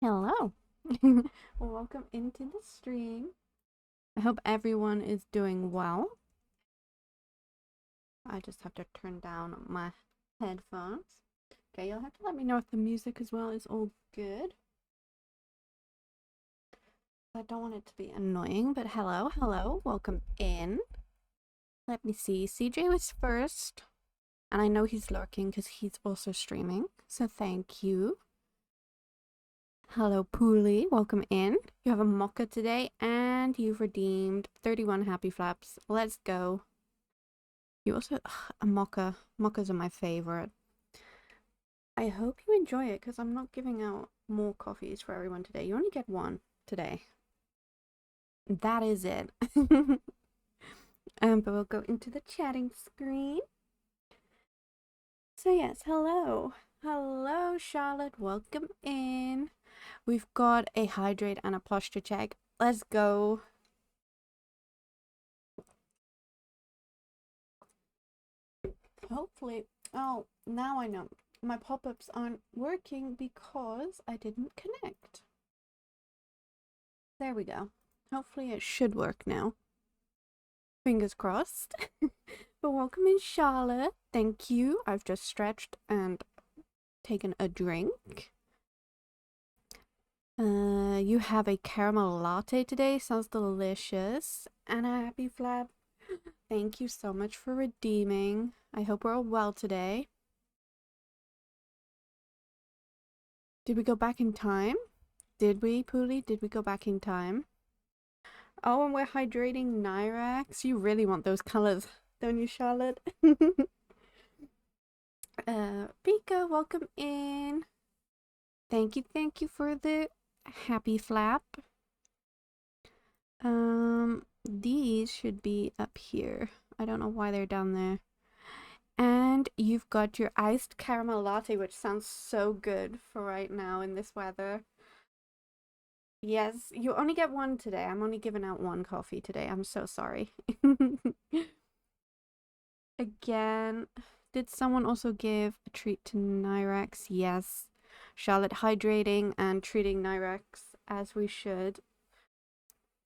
Hello. Welcome into the stream. I hope everyone is doing well. I just have to turn down my headphones. Okay, you'll have to let me know if the music as well is all good. I don't want it to be annoying, but hello, welcome in. Let me see. CJ was first, and I know he's lurking because he's also streaming, so thank you. Hello, Pooley. Welcome in. You have a mocha today, and you've redeemed 31 happy flaps. Let's go. You also... a mocha. Mochas are my favorite. I hope you enjoy it, because I'm not giving out more coffees for everyone today. You only get one today. That is it. But we'll go into the chatting screen. So yes, hello. Hello, Charlotte. Welcome in. We've got a hydrate and a posture check. Let's go. Hopefully. Oh, now I know. My pop-ups aren't working because I didn't connect. There we go. Hopefully it should work now. Fingers crossed. But welcome in, Charlotte. Thank you. I've just stretched and taken a drink. You have a caramel latte today. Sounds delicious. And a happy flap. Thank you so much for redeeming. I hope we're all well today. Did we go back in time? Did we, Pooley? Did we go back in time? Oh, and we're hydrating Nyrax. You really want those colors, don't you, Charlotte? Pika, welcome in. Thank you for the happy flap. These should be up here. I don't know why they're down there. And you've got your iced caramel latte, which sounds so good for right now in this weather. Yes, you only get one today. I'm only giving out one coffee today. I'm so sorry. Again, did someone also give a treat to Nyrax? Yes. Charlotte hydrating and treating Nyrax as we should.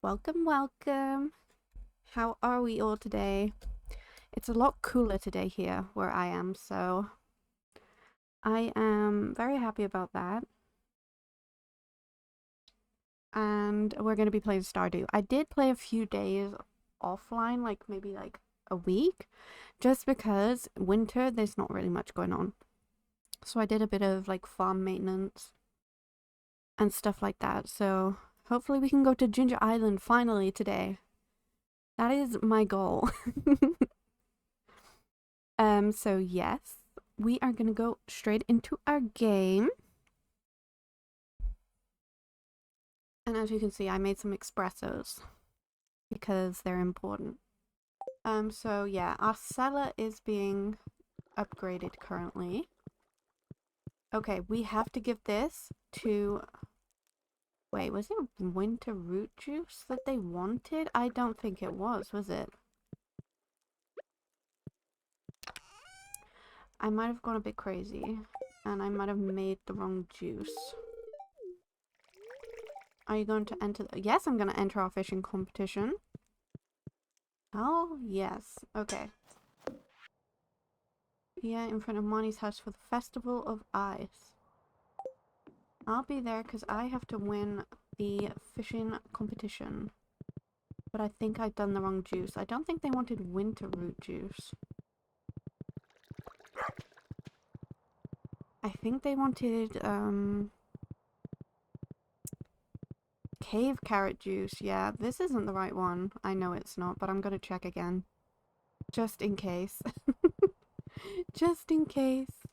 Welcome, welcome. How are we all today? It's a lot cooler today here where I am, so I am very happy about that. And we're going to be playing Stardew. I did play a few days offline, like maybe like a week, just because winter there's not really much going on. So I did a bit of like farm maintenance and stuff like that. So hopefully we can go to Ginger Island finally today. That is my goal. So yes, we are gonna go straight into our game. And as you can see, I made some espressos because they're important. So yeah, our cellar is being upgraded currently. Okay, we have to give this to... Wait, was it winter root juice that they wanted? I don't think it was it? I might have gone a bit crazy, and I might have made the wrong juice. Are you going to enter? Yes, I'm going to enter our fishing competition. Oh, yes. Okay. Yeah, in front of Monty's house for the Festival of Ice. I'll be there because I have to win the fishing competition. But I think I've done the wrong juice. I don't think they wanted winter root juice. I think they wanted, cave carrot juice. Yeah, this isn't the right one. I know it's not, but I'm gonna check again. Just in case. Just in case.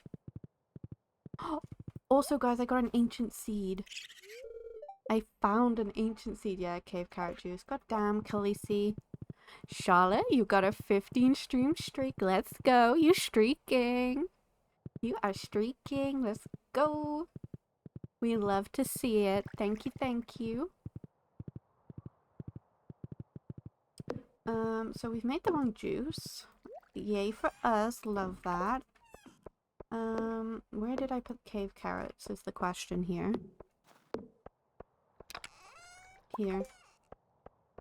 Also, guys, I got an ancient seed. I found an ancient seed. Yeah, cave carrot juice. God damn, Khaleesi. Charlotte, you got a 15 stream streak. Let's go. You streaking. You are streaking. Let's go. We love to see it. Thank you, thank you. So we've made the wrong juice. Yay for us. Love that. Where did I put cave carrots is the question here. Here.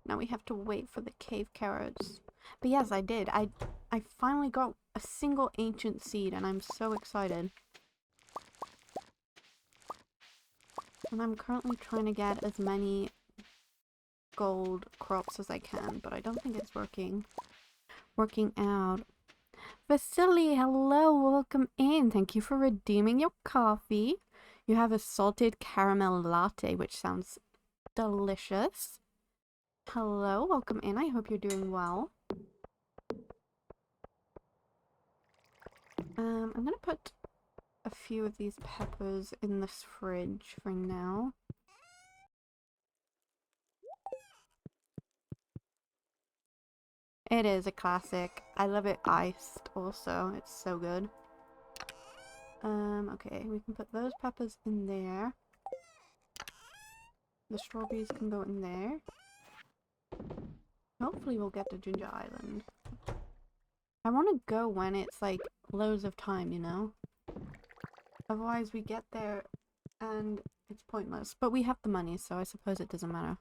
Now we have to wait for the cave carrots. But yes, I did. I finally got a single ancient seed and I'm so excited. And I'm currently trying to get as many gold crops as I can, but I don't think it's working out. Vasily, hello, welcome in. Thank you for redeeming your coffee. You have a salted caramel latte, which sounds delicious. Hello, welcome in. I hope you're doing well. I'm gonna put a few of these peppers in this fridge for now. It is a classic. I love it iced also. It's so good. Okay, we can put those peppers in there. The strawberries can go in there. Hopefully we'll get to Ginger Island. I want to go when it's like loads of time, you know? Otherwise we get there and it's pointless. But we have the money, so I suppose it doesn't matter.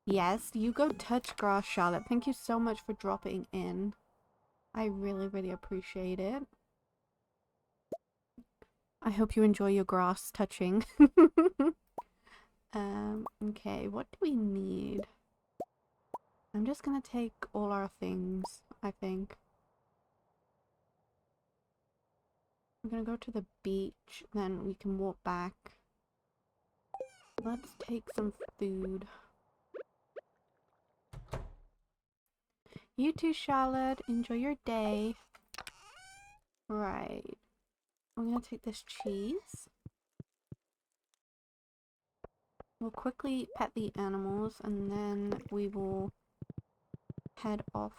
Yes, you go touch grass, Charlotte. Thank you so much for dropping in. I really, really appreciate it. I hope you enjoy your grass touching. Okay, what do we need? I'm just gonna take all our things, I think. We're gonna go to the beach, then we can walk back. Let's take some food. You too, Charlotte. Enjoy your day. Right. I'm gonna take this cheese. We'll quickly pet the animals and then we will head off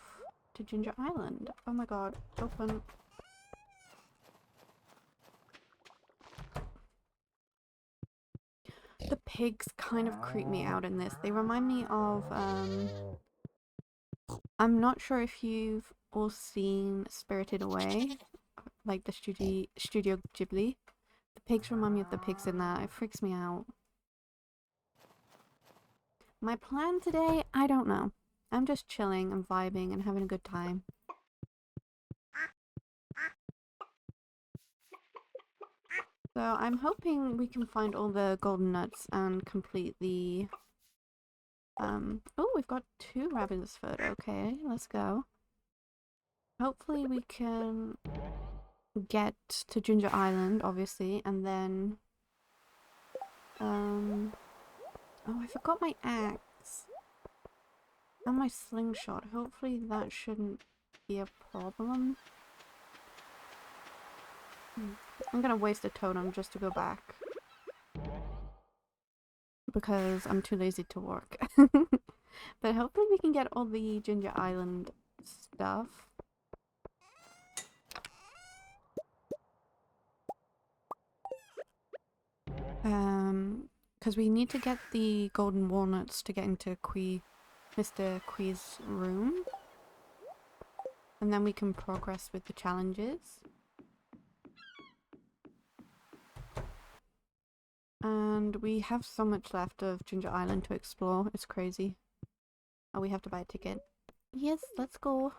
to Ginger Island. Oh my god, open. The pigs kind of creep me out in this. They remind me of, I'm not sure if you've all seen Spirited Away, like the Studio Ghibli. The pigs remind me of the pigs in that. It freaks me out. My plan today? I don't know. I'm just chilling and vibing and having a good time. So I'm hoping we can find all the golden nuts and complete the... Oh, we've got 2 rabbit's foot. Okay, let's go. Hopefully we can get to Ginger Island, obviously, and then... Oh, I forgot my axe. And my slingshot. Hopefully that shouldn't be a problem. I'm gonna waste a totem just to go back. Because I'm too lazy to work. But hopefully we can get all the Ginger Island stuff. Because we need to get the golden walnuts to get into Mr. Quee's room. And then we can progress with the challenges. And we have so much left of Ginger Island to explore. It's crazy. Oh, we have to buy a ticket. Yes, let's go.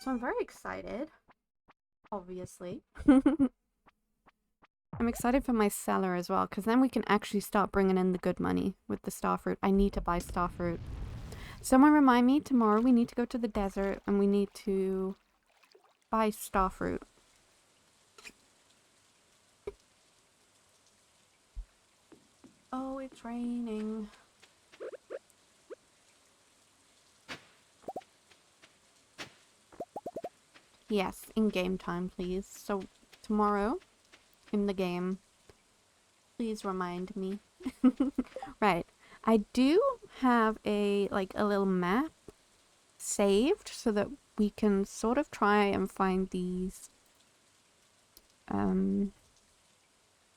So I'm very excited. Obviously. I'm excited for my cellar as well, because then we can actually start bringing in the good money with the starfruit. I need to buy starfruit. Someone remind me, tomorrow we need to go to the desert and we need to buy starfruit. Oh, it's raining. Yes, in game time, please. So, tomorrow, in the game, please remind me. Right. I do have a little map saved so that we can sort of try and find these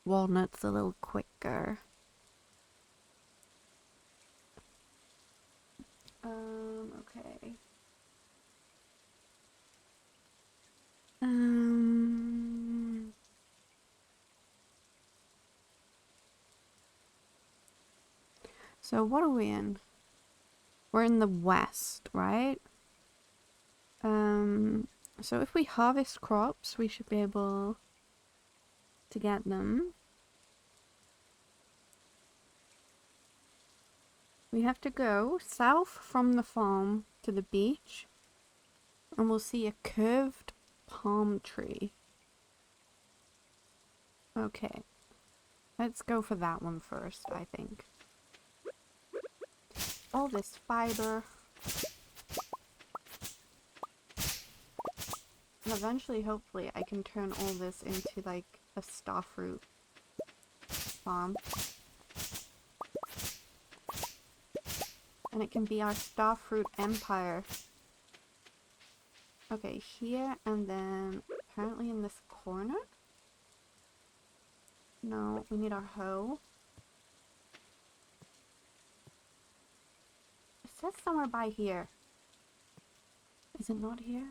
walnuts a little quicker. Okay. So what are we in? We're in the west, right? So if we harvest crops, we should be able to get them. We have to go south from the farm to the beach, and we'll see a curved palm tree. Okay, let's go for that one first, I think. All this fiber. And eventually, hopefully, I can turn all this into like a starfruit farm. And it can be our starfruit empire. Okay, here and then apparently in this corner? No, we need our hoe. It says somewhere by here. Is it not here?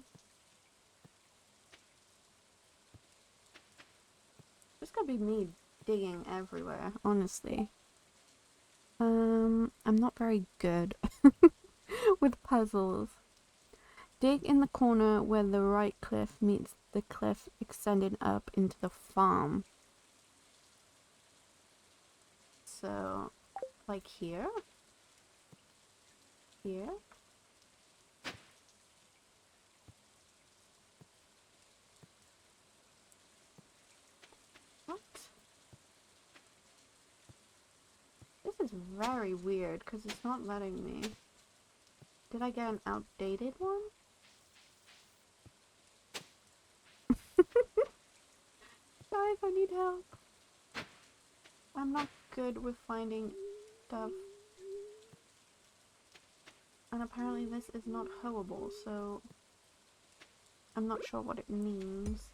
There's gotta be me digging everywhere, honestly. I'm not very good with puzzles. Dig in the corner where the right cliff meets the cliff extending up into the farm. So, like here? Here? What? This is very weird because it's not letting me. Did I get an outdated one? Guys, I need help. I'm not good with finding stuff. And apparently this is not hoeable, so I'm not sure what it means.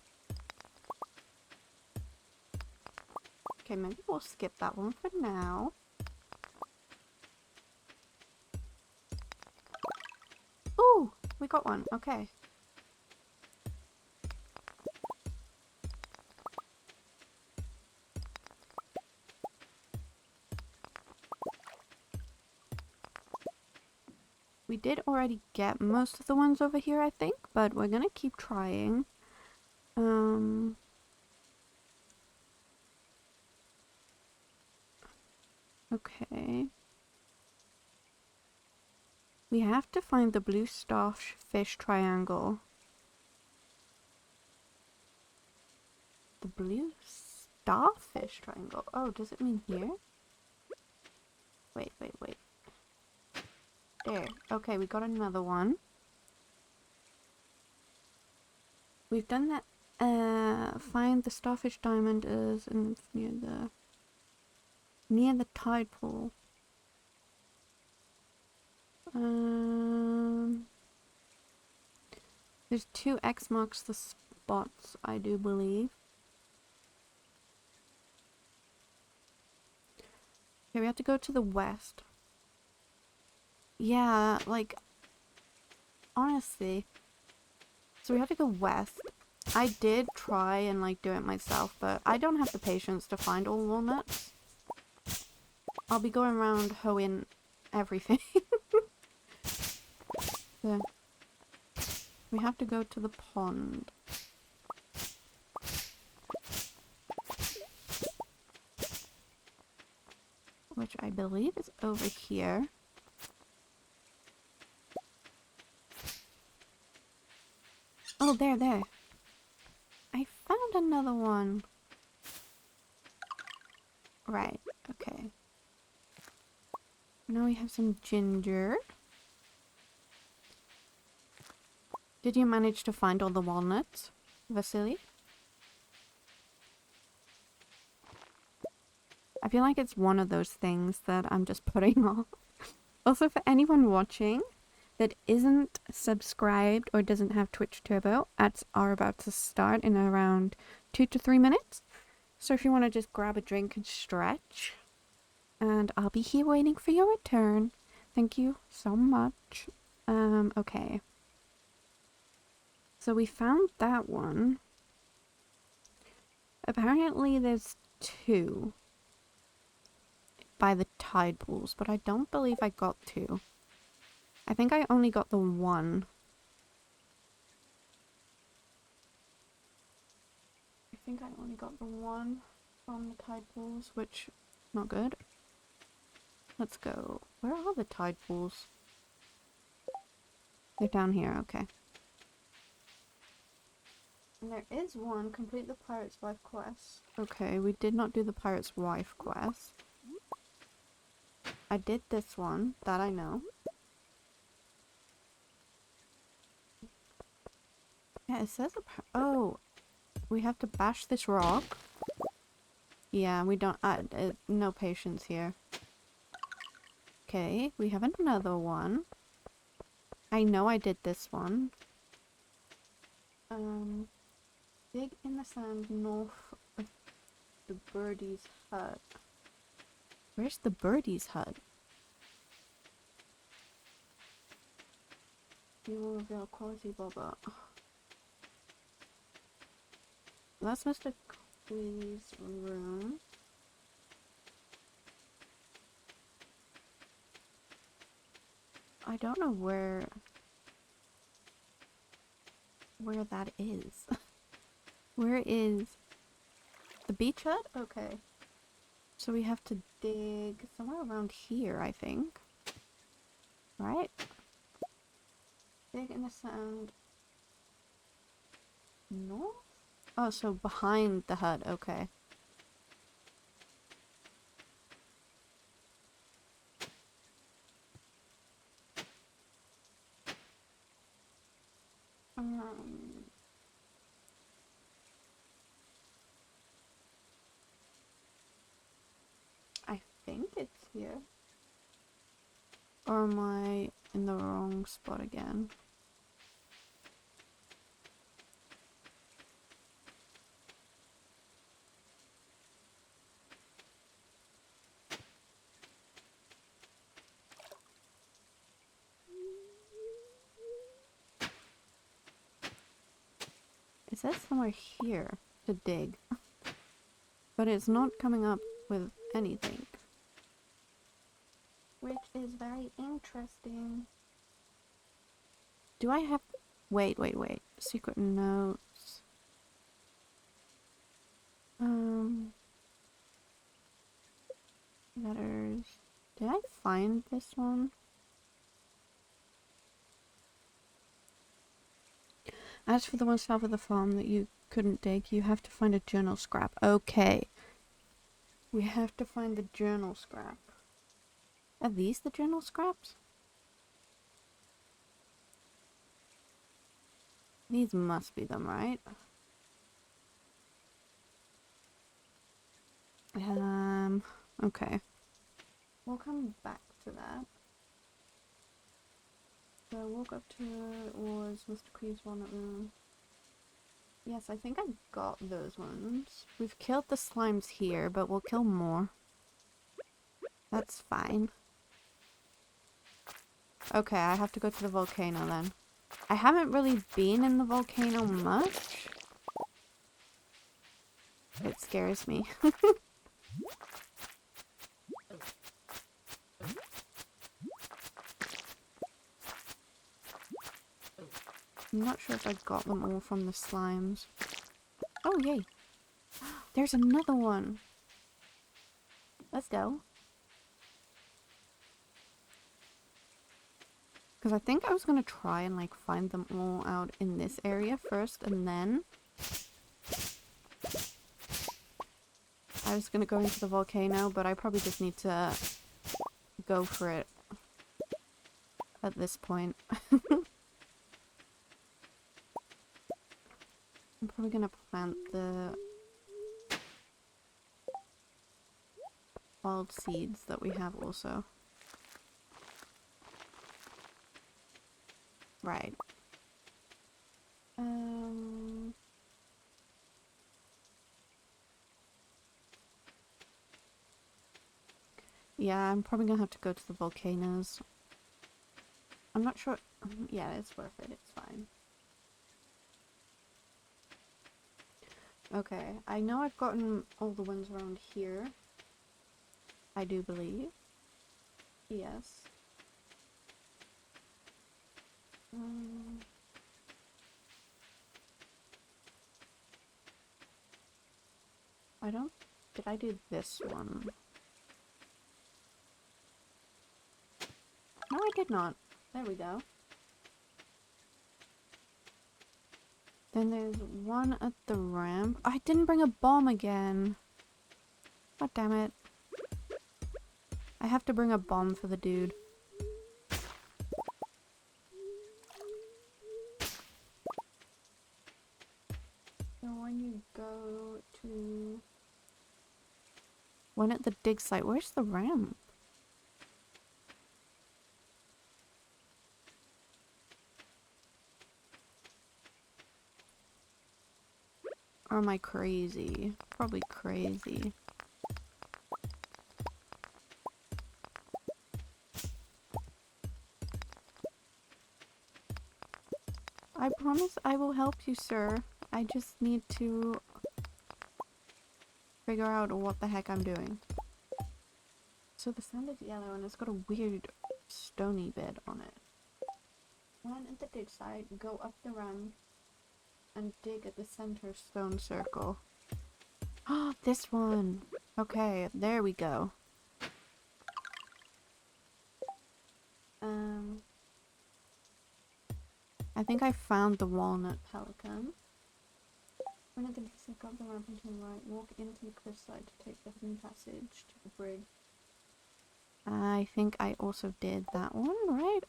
Okay, maybe we'll skip that one for now. Ooh, we got one. Okay. We did already get most of the ones over here, I think, but we're gonna keep trying. Okay. We have to find the blue starfish triangle. The blue starfish triangle? Oh, does it mean here? Wait. There. Okay, we got another one. We've done that. Find the starfish diamond is and it's near the tide pool. There's 2 X marks the spots, I do believe. Okay, we have to go to the west. Yeah, like, honestly. So we have to go west. I did try and like do it myself, but I don't have the patience to find all walnuts. I'll be going around hoeing everything. So, we have to go to the pond. Which I believe is over here. Oh, there. I found another one. Right, okay. Now we have some ginger. Did you manage to find all the walnuts, Vasily? I feel like it's one of those things that I'm just putting off. Also, for anyone watching that isn't subscribed or doesn't have Twitch Turbo, ads are about to start in around 2 to 3 minutes. So if you want to just grab a drink and stretch, and I'll be here waiting for your return. Thank you so much. Okay. So we found that one. Apparently there's 2. by the tide pools, but I don't believe I got two. I think I only got the one. I think I only got the one from the tide pools, which not good. Let's go. Where are the tide pools? They're down here, okay. And there is one, complete the pirate's wife quest. Okay, we did not do the pirate's wife quest. I did this one, that I know. Yeah, it says oh, we have to bash this rock. Yeah, we don't, no patience here. Okay, we have another one. I know I did this one. Dig in the sand north of the birdie's hut. Where's the birdie's hut? You will reveal quality bobber. That's Mr. Clee's room. I don't know where that is. Where is the beach hut? Okay. So we have to dig somewhere around here, I think. Right? Dig in the sand. North? Oh, so behind the hut, okay. I think it's here. Or am I in the wrong spot again? It says somewhere here to dig. But it's not coming up with anything. Which is very interesting. Do I have... Wait. Secret notes. Letters. Did I find this one? As for the one south of the farm that you couldn't dig, you have to find a journal scrap. Okay. We have to find the journal scrap. Are these the journal scraps? These must be them, right? Okay. We'll come back to that. So I walk up to it was Mr. Clee's walnut room. Yes, I think I got those ones. We've killed the slimes here, but we'll kill more. That's fine. Okay, I have to go to the volcano then. I haven't really been in the volcano much. It scares me. I'm not sure if I got them all from the slimes. Oh, yay. There's another one. Let's go. Because I think I was going to try and like find them all out in this area first, and then I was going to go into the volcano, but I probably just need to go for it at this point. I'm probably going to plant the wild seeds that we have also. Right. Yeah, I'm probably gonna have to go to the volcanoes. I'm not sure. Yeah, it's worth it. It's fine. Okay, I know I've gotten all the ones around here. I do believe. Yes. I don't... Did I do this one? No, I did not. There we go. Then there's one at the ramp. I didn't bring a bomb again. God damn it. I have to bring a bomb for the dude. So when you go to... When at the dig site, where's the ramp? Or am I crazy? Probably crazy. I promise I will help you, sir. I just need to figure out what the heck I'm doing. So the sand is yellow and it's got a weird stony bit on it. When at the dig site, go up the ramp and dig at the center stone circle. Ah, this one! Okay, there we go. I think I found the walnut pelican. When at the dig site, go up the ramp and to the right, walk into the cliffside to take the hidden passage to the bridge. I think I also did that one, right?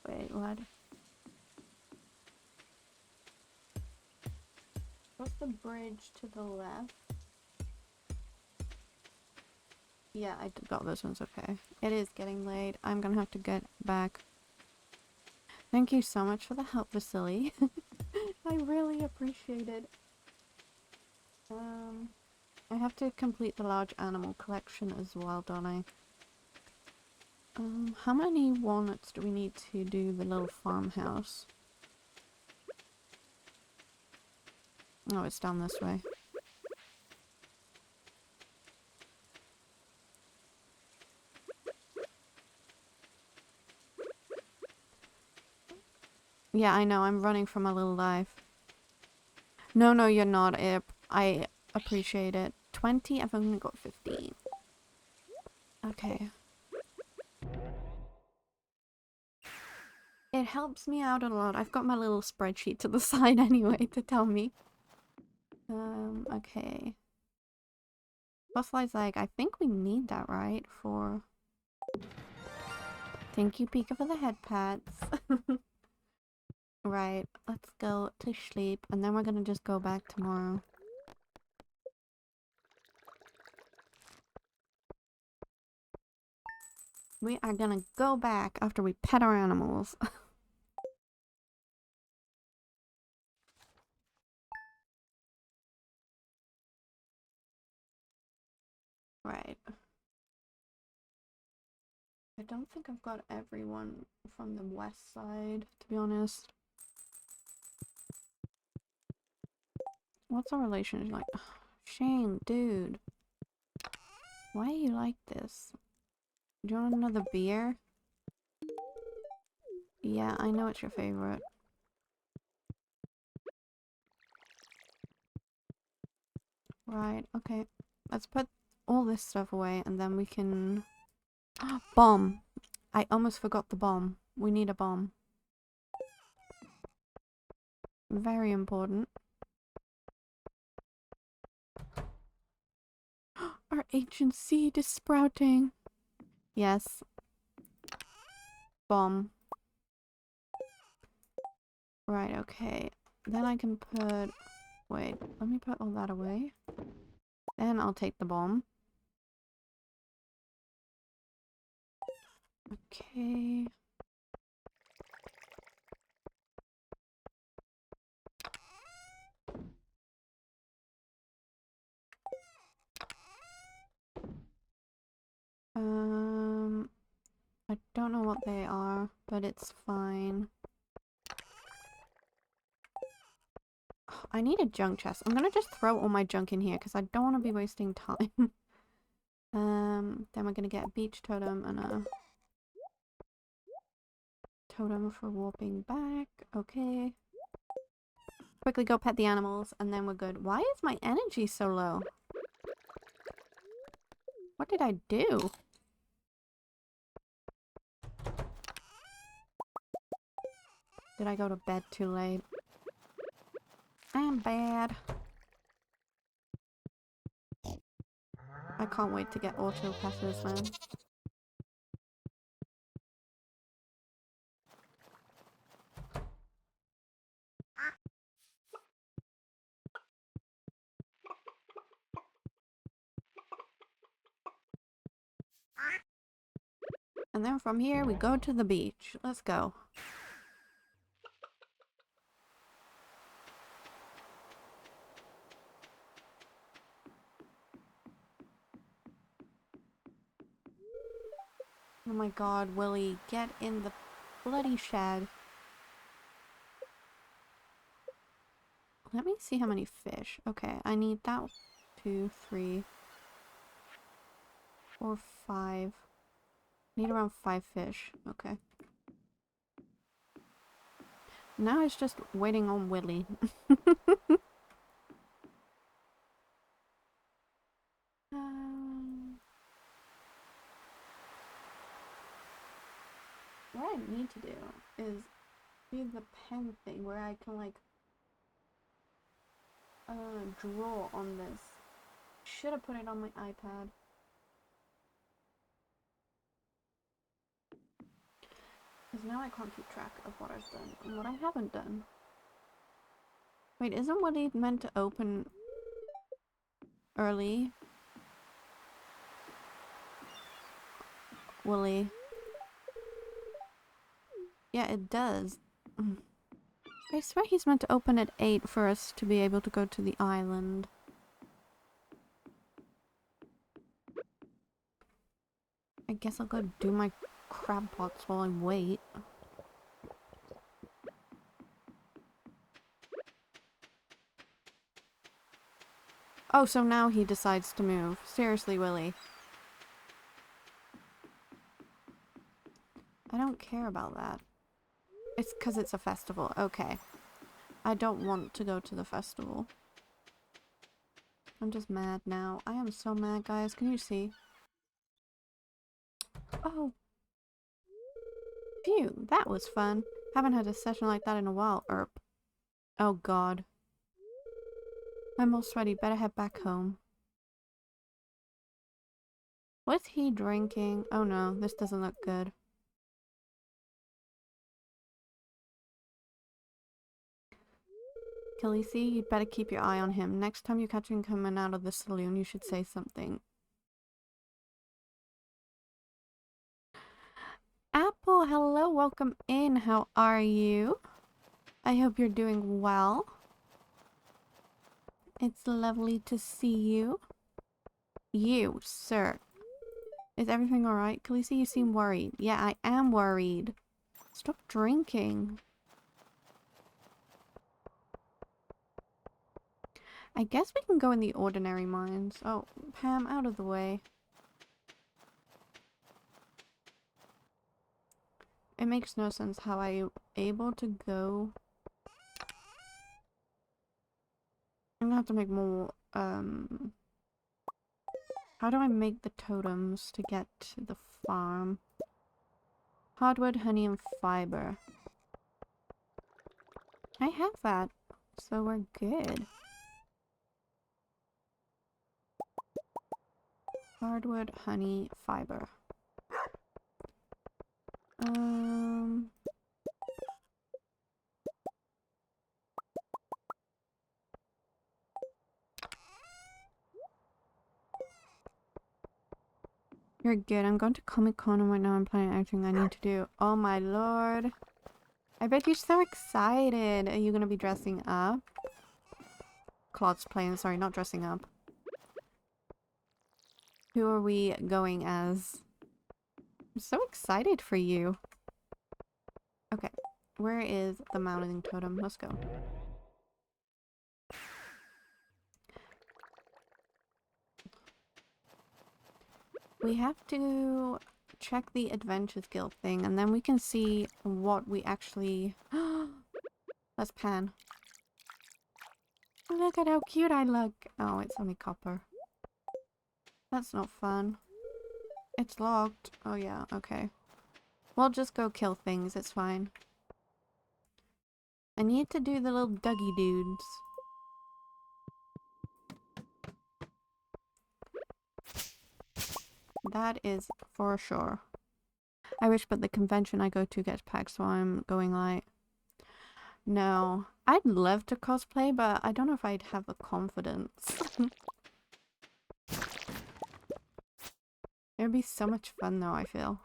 Wait, what? What's the bridge to the left? Yeah, I got those ones, okay. It is getting late. I'm gonna have to get back. Thank you so much for the help, Vasily. I really appreciate it. I have to complete the large animal collection as well, don't I? How many walnuts do we need to do the little farmhouse? Oh, it's down this way. Yeah, I know, I'm running for my little life. No, no, you're not, I appreciate it. 20, I've only got 15. Okay. It helps me out a lot. I've got my little spreadsheet to the side anyway to tell me. Okay. Fossilized egg, I think we need that, right? For... Thank you, Pika, for the head pats. Right, let's go to sleep, and then we're gonna just go back tomorrow. We are gonna go back after we pet our animals. Right. I don't think I've got everyone from the west side, to be honest. What's our relationship like? Shane, dude. Why are you like this? Do you want another beer? Yeah, I know it's your favorite. Right, okay. Let's put all this stuff away and then we can... Bomb! I almost forgot the bomb. We need a bomb. Very important. Our ancient seed is sprouting. Yes. Bomb. Right, okay. Then I can put... Wait, let me put all that away. Then I'll take the bomb. Okay. I don't know what they are, but it's fine. I need a junk chest. I'm gonna just throw all my junk in here because I don't want to be wasting time. Then we're gonna get a beach totem and a totem for warping back. Okay. Quickly go pet the animals and then we're good. Why is my energy so low? What did I do? Did I go to bed too late? I'm bad. I can't wait to get auto petters, man. And then from here we go to the beach. Let's go. Oh my god, Willy, get in the bloody shed. Let me see how many fish. Okay, I need that. 2, 3, 4, 5. Need around 5 fish. Okay. Now it's just waiting on Willy. What I need to do is do the pen thing where I can like draw on this. Should have put it on my iPad. Because now I can't keep track of what I've done and what I haven't done. Wait, isn't Willy meant to open early? Willy. Yeah, it does. I swear he's meant to open at 8 for us to be able to go to the island. I guess I'll go do my crab pots while I wait. Oh, so now he decides to move. Seriously, Willy. I don't care about that. It's because it's a festival. Okay. I don't want to go to the festival. I'm just mad now. I am so mad, guys. Can you see? Oh. Phew, that was fun. Haven't had a session like that in a while. Erp. Oh god. I'm all sweaty. Better head back home. What's he drinking? Oh no, this doesn't look good. Khaleesi, you'd better keep your eye on him. Next time you catch him coming out of the saloon, you should say something. Apple, hello, welcome in. How are you? I hope you're doing well. It's lovely to see you. You, sir. Is everything alright? Khaleesi, you seem worried. Yeah, I am worried. Stop drinking. I guess we can go in the ordinary mines. Oh, Pam, out of the way. It makes no sense how I'm able to go. I'm gonna have to make more, how do I make the totems to get to the farm? Hardwood, honey, and fiber. I have that, so we're good. Hardwood, honey, fiber. You're good. I'm going to Comic-Con and right now I'm planning everything I need to do. Oh my lord. I bet you're so excited. Are you gonna be dressing up? Claude's playing, sorry, not dressing up. Who are we going as? I'm so excited for you. Okay, where is the mounting totem? Let's go. We have to check the Adventures Guild thing, and then we can see what we actually... Let's pan. Look at how cute I look! Oh, it's only copper. That's not fun. It's locked. Oh yeah, okay. We'll just go kill things, it's fine. I need to do the little Dougie dudes. That is for sure. I wish, but the convention I go to gets packed, so I'm going light. No. I'd love to cosplay, but I don't know if I'd have the confidence. It would be so much fun though, I feel.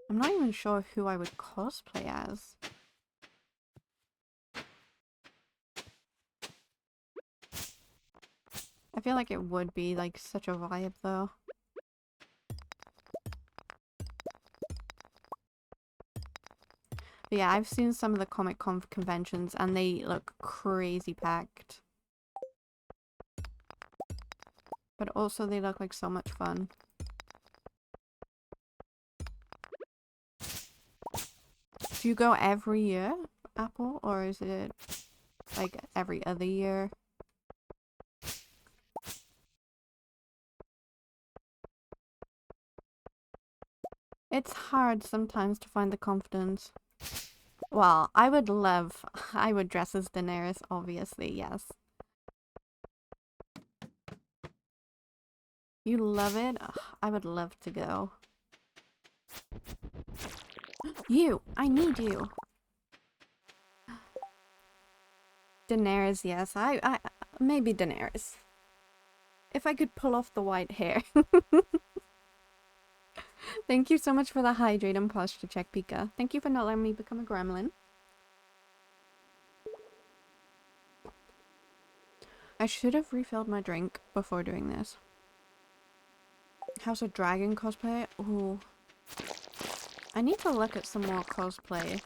I'm not even sure who I would cosplay as. I feel like it would be like such a vibe though. But yeah, I've seen some of the Comic Con conventions and they look crazy packed. But also they look like so much fun. Do you go every year, Apple? Or is it like every other year? It's hard sometimes to find the confidence. Well, I would dress as Daenerys, obviously, yes. You love it? Ugh, I would love to go. You! I need you! Daenerys, yes. I maybe Daenerys. If I could pull off the white hair. Thank you so much for the hydrate and posture check, Pika. Thank you for not letting me become a gremlin. I should have refilled my drink before doing this. House of Dragon cosplay? Ooh. I need to look at some more cosplay.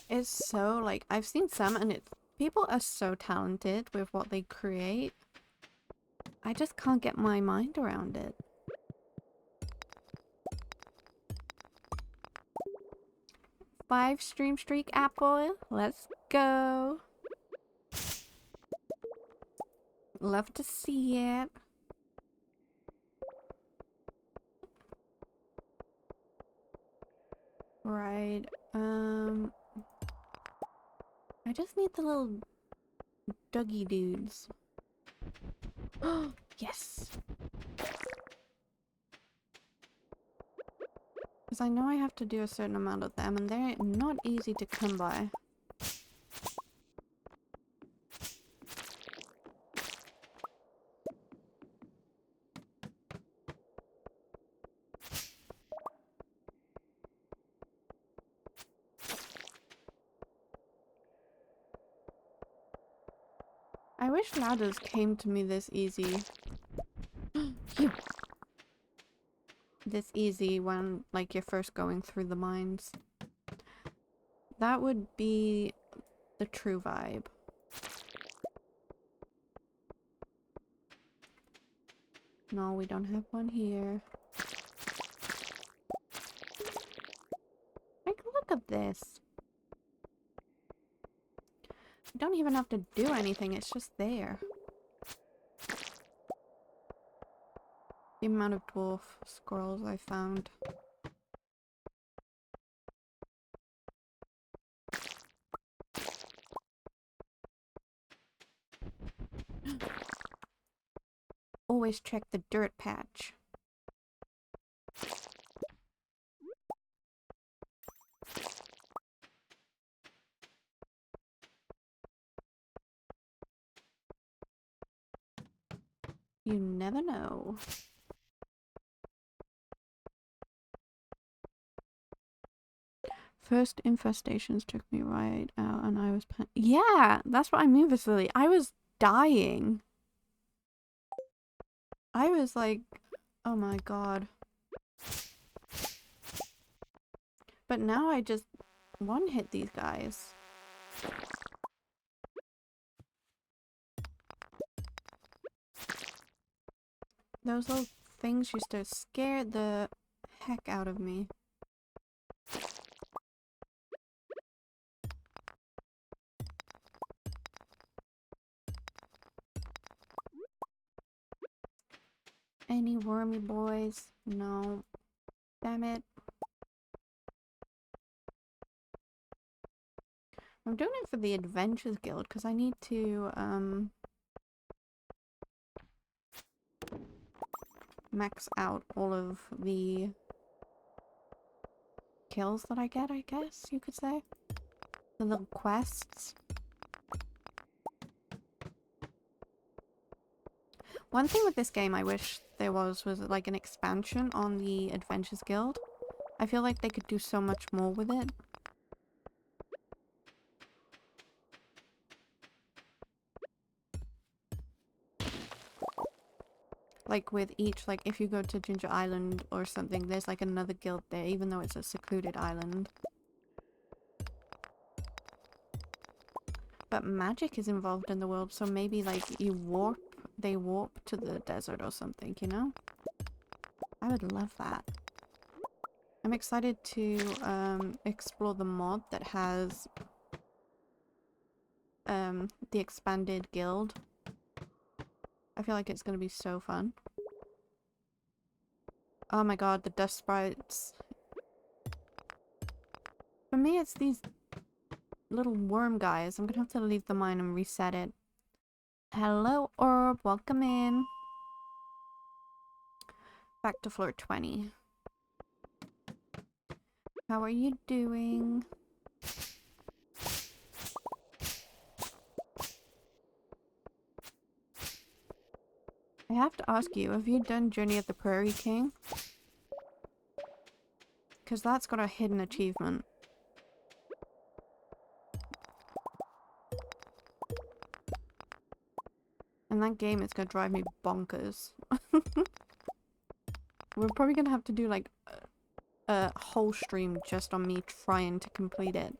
It's so, like, I've seen some and people are so talented with what they create. I just can't get my mind around it. Five stream streak, Apple. Let's go. Love to see it. Right. I just need the little Dougie dudes. Oh, yes. Because I know I have to do a certain amount of them, and they're not easy to come by. I wish ladders came to me this easy. You. This easy when, like, you're first going through the mines. That would be the true vibe. No, we don't have one here. Like, look at this. You don't even have to do anything, it's just there. The amount of dwarf squirrels I found. Always check the dirt patch. You never know. First infestations took me right out and I was yeah, that's what I mean, Vasily. I was dying. I was like, oh my god. But now I just one-hit these guys. Those little things used to scare the heck out of me. Any wormy boys? No. Damn it. I'm doing it for the Adventures Guild because I need to, max out all of the kills that I get, I guess you could say. The little quests. One thing with this game I wish there was like an expansion on the Adventures Guild. I feel like they could do so much more with it. Like with each, like if you go to Ginger Island or something, there's like another guild there, even though it's a secluded island. But magic is involved in the world, so maybe like they warp to the desert or something, you know? I would love that. I'm excited to explore the mod that has the expanded guild. I feel like it's gonna be so fun. Oh my god, the dust sprites. For me, it's these little worm guys. I'm gonna have to leave the mine and reset it. Hello, Orb. Welcome in. Back to floor 20. How are you doing? I have to ask you, have you done Journey of the Prairie King? Because that's got a hidden achievement. And that game is gonna drive me bonkers. We're probably gonna have to do like a whole stream just on me trying to complete it.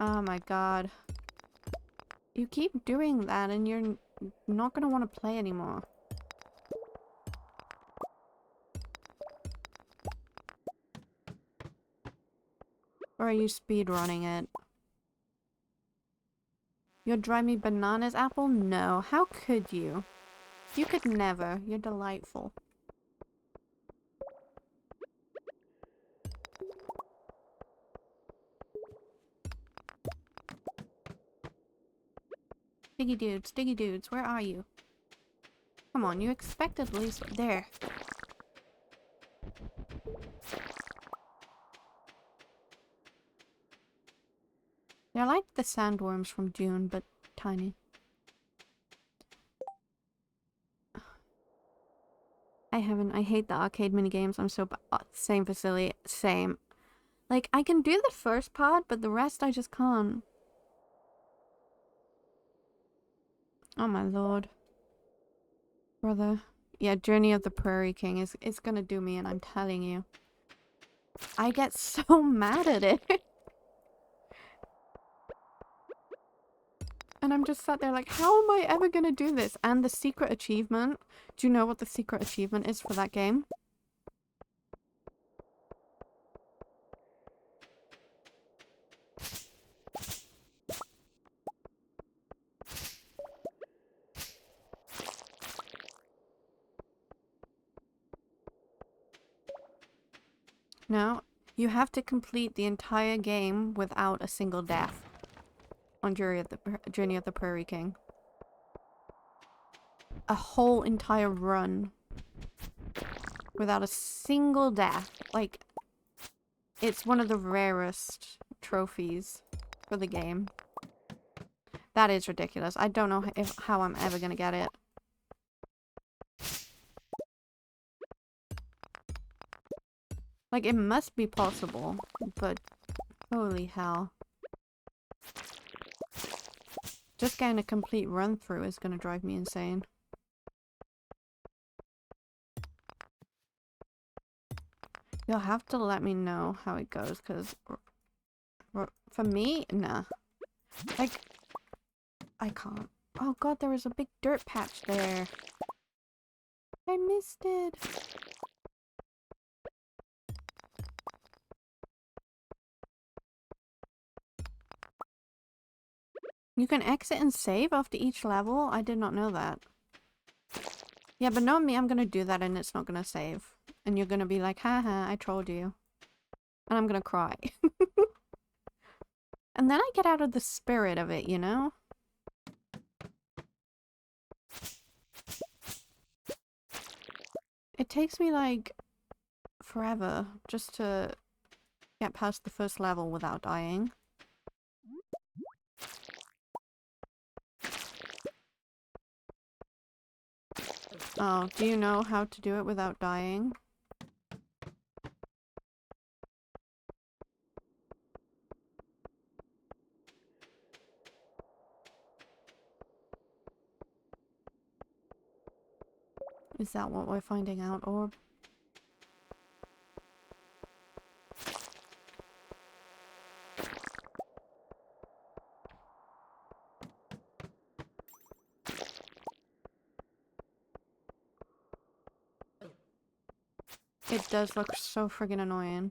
Oh my god. You keep doing that and you're not gonna want to play anymore. Or are you speedrunning it? You'll drive me bananas, Apple? No. How could you? You could never. You're delightful. Stiggy dudes, where are you? Come on, you expected at least there. They're like the sandworms from Dune, but tiny. I hate the arcade minigames. I'm so same facility, same. Like, I can do the first part, but the rest I just can't. Oh my lord. Brother. Yeah, Journey of the Prairie King is gonna do me in, I'm telling you. I get so mad at it. And I'm just sat there like, how am I ever gonna do this? And the secret achievement. Do you know what the secret achievement is for that game? No, you have to complete the entire game without a single death on Journey of the Prairie King. A whole entire run without a single death. Like, it's one of the rarest trophies for the game. That is ridiculous. I don't know how I'm ever gonna get it. Like, it must be possible, but holy hell. Just getting a complete run through is gonna drive me insane. You'll have to let me know how it goes, because for me, nah. Like, I can't. Oh god, there was a big dirt patch there. I missed it. You can exit and save after each level? I did not know that. Yeah, but knowing me, I'm gonna do that and it's not gonna save. And you're gonna be like, haha, I trolled you. And I'm gonna cry. And then I get out of the spirit of it, you know? It takes me like forever just to get past the first level without dying. Oh, do you know how to do it without dying? Is that what we're finding out, or? It does look so friggin' annoying.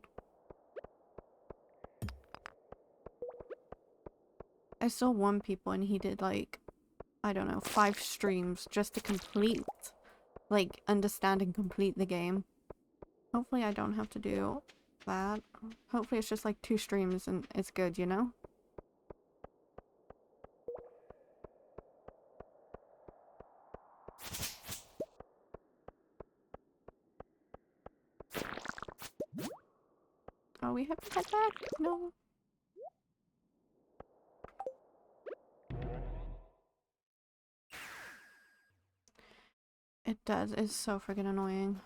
I saw one people and he did like, I don't know, 5 streams just to complete, like, understand and complete the game. Hopefully I don't have to do that. Hopefully it's just like 2 streams and it's good, you know? Oh, we have to head back? No. It does. It's so friggin' annoying.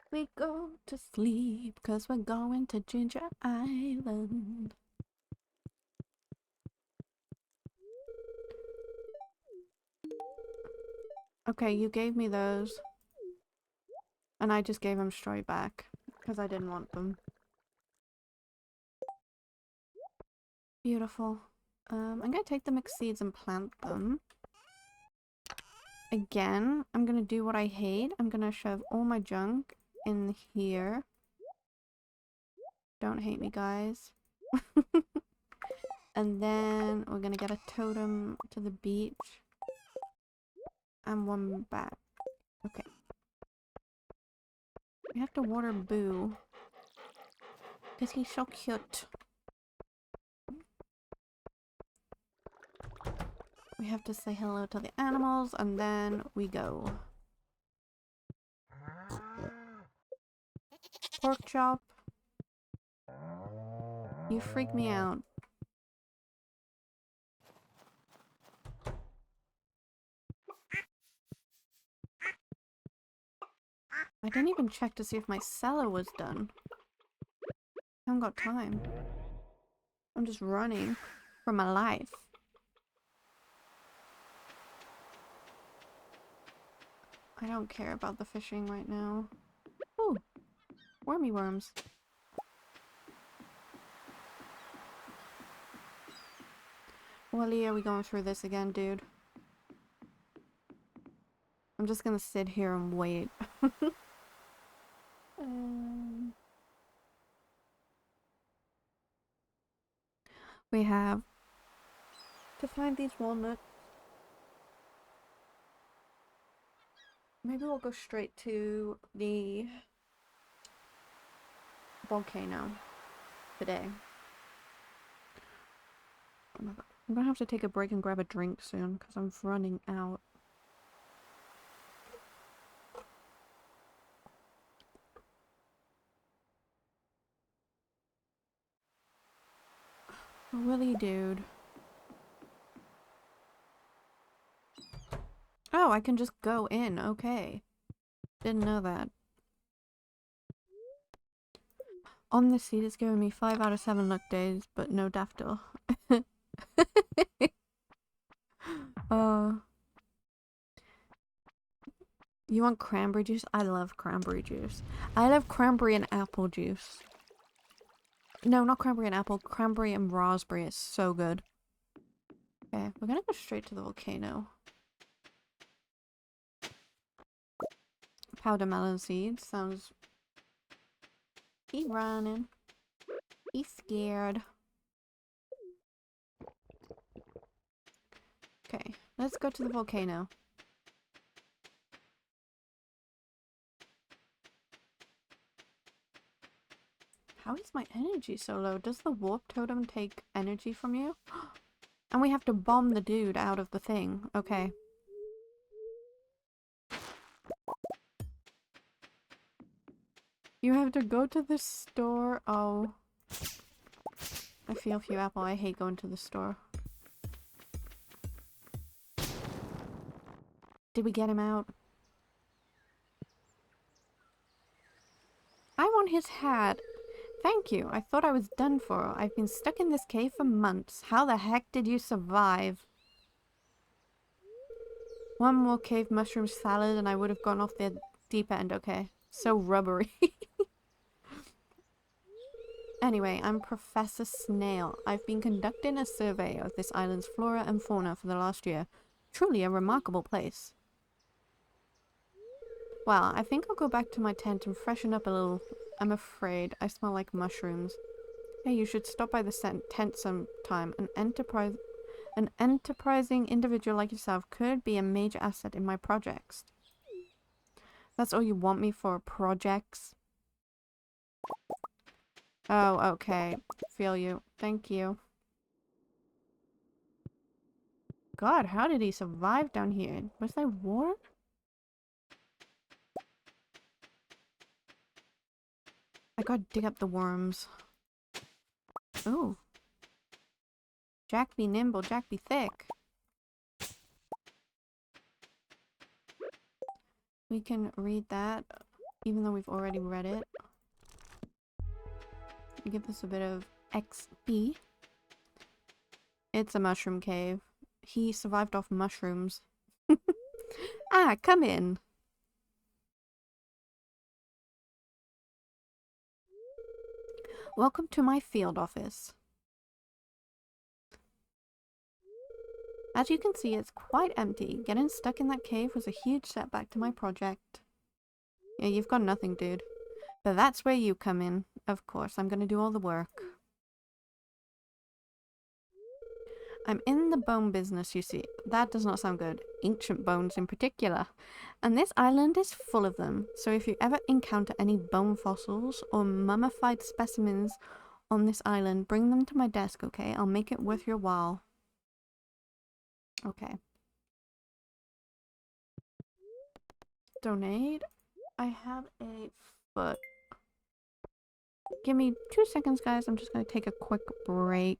We go to sleep because we're going to Ginger Island. Okay, you gave me those. And I just gave them straight back because I didn't want them. Beautiful. I'm gonna take the mixed seeds and plant them. Again, I'm gonna do what I hate. I'm gonna shove all my junk in here. Don't hate me, guys. And then we're gonna get a totem to the beach. And one back. Okay. We have to water Boo. Because he's so cute. We have to say hello to the animals and then we go. Pork chop. You freak me out. I didn't even check to see if my cellar was done. I haven't got time. I'm just running for my life. I don't care about the fishing right now. Ooh, wormy worms. Wally, are we going through this again, dude? I'm just gonna sit here and wait. We have to find these walnuts. Maybe we'll go straight to the volcano today. Oh my god. I'm gonna have to take a break and grab a drink soon because I'm running out. Willy dude. Oh, I can just go in. Okay. Didn't know that. On this seat, it's giving me 5 out of 7 luck days, but no daffodil. uh, you want cranberry juice? I love cranberry juice. I love cranberry and apple juice. No, not cranberry and apple. Cranberry and raspberry. It's so good. Okay, we're gonna go straight to the volcano. Powder melon seeds. Sounds... He's running. He's scared. Okay, let's go to the volcano. How is my energy so low? Does the warp totem take energy from you? And we have to bomb the dude out of the thing. Okay. You have to go to the store. Oh. I feel for you, Apple. I hate going to the store. Did we get him out? I want his hat. Thank you. I thought I was done for. I've been stuck in this cave for months. How the heck did you survive? One more cave mushroom salad and I would have gone off the deep end. Okay. So rubbery. Anyway, I'm Professor Snail. I've been conducting a survey of this island's flora and fauna for the last year. Truly a remarkable place. Well, I think I'll go back to my tent and freshen up a little. I'm afraid I smell like mushrooms. Hey, you should stop by the tent sometime. An enterprising individual like yourself could be a major asset in my projects. That's all you want me for, projects? Oh, okay. Feel you. Thank you. God, how did he survive down here? Was there war? I gotta dig up the worms. Ooh. Jack be nimble, Jack be thick. We can read that, even though we've already read it. Give this a bit of XP. It's a mushroom cave. He survived off mushrooms. Ah, come in. Welcome to my field office. As you can see, it's quite empty. Getting stuck in that cave was a huge setback to my project. Yeah, you've got nothing, dude. But that's where you come in. Of course, I'm gonna do all the work. I'm in the bone business, you see. That does not sound good. Ancient bones in particular. And this island is full of them. So if you ever encounter any bone fossils or mummified specimens on this island, bring them to my desk, okay? I'll make it worth your while. Okay. Donate. I have a foot. Give me 2 seconds, guys. I'm just gonna take a quick break.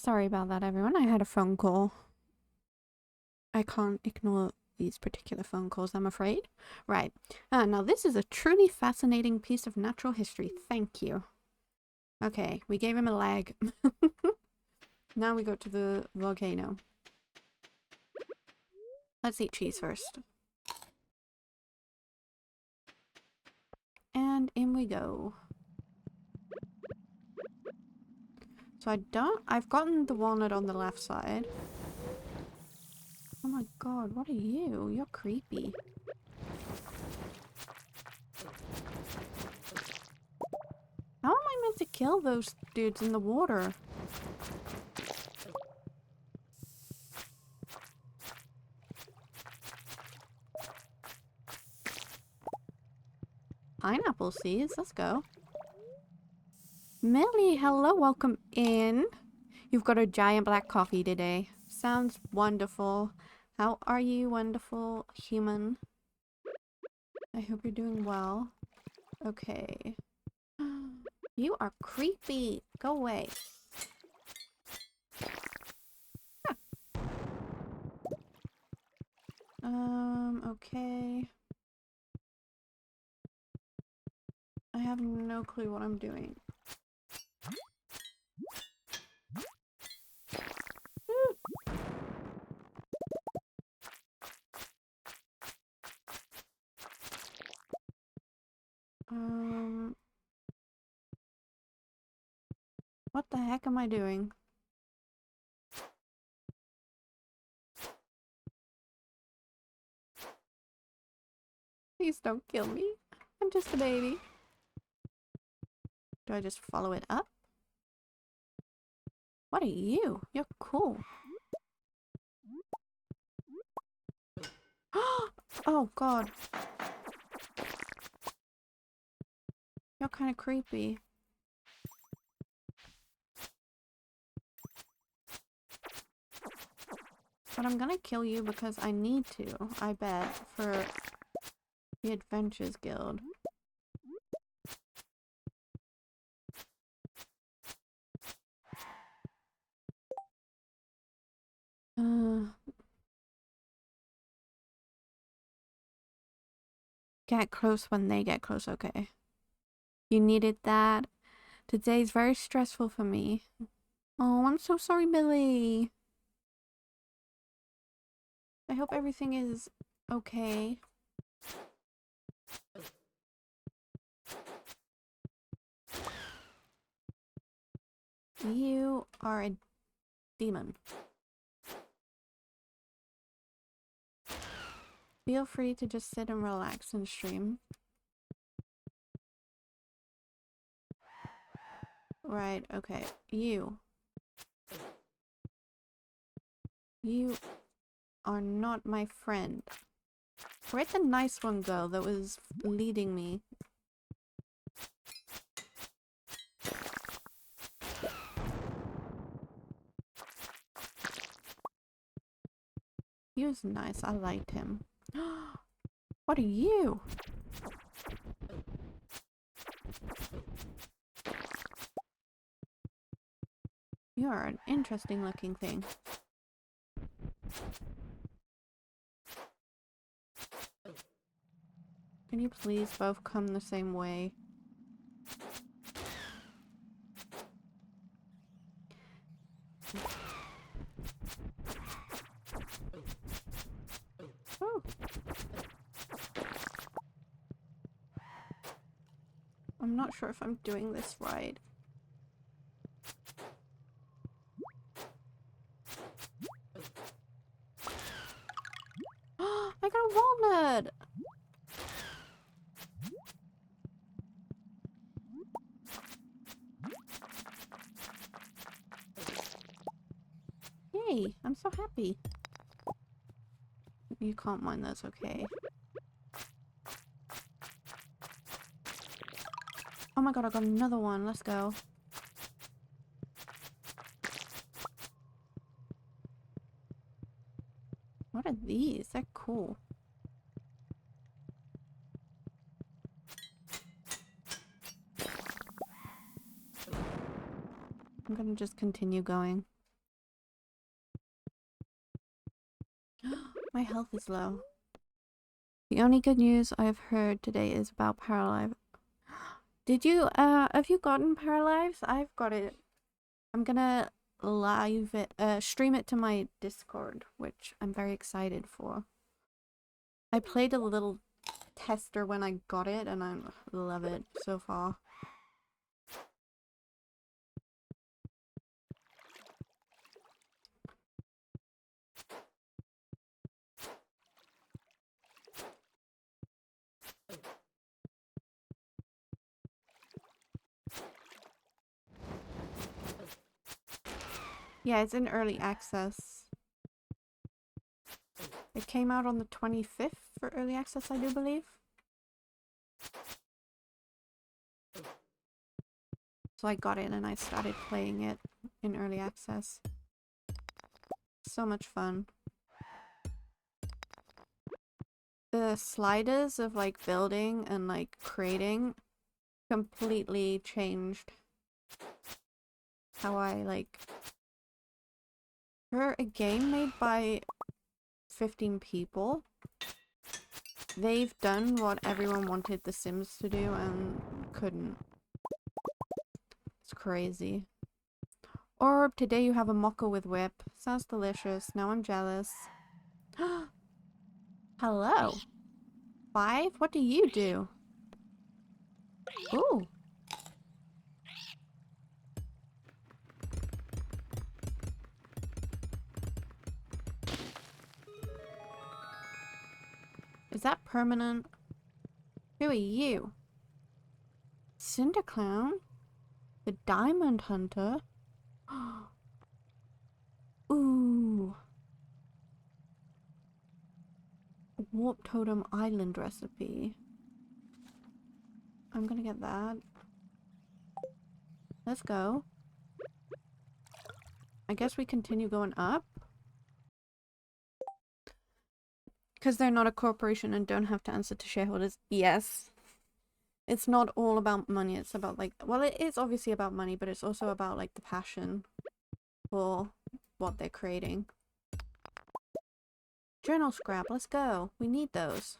Sorry about that, everyone. I had a phone call. I can't ignore these particular phone calls, I'm afraid. Right. Now this is a truly fascinating piece of natural history. Thank you. Okay, we gave him a leg. Now we go to the volcano. Let's eat cheese first. And in we go. So I've gotten the walnut on the left side. Oh my god, what are you? You're creepy. How am I meant to kill those dudes in the water? Pineapple seeds, let's go. Millie, hello, welcome in. You've got a giant black coffee today. Sounds wonderful. How are you, wonderful human? I hope you're doing well. Okay. You are creepy. Go away. Huh. Okay. I have no clue what I'm doing. What the heck am I doing? Please don't kill me. I'm just a baby. Do I just follow it up? What are you? You're cool. Oh god. You're kind of creepy. But I'm gonna kill you because I need to, I bet, for the Adventures Guild. Get close when they get close, okay. You needed that. Today's very stressful for me. Oh, I'm so sorry, Billy. I hope everything is okay. You are a demon. Feel free to just sit and relax and stream. Right, okay. You are not my friend. Where'd the nice one go that was leading me? He was nice. I liked him. What are you? You are an interesting looking thing. Can you please both come the same way? Oh. I'm not sure if I'm doing this right. I got a walnut! Yay! I'm so happy. You can't mine those, okay. Oh my god, I got another one. Let's go. What are these? They're cool. I'm gonna just continue going. My health is low. The only good news I've heard today is about Paralive. Did you, have you gotten Paralives? I've got it. I'm gonna live it, stream it to my Discord, which I'm very excited for. I played a little tester when I got it, and I love it so far. Yeah, it's in early access. It came out on the 25th for early access, I do believe. So I got it and I started playing it in early access. So much fun. The sliders of like building and like creating completely changed how I like. For a game made by 15 people, they've done what everyone wanted The Sims to do and couldn't. It's crazy. Or today you have a mocha with whip. Sounds delicious. Now I'm jealous. Hello. 5? What do you do? Ooh. Is that permanent? Who are you? Cinder Clown? The Diamond Hunter? Ooh. Warp Totem Island recipe. I'm gonna get that. Let's go. I guess we continue going up. Because they're not a corporation and don't have to answer to shareholders. Yes. It's not all about money. It's about like, well, it is obviously about money, but it's also about like the passion for what they're creating. Journal scrap, let's go. We need those.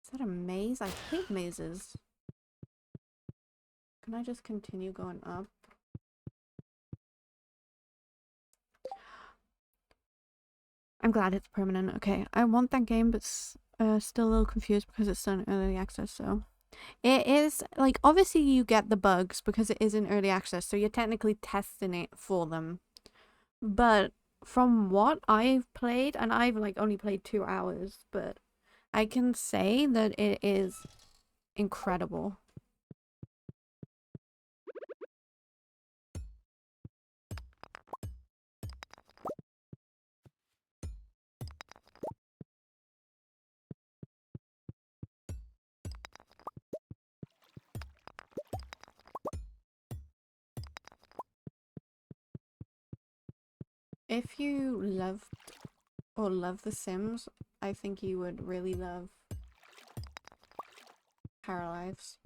Is that a maze? I hate mazes. Can I just continue going up? I'm glad it's permanent. Okay, I want that game, but still a little confused because it's still in early access, so... It is, like, obviously you get the bugs because it is in early access, so you're technically testing it for them. But from what I've played, and I've, like, only played 2 hours, but I can say that it is incredible. If you love The Sims, I think you would really love Paralives.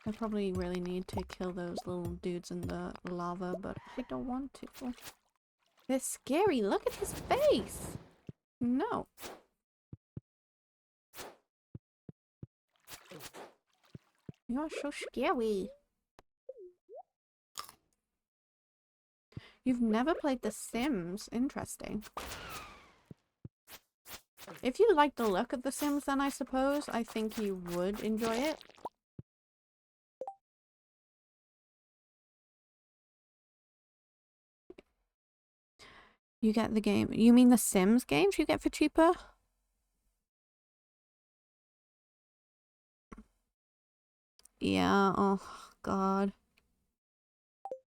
I probably really need to kill those little dudes in the lava, but I don't want to. They're scary. Look at his face. No. You're so scary. You've never played The Sims. Interesting. If you like the look of The Sims, then I suppose I think you would enjoy it. You get the game. You mean the Sims games you get for cheaper? Yeah, oh god.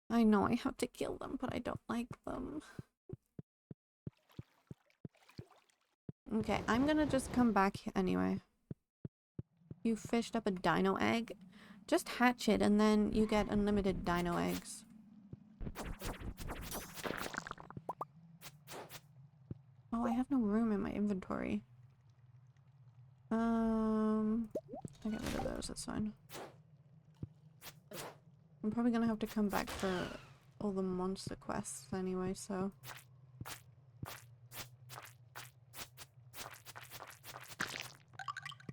I know I have to kill them, but I don't like them. Okay, I'm gonna just come back anyway. You fished up a dino egg? Just hatch it and then you get unlimited dino eggs. Oh, I have no room in my inventory. I get rid of those, that's fine. I'm probably gonna have to come back for all the monster quests anyway, so...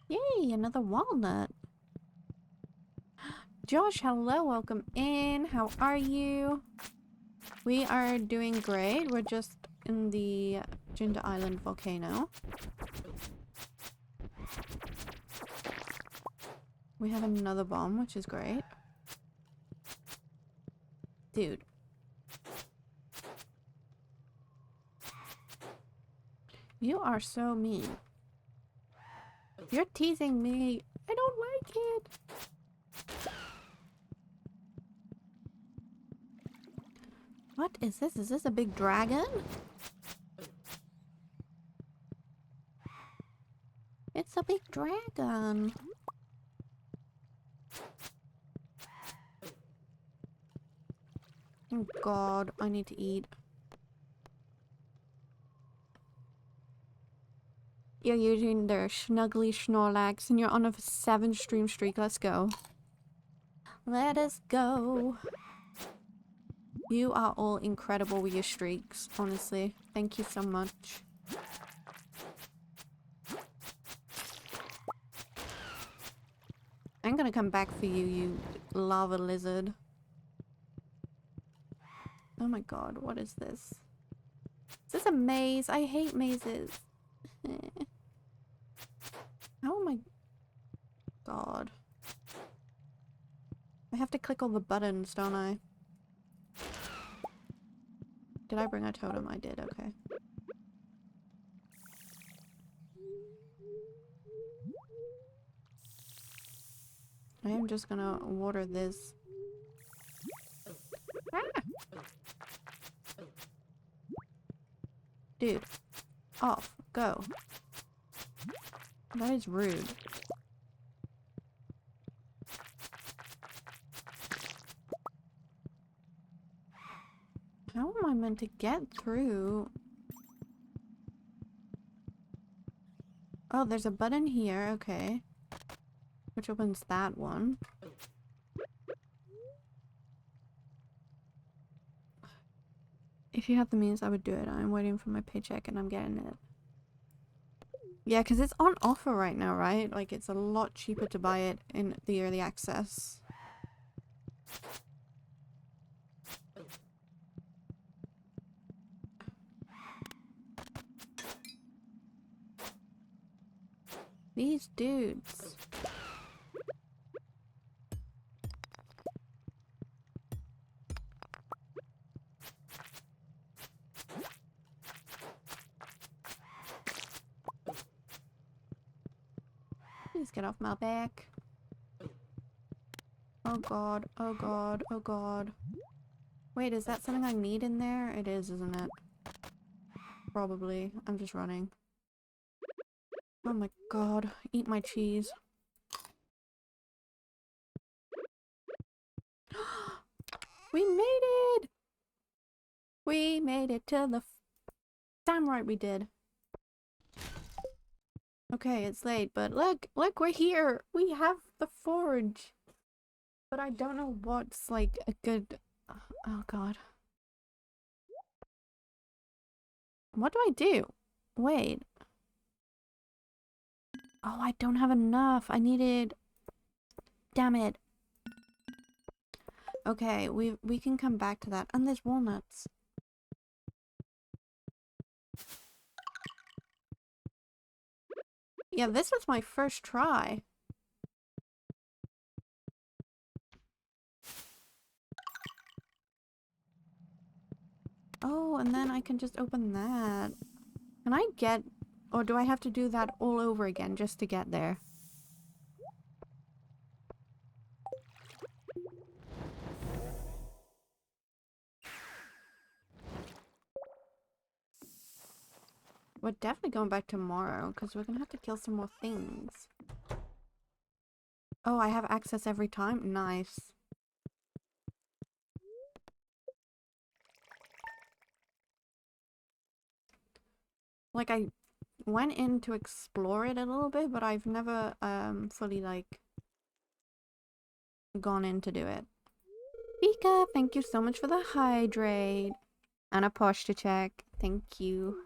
Yay, another walnut! Josh, hello, welcome in. How are you? We are doing great. We're just in the Ginger Island volcano. We have another bomb, which is great. Dude. You are so mean. You're teasing me. I don't like it. What is this? Is this a big dragon? It's a big dragon. Oh god, I need to eat. You're using their Snuggly Snorlax and you're on a 7-stream streak. Let's go. Let us go. You are all incredible with your streaks, honestly. Thank you so much. I'm gonna come back for you, you lava lizard. Oh my god, what is this? Is this a maze? I hate mazes. Oh my god. I have to click all the buttons, don't I? Did I bring a totem? I did, okay. I am just gonna water this. Ah! Dude. Off. Go. That is rude. How am I meant to get through? Oh, there's a button here, okay. Which opens that one. If you have the means, I would do it. I'm waiting for my paycheck and I'm getting it. Yeah, because it's on offer right now, right? Like, it's a lot cheaper to buy it in the early access. These dudes. Please get off my back. Oh god, oh god, oh god. Wait, is that something I need in there? It is, isn't it? Probably. I'm just running. Oh my god, eat my cheese. We made it! We made it to the damn right we did. Okay, it's late, but look, we're here! We have the forge! But I don't know what's like a good... Oh god. What do I do? Wait. Oh, I don't have enough. I needed... Damn it. Okay, we can come back to that. And there's walnuts. Yeah, this was my first try. Oh, and then I can just open that. Can I get... Or do I have to do that all over again just to get there? We're definitely going back tomorrow because we're gonna have to kill some more things. Oh, I have access every time? Nice. Like, I went in to explore it a little bit, but I've never fully like gone in to do it. Pika, thank you so much for the hydrate and a posture check. Thank you.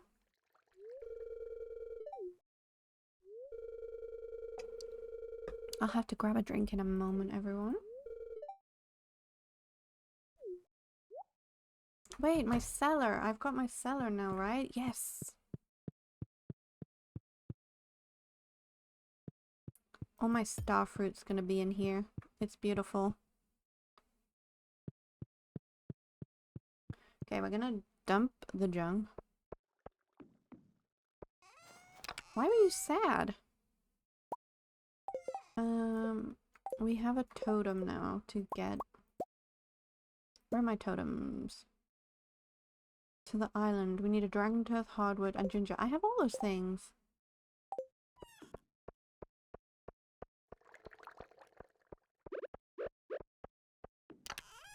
I'll have to grab a drink in a moment, everyone. Wait, my cellar. I've got my cellar now, right? Yes. All my star fruit's gonna be in here. It's beautiful. Okay, we're gonna dump the junk. Why were you sad? We have a totem now to get. Where are my totems? To the island. We need a dragon tooth, hardwood, and ginger. I have all those things.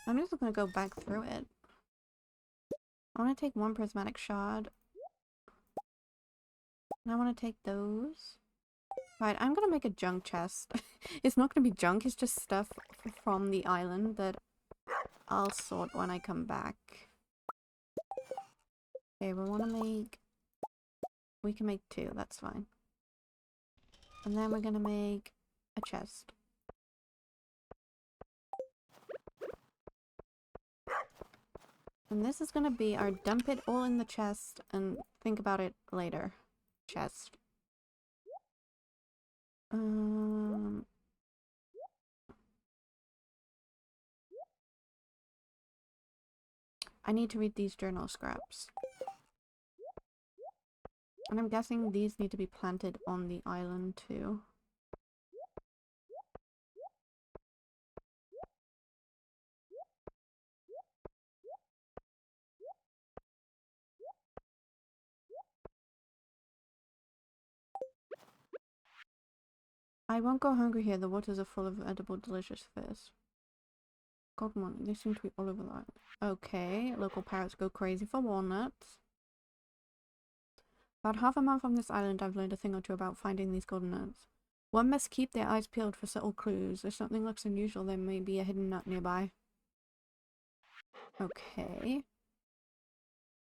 I'm just gonna go back through it. I want to take one prismatic shard. And I want to take those. Right, I'm gonna make a junk chest. It's not gonna be junk, it's just stuff from the island that I'll sort when I come back. Okay, we want to make... We can make 2, that's fine. And then we're gonna make a chest. And this is gonna be our dump it all in the chest and think about it later. Chest. I need to read these journal scraps. And I'm guessing these need to be planted on the island too. I won't go hungry here. The waters are full of edible, delicious fish. God, man, they seem to be all over the island. Okay, local parrots go crazy for walnuts. About half a mile from this island, I've learned a thing or two about finding these golden nuts. One must keep their eyes peeled for subtle clues. If something looks unusual, there may be a hidden nut nearby. Okay.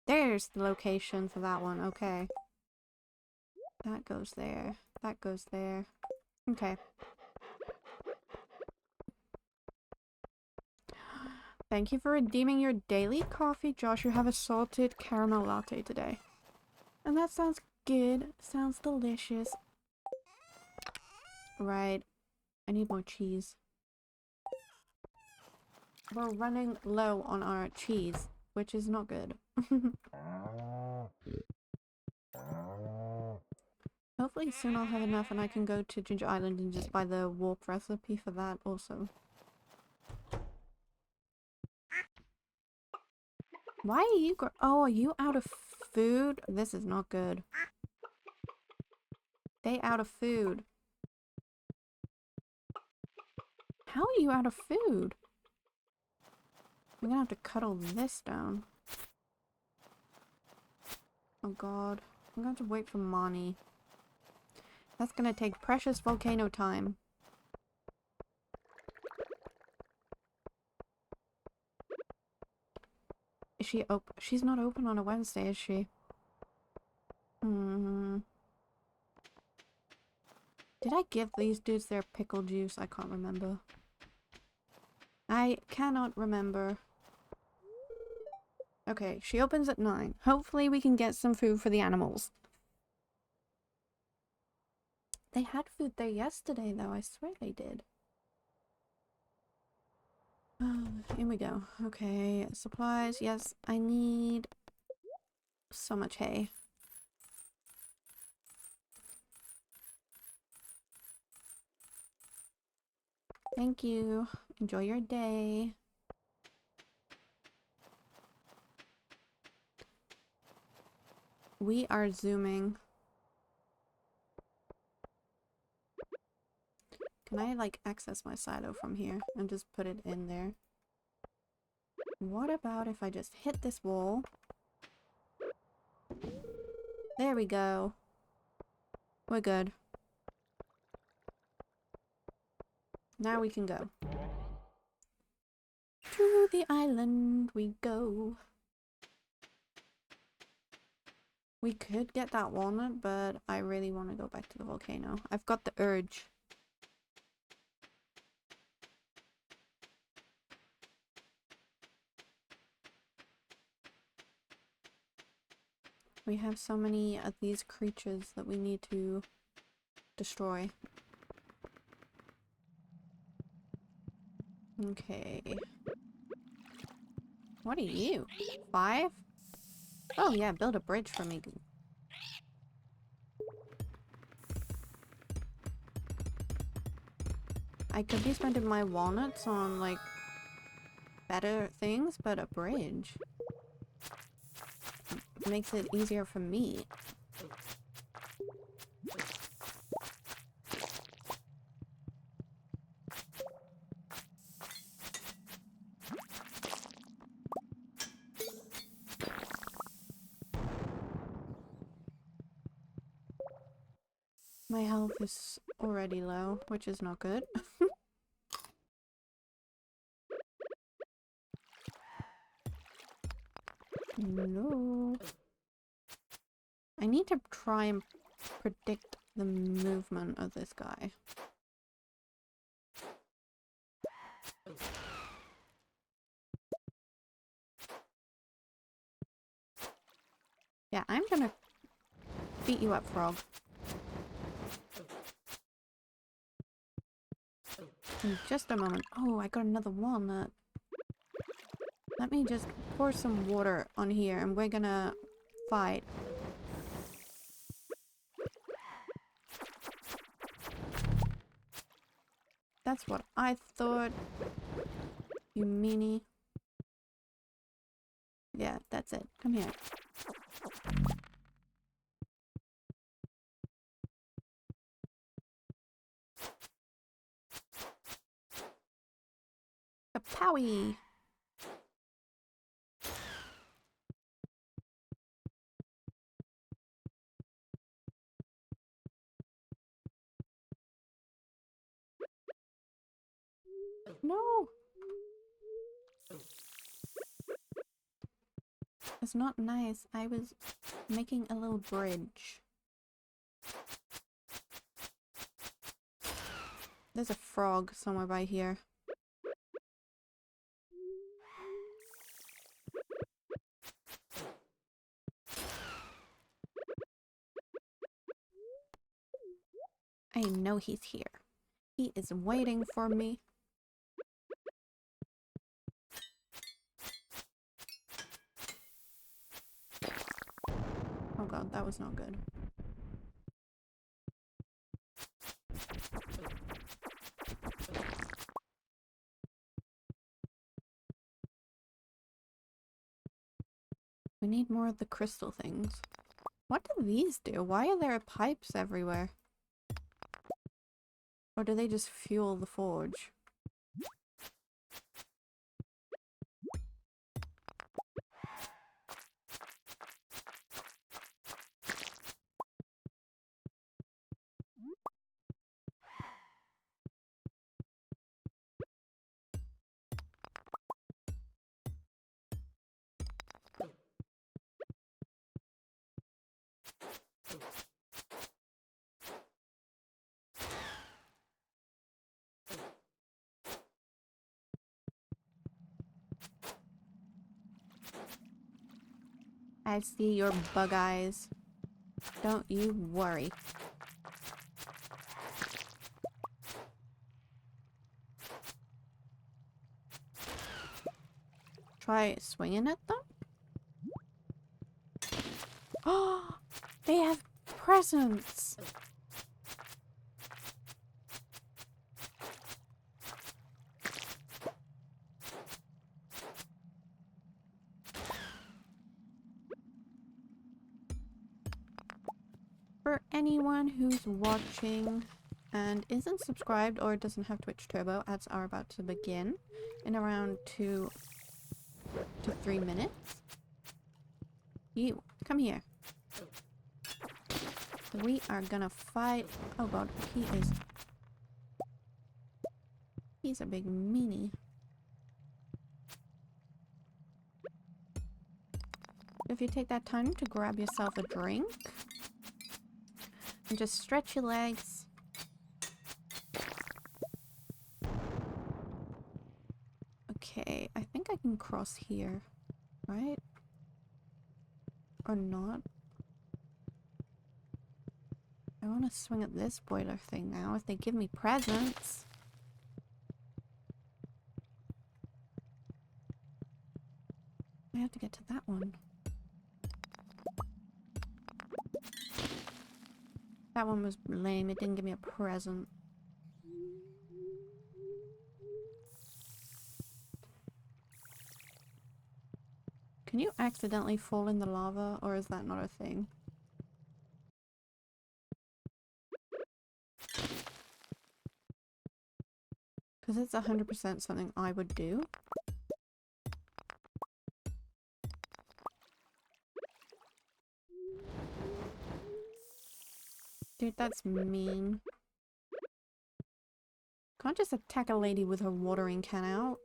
There's the location for that one. Okay. That goes there. That goes there. Okay. Thank you for redeeming your daily coffee, Josh. You have a salted caramel latte today. And that sounds good. Sounds delicious. Right. I need more cheese. We're running low on our cheese, which is not good. Hopefully soon I'll have enough and I can go to Ginger Island and just buy the warp recipe for that also. Why are you oh, are you out of food? This is not good. They out of food. How are you out of food? I'm gonna have to cut all this down. Oh god. I'm gonna have to wait for Mani. That's gonna take precious volcano time. Is she open? She's not open on a Wednesday, is she? Did I give these dudes their pickle juice? I can't remember. I cannot remember. Okay, she opens at 9. Hopefully we can get some food for the animals. They had food there yesterday though, I swear they did. Here we go. Okay, supplies. Yes, I need so much hay. Thank you. Enjoy your day. We are zooming. Can I, like, access my silo from here and just put it in there? What about if I just hit this wall? There we go. We're good. Now we can go. To the island we go. We could get that walnut, but I really want to go back to the volcano. I've got the urge. We have so many of these creatures that we need to destroy. Okay. What are you? 5? Oh yeah, build a bridge for me. I could be spending my walnuts on, like, better things, but a bridge makes it easier for me. My health is already low, which is not good. No. I need to try and predict the movement of this guy. Yeah, I'm gonna beat you up, frog. In just a moment. Oh, I got another walnut. Let me just pour some water on here and we're gonna fight. That's what I thought. You meanie. Yeah, that's it. Come here. Kapowie! No! It's not nice. I was making a little bridge. There's a frog somewhere by here. I know he's here. He is waiting for me. Oh god, that was not good. We need more of the crystal things. What do these do? Why are there pipes everywhere? Or do they just fuel the forge? I see your bug eyes. Don't you worry. Try swinging at them? Oh, they have presents! For anyone who's watching and isn't subscribed or doesn't have Twitch Turbo, ads are about to begin in around 2 to 3 minutes. You, come here. We are gonna fight. Oh god, he's a big meanie. If you take that time to grab yourself a drink and just stretch your legs. Okay, I think I can cross here, right? Or not? I want to swing at this boiler thing now if they give me presents. I have to get to that one. That one was lame, it didn't give me a present. Can you accidentally fall in the lava, or is that not a thing? Because it's 100% something I would do. Dude, that's mean. Can't just attack a lady with her watering can out.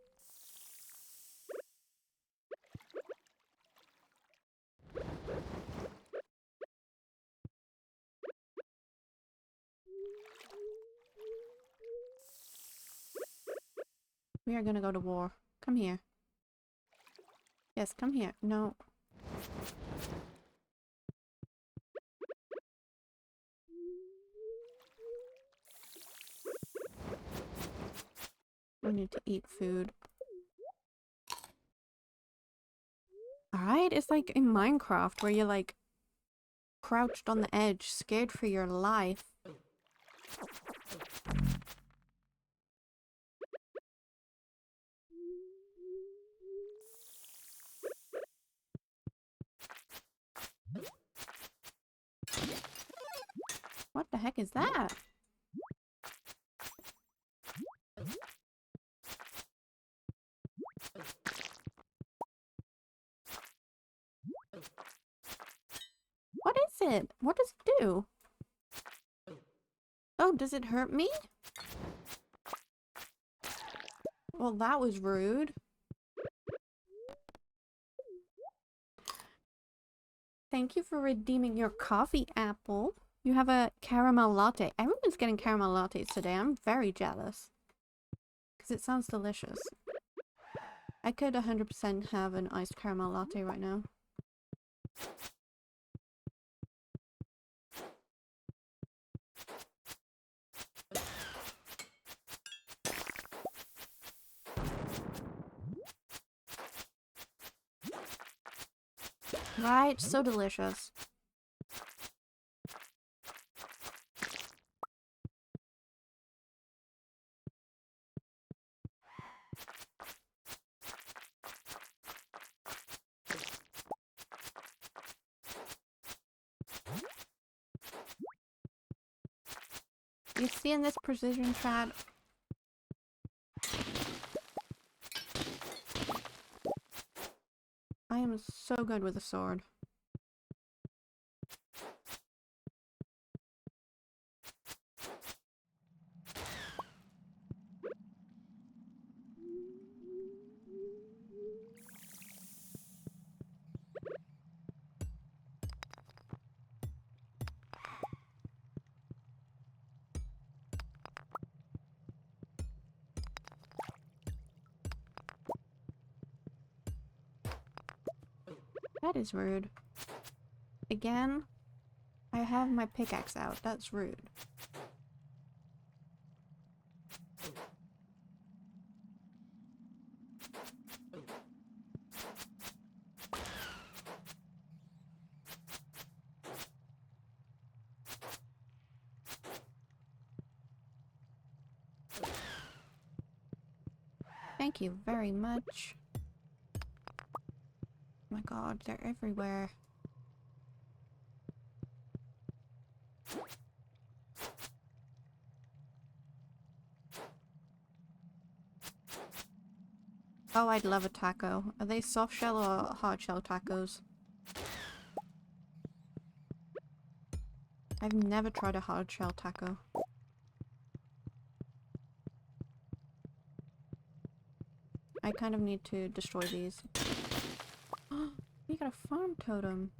We are gonna go to war. Come here. Yes, come here. No. We need to eat food. Alright, it's like in Minecraft where you're like crouched on the edge, scared for your life. What the heck is that? What is it? What does it do? Oh, does it hurt me? Well, that was rude. Thank you for redeeming your coffee, Apple. You have a caramel latte. Everyone's getting caramel lattes today. I'm very jealous. Because it sounds delicious. I could 100% have an iced caramel latte right now. Right? So delicious. You see in this precision trad? I am so good with a sword. That is rude. Again, I have my pickaxe out. That's rude. Thank you very much. Oh my god, they're everywhere. Oh, I'd love a taco. Are they soft shell or hard shell tacos? I've never tried a hard shell taco. I kind of need to destroy these. We got a farm totem.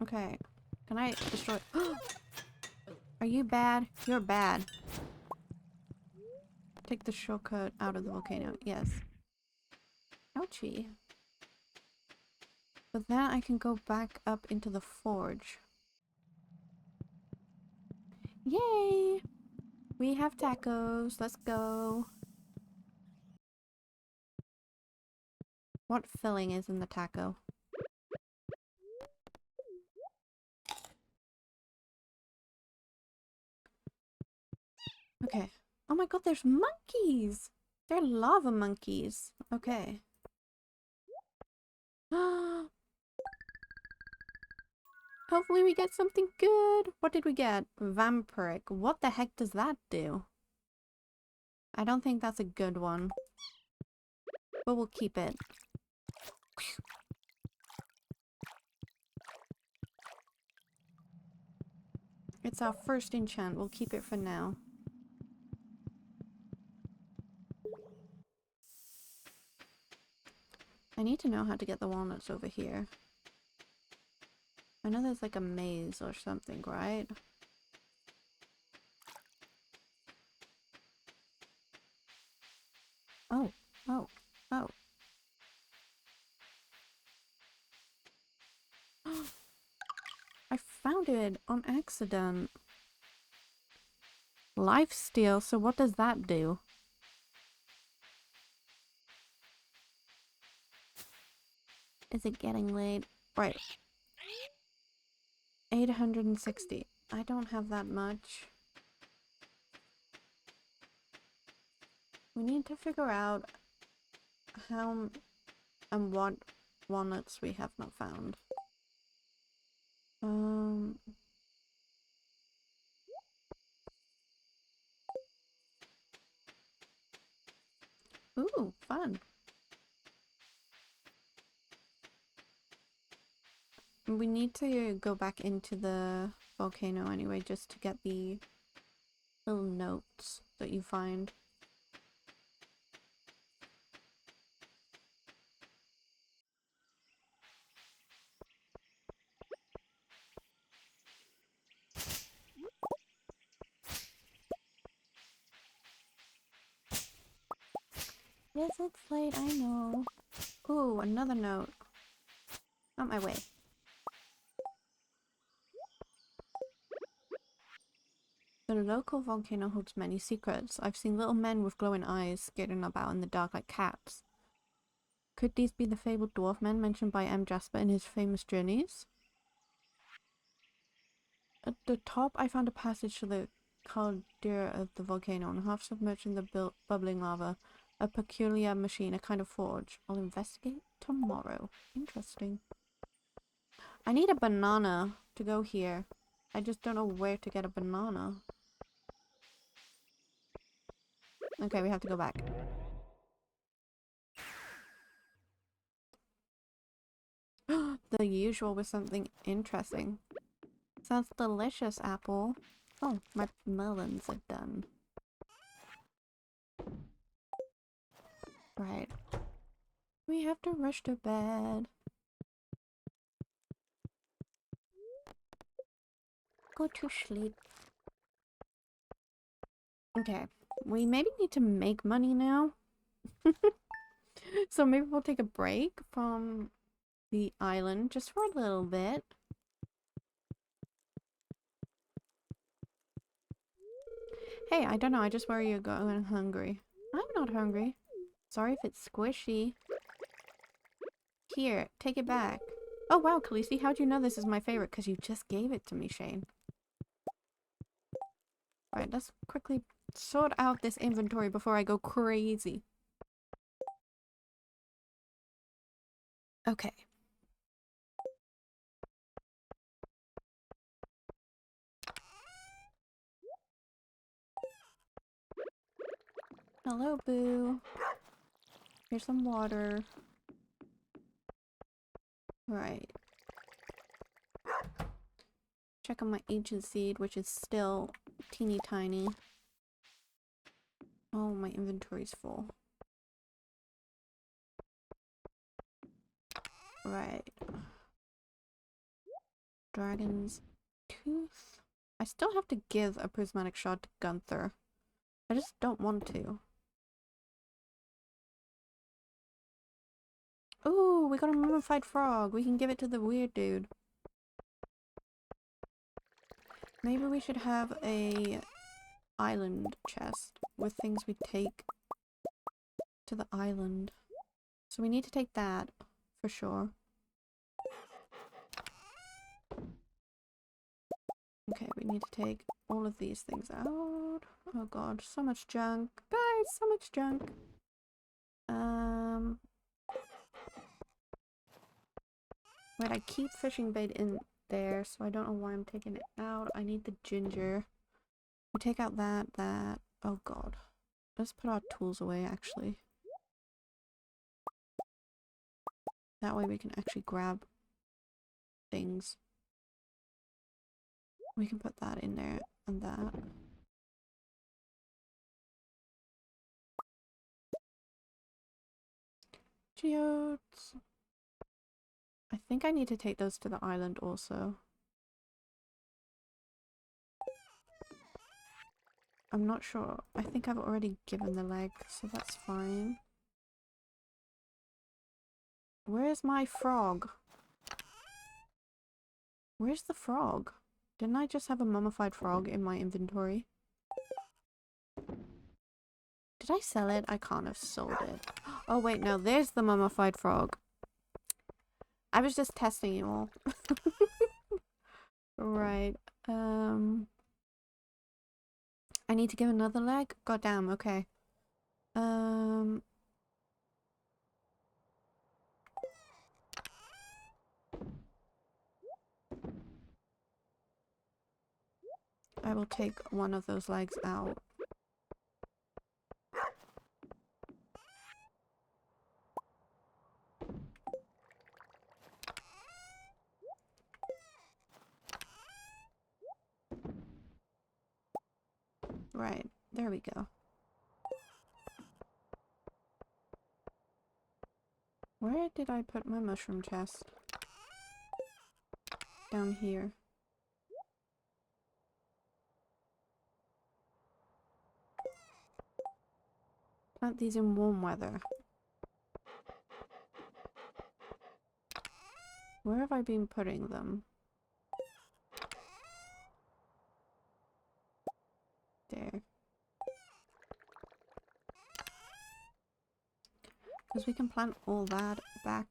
Okay. Can I destroy? Are you bad? You're bad. Take the shortcut out of the volcano. Yes. Ouchie. But then I can go back up into the forge. Yay! We have tacos. Let's go. What filling is in the taco? Okay. Oh my god, there's monkeys! They're lava monkeys. Okay. Hopefully we get something good. What did we get? Vampiric. What the heck does that do? I don't think that's a good one. But we'll keep it. It's our first enchant. We'll keep it for now. I need to know how to get the walnuts over here. I know there's like a maze or something, right? Oh, oh, oh. I found it on accident. Lifesteal, so what does that do? Is it getting late? Right. 860. I don't have that much. We need to figure out how and what walnuts we have not found. Ooh, fun. We need to go back into the volcano anyway, just to get the little notes that you find. Yes, it's late, I know. Ooh, another note. On my way. The local volcano holds many secrets. I've seen little men with glowing eyes skating about in the dark like cats. Could these be the fabled dwarf men mentioned by M. Jasper in his famous journeys? At the top, I found a passage to the caldera of the volcano and half submerged in the bubbling lava. A peculiar machine, a kind of forge. I'll investigate tomorrow. Interesting. I need a banana to go here. I just don't know where to get a banana. Okay, we have to go back. The usual with something interesting. Sounds delicious, apple. Oh, my melons are done. Right. We have to rush to bed. Go to sleep. Okay. We maybe need to make money now. So maybe we'll take a break from the island just for a little bit. Hey, I don't know. I just worry you're going hungry. I'm not hungry. Sorry if it's squishy. Here, take it back. Oh wow, Khaleesi, how'd you know this is my favorite? Because you just gave it to me, Shane. Right, let's quickly sort out this inventory before I go crazy. Okay. Hello, Boo. Here's some water. Right. Check on my ancient seed, which is still teeny tiny. Oh, my inventory's full. Right. Dragon's tooth. I still have to give a prismatic shot to Gunther. I just don't want to. Ooh, we got a mummified frog. We can give it to the weird dude. Maybe we should have a island chest with things we take to the island. So we need to take that for sure. Okay, we need to take all of these things out. Oh god, so much junk. Guys, so much junk. Wait, I keep fishing bait in there, so I don't know why I'm taking it out. I need the ginger. We take out that. Oh god. Let's put our tools away, actually. That way we can actually grab things. We can put that in there and that. Geodes. I think I need to take those to the island also. I'm not sure. I think I've already given the leg, so that's fine. Where's my frog? Where's the frog? Didn't I just have a mummified frog in my inventory? Did I sell it? I can't have sold it. Oh wait, no, there's the mummified frog. I was just testing you all. Right. I need to give another leg? God damn, okay. I will take one of those legs out. Right, there we go. Where did I put my mushroom chest? Down here. Plant these in warm weather. Where have I been putting them? There. Because we can plant all that back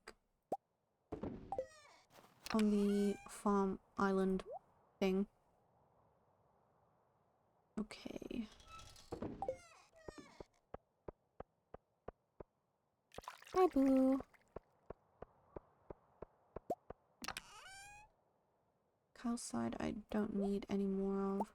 on the farm island thing. Okay. Hi, Boo. Calcite I don't need any more of.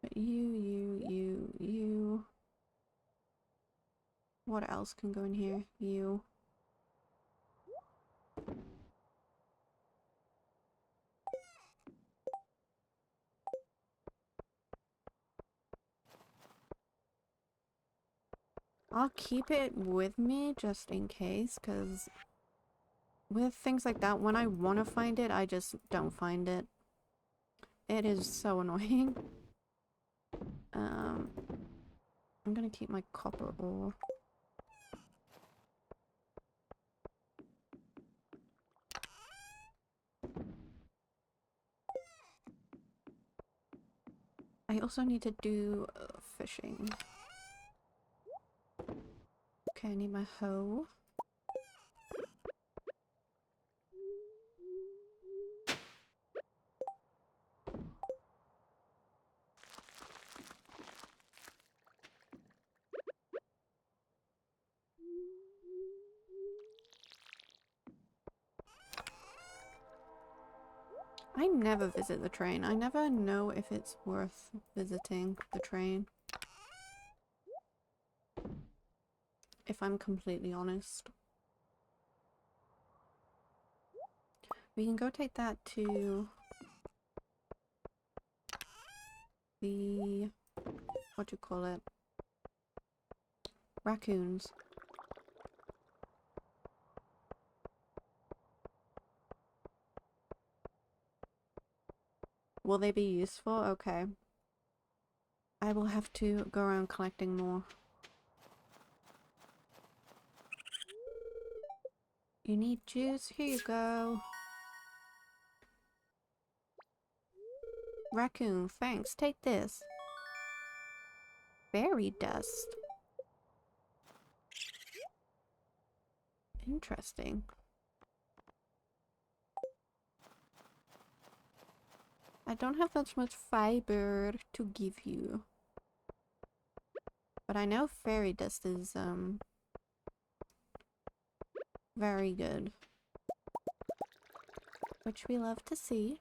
But you. What else can go in here? You. I'll keep it with me just in case, because with things like that, when I want to find it, I just don't find it. It is so annoying. I'm gonna keep my copper ore. I also need to do fishing. Okay, I need my hoe. I never visit the train. I never know if it's worth visiting the train. If I'm completely honest. We can go take that to the... what do you call it? Raccoons. Will they be useful? Okay. I will have to go around collecting more. You need juice? Here you go. Raccoon, thanks. Take this. Fairy dust. Interesting. I don't have that much fiber to give you. But I know fairy dust is, very good. Which we love to see.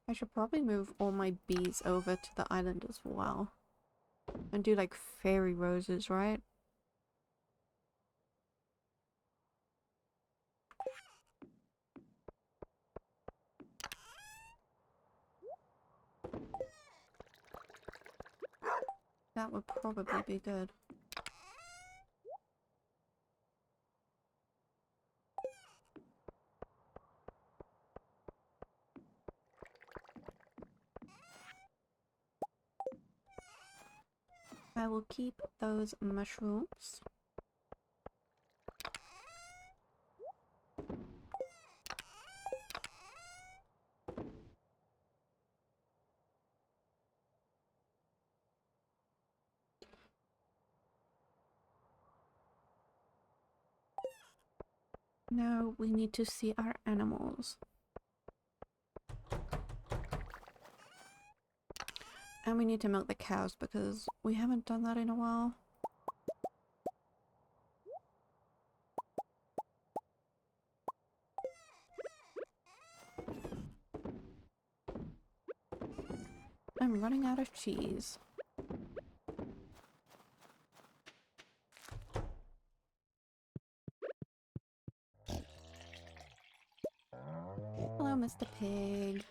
I should probably move all my bees over to the island as well. And do like fairy roses, right? That would probably be good. I will keep those mushrooms. Now we need to see our animals. And we need to milk the cows because we haven't done that in a while. I'm running out of cheese. Hello, Mr. Pig.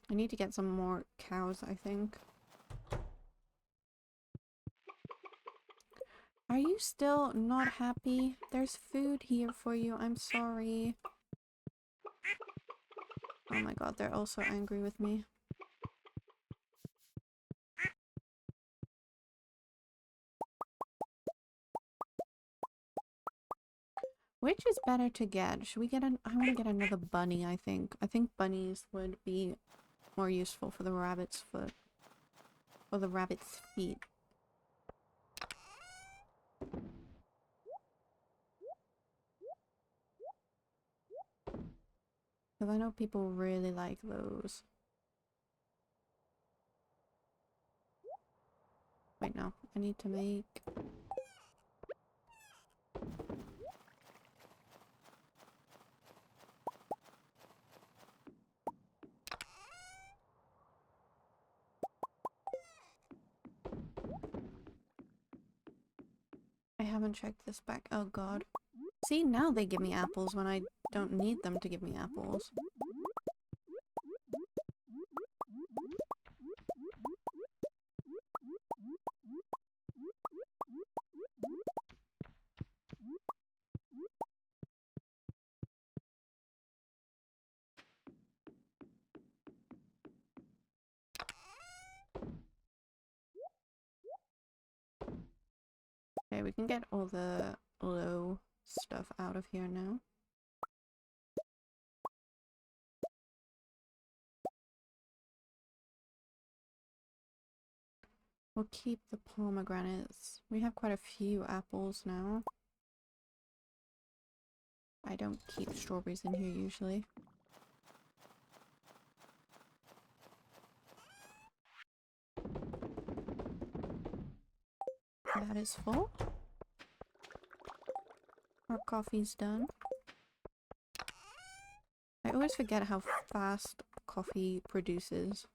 I need to get some more cows, I think. Are you still not happy? There's food here for you. I'm sorry. Oh my god, they're all so angry with me. Which is better to get? Should we get an... I want to get another bunny, I think. I think bunnies would be more useful for the rabbit's foot. Or the rabbit's feet. Because I know people really like those. Wait, no. I need to make... I haven't checked this back. Oh god. See, now they give me apples when I don't need them to give me apples. Okay, we can get all the low stuff out of here now. We'll keep the pomegranates. We have quite a few apples now. I don't keep strawberries in here usually. That is full. Our coffee's done. I always forget how fast coffee produces.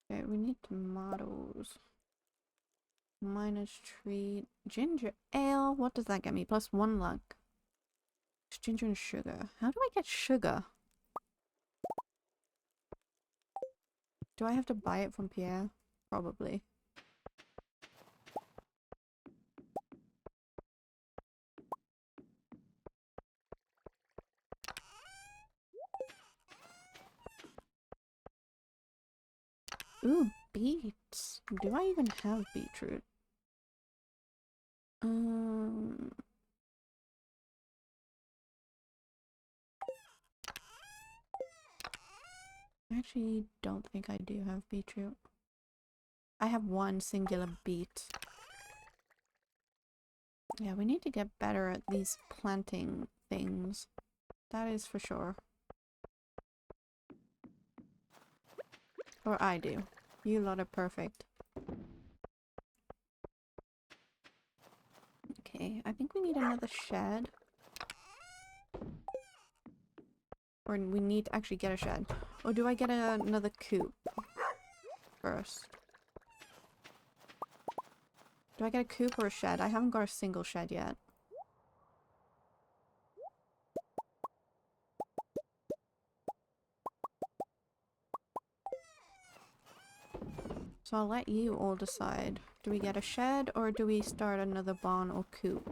Okay, we need tomatoes. Minus tree. Ginger ale. What does that get me? Plus 1 luck. It's ginger and sugar. How do I get sugar? Do I have to buy it from Pierre? Probably. Ooh, beets. Do I even have beetroot? I actually don't think I do have beetroot. I have 1 singular beet. Yeah, we need to get better at these planting things. That is for sure. Or I do. You lot are perfect. Okay, I think we need another shed. Or we need to actually get a shed. Or do I get another coop first? Do I get a coop or a shed? I haven't got a single shed yet. So I'll let you all decide. Do we get a shed or do we start another barn or coop?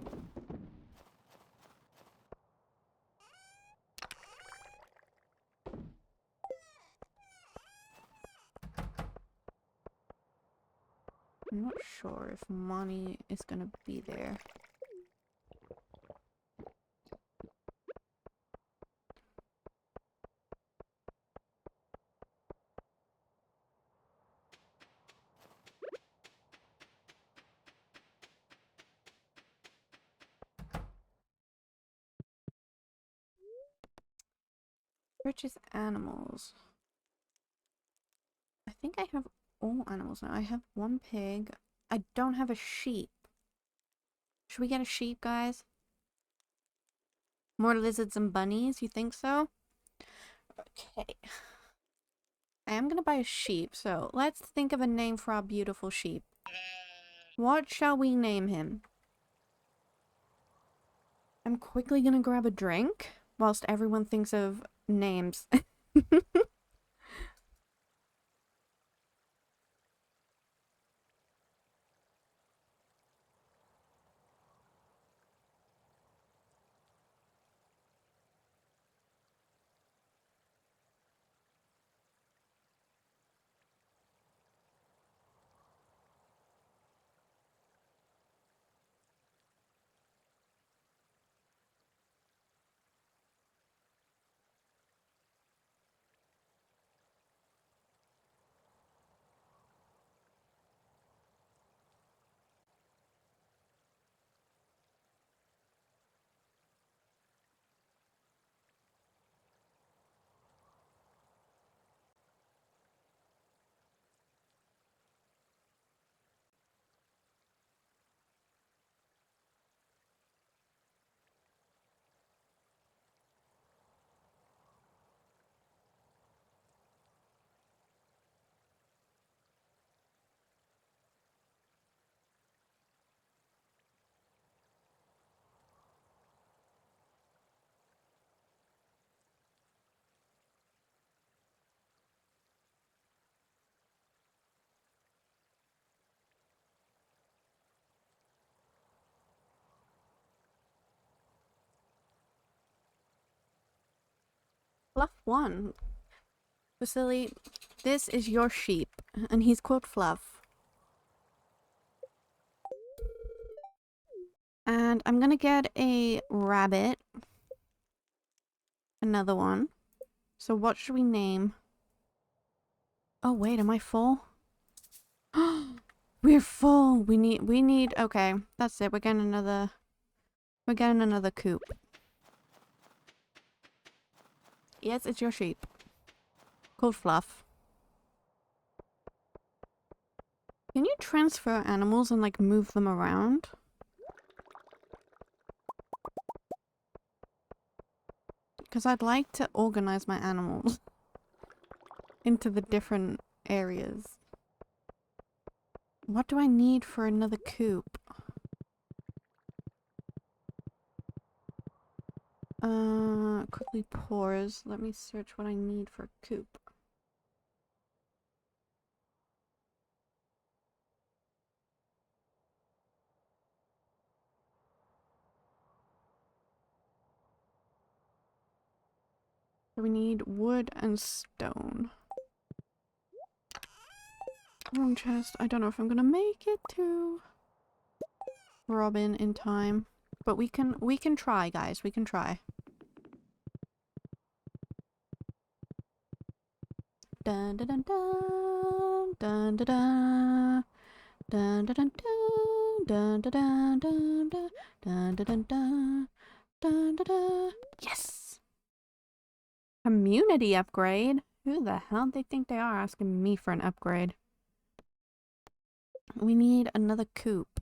I'm not sure if money is gonna be there. Purchase animals. I think I have all animals now. I have 1 pig. I don't have a sheep. Should we get a sheep, guys? More lizards and bunnies? You think so? Okay. I am gonna buy a sheep, so let's think of a name for our beautiful sheep. What shall we name him? I'm quickly gonna grab a drink whilst everyone thinks of names. Fluff 1. Vasily, this is your sheep, and he's called Fluff. And I'm gonna get a rabbit. another one. So what should we name? Oh wait, am I full? We're full. We need okay, that's it. We're getting another coop. Yes, it's your sheep. Called Fluff. Can you transfer animals and like move them around? Because I'd like to organize my animals into the different areas. What do I need for another coop? Quickly pause. Let me search what I need for a coop. So we need wood and stone. Wrong chest. I don't know if I'm gonna make it to Robin in time. But we can try, guys. We can try. Dun dun dun dun dun dun dun dun dun dun dun dun dun dun dun dun dun dun dun dun. Yes! Community upgrade? Who the hell do they think they are asking me for an upgrade? We need another coop.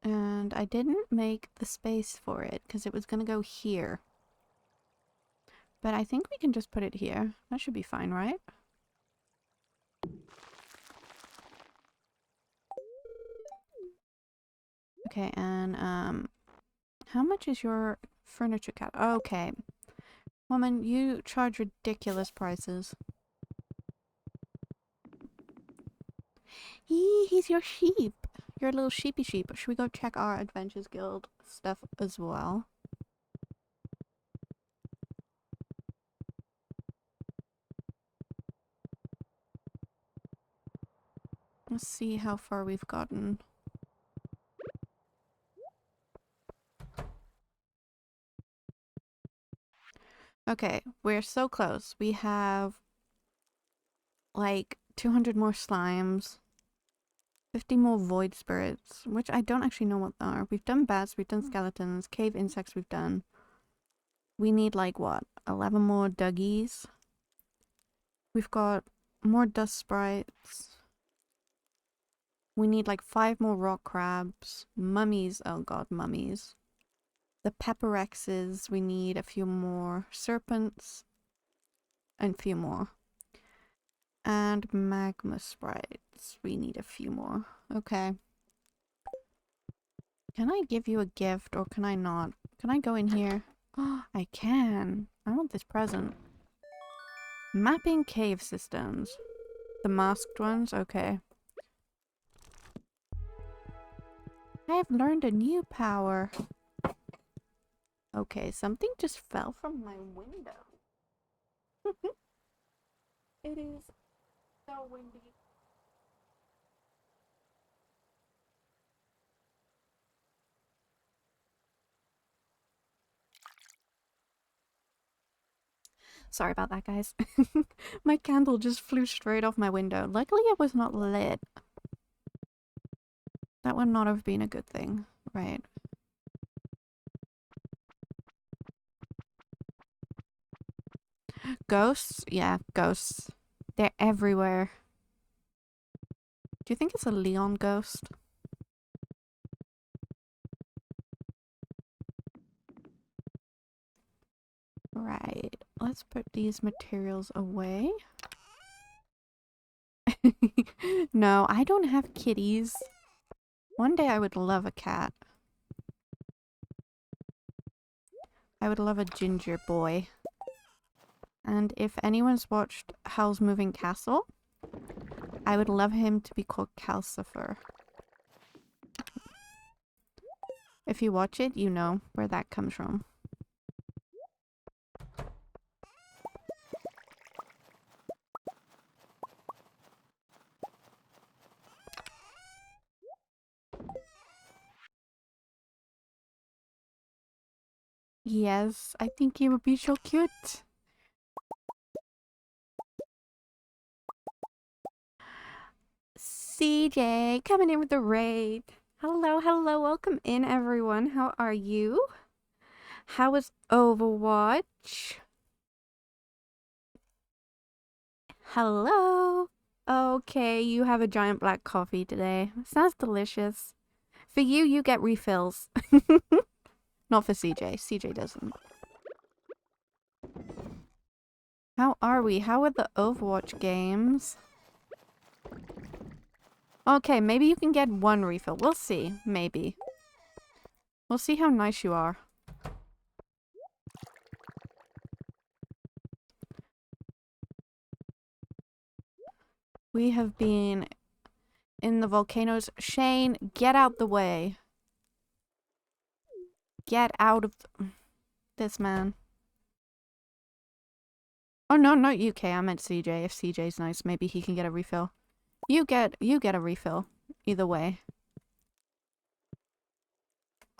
And I didn't make the space for it because it was gonna go here. But I think we can just put it here. That should be fine, right? Okay, and how much is your furniture cap? Okay. Woman, you charge ridiculous prices. He's your sheep. You're a little sheepy sheep. Should we go check our Adventures Guild stuff as well? Let's see how far we've gotten. Okay, we're so close. We have like 200 more slimes, 50 more void spirits, which I don't actually know what they are. We've done bats, we've done skeletons, cave insects we've done. We need like what? 11 more duggies. We've got more dust sprites. We need like 5 more rock crabs. Mummies. Oh god, mummies. The pepperexes. We need a few more serpents. And a few more. And magma sprites. We need a few more. Okay. Can I give you a gift or can I not? Can I go in here? Oh, I can. I want this present. Mapping cave systems. The masked ones? Okay. I have learned a new power. Okay, something just fell from my window. It is so windy. Sorry about that, guys. My candle just flew straight off my window. Luckily, it was not lit. That would not have been a good thing, right? Ghosts? Yeah, ghosts. They're everywhere. Do you think it's a Leon ghost? Right. Let's put these materials away. No, I don't have kitties. One day I would love a cat. I would love a ginger boy. And if anyone's watched Howl's Moving Castle, I would love him to be called Calcifer. If you watch it, you know where that comes from. Yes, I think he would be so cute. CJ coming in with the raid. Hello, hello, welcome in everyone. How are you? How was Overwatch? Hello. Okay, you have a giant black coffee today. Sounds delicious. For you, you get refills. Not for CJ. CJ doesn't. How are we? How are the Overwatch games? Okay, maybe you can get one refill. We'll see. Maybe. We'll see how nice you are. We have been in the volcanoes. Shane, get out the way. Get out of this, man. Oh, no, not UK. I meant CJ. If CJ's nice, maybe he can get a refill. You get a refill. Either way.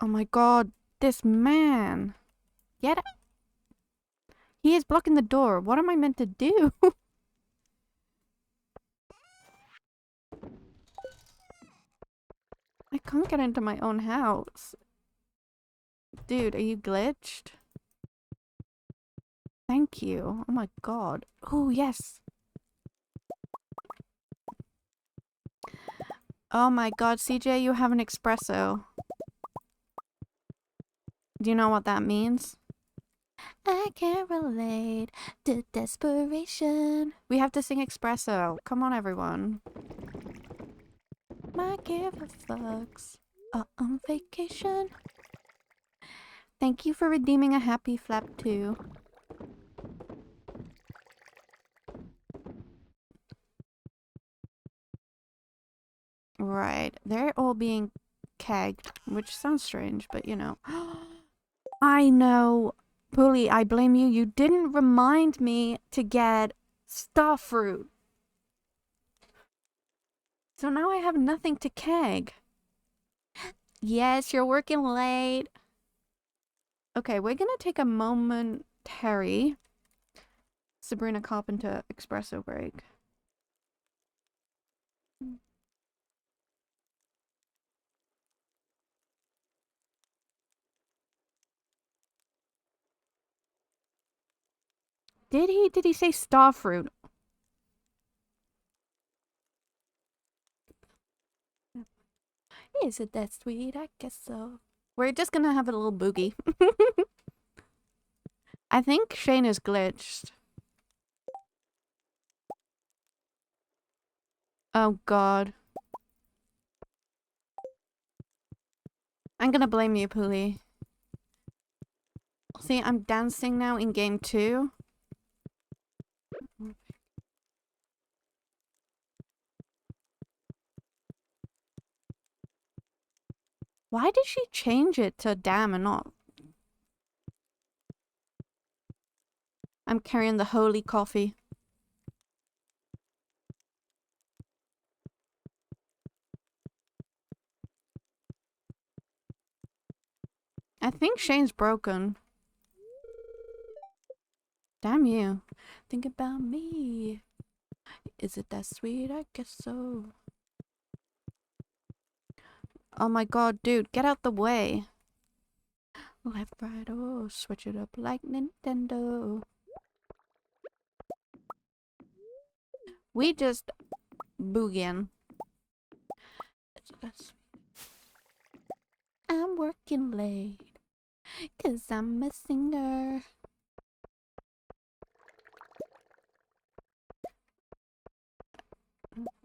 Oh my god. This man. Get out. He is blocking the door. What am I meant to do? I can't get into my own house. Dude, are you glitched? Thank you. Oh my god. Oh, yes. Oh my god, CJ, you have an espresso. Do you know what that means? I can't relate to desperation. We have to sing espresso. Come on, everyone. My give a fucks are on vacation. Thank you for redeeming a happy flap too. Right. They're all being kegged, which sounds strange, but you know. I know. Bully, I blame you. You didn't remind me to get starfruit. So now I have nothing to keg. Yes, you're working late. Okay, we're gonna take a momentary Sabrina Carpenter espresso break. Did he say starfruit? Is it that sweet? I guess so. We're just gonna have a little boogie. I think Shane is glitched. Oh god. I'm gonna blame you, Puli. See, I'm dancing now in game 2. Why did she change it to damn and not? I'm carrying the holy coffee. I think Shane's broken. Damn you. Think about me. Is it that sweet? I guess so. Oh my god, dude, get out the way. Left, right, oh, switch it up like Nintendo. We just boogieing. I'm working late, 'cause I'm a singer.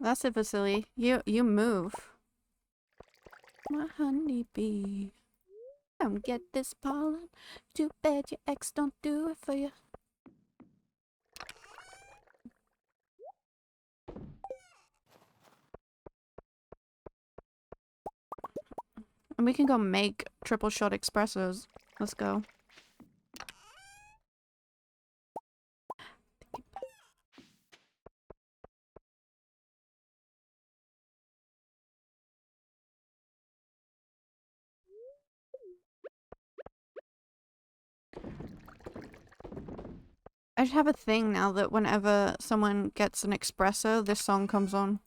That's it, Vasily. You move. My honeybee. Come get this pollen. Too bad your ex don't do it for you. And we can go make triple shot espressos. Let's go. I just have a thing now that whenever someone gets an espresso, this song comes on.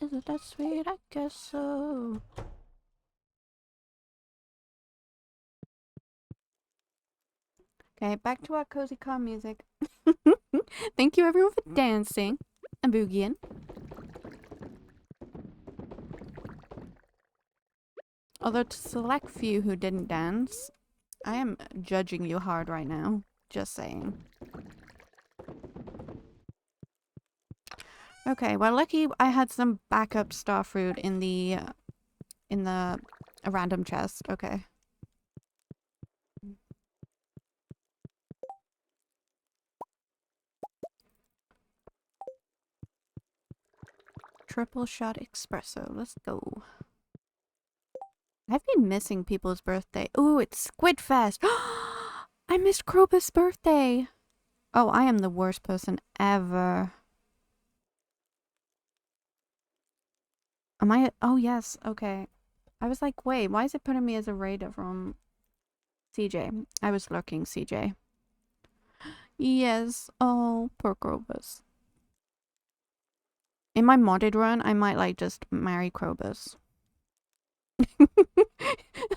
Is it that sweet? I guess so. Okay, back to our cozy car music. Thank you everyone for dancing and boogieing. Although to select few who didn't dance, I am judging you hard right now. Just saying. Okay, well lucky I had some backup star fruit in the random chest. Okay. Triple shot espresso. Let's go. I've been missing people's birthday. Ooh, it's Squid Fest. I missed Krobus' birthday. Oh, I am the worst person ever. Am I? Oh, yes. Okay. I was like, wait, why is it putting me as a raider from CJ? I was lurking, CJ. Yes. Oh, poor Krobus. In my modded run, I might like just marry Krobus.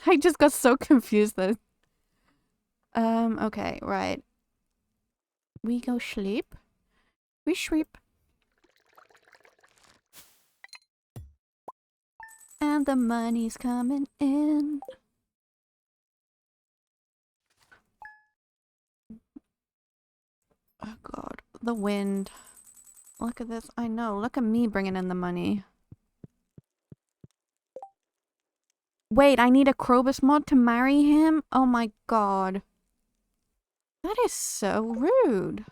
I just got so confused though. Okay, right. We go sleep. We sleep. And the money's coming in. Oh god, the wind. Look at this. I know. Look at me bringing in the money. Wait, I need a Krobus mod to marry him? Oh my god. That is so rude.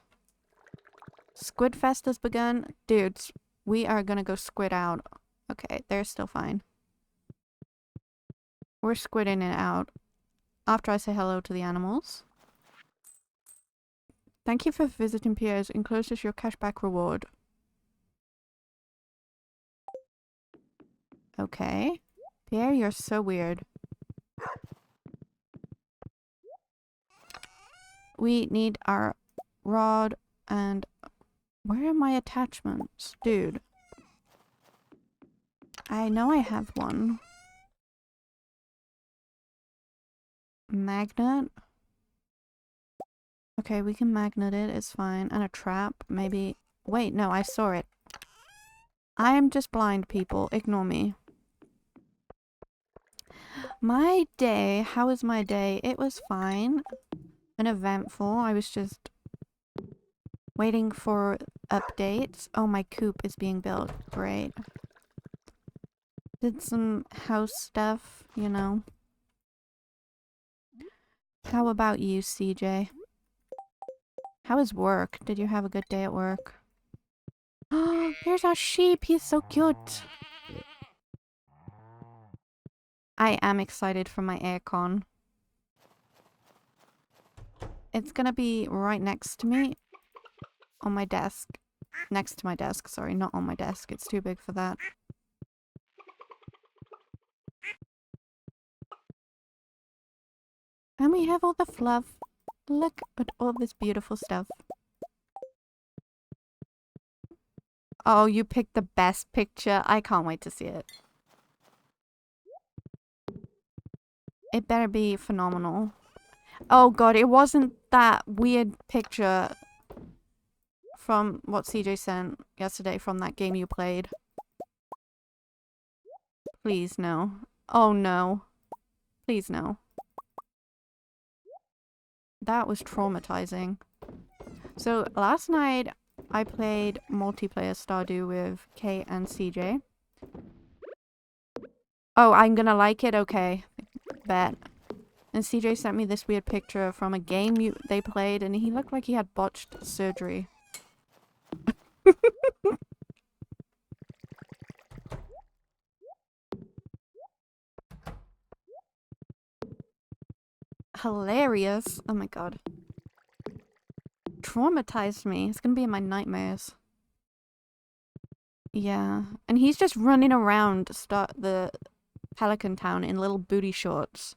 Squid Fest has begun. Dudes, we are gonna go squid out. Okay, they're still fine. We're squidding it out. After I say hello to the animals. Thank you for visiting Pierre's. Enclosed is your cashback reward. Okay. Pierre, you're so weird. We need our rod and... Where are my attachments? Dude. I know I have one. Magnet? Okay, we can magnet it. It's fine. And a trap, maybe. Wait, no, I saw it. I am just blind, people. Ignore me. My day. How was my day? It was fine. Uneventful. I was just waiting for updates. Oh, my coop is being built. Great. Did some house stuff, you know. How about you, CJ? How is work? Did you have a good day at work? Oh, here's our sheep. He's so cute. I am excited for my aircon. It's gonna be right next to me. On my desk. Next to my desk, sorry, not on my desk. It's too big for that. And we have all the fluff. Look at all this beautiful stuff. Oh, you picked the best picture. I can't wait to see it. It better be phenomenal. Oh god, it wasn't that weird picture from what CJ sent yesterday from that game you played. Please, no. Oh no. Please, no. That was traumatizing. So, last night, I played multiplayer Stardew with Kate and CJ. Oh, I'm gonna like it? Okay. Bet. And CJ sent me this weird picture from a game they played, and he looked like he had botched surgery. hilarious. Oh my god. Traumatized me. It's gonna be in my nightmares. Yeah. And he's just running around the Pelican Town in little booty shorts.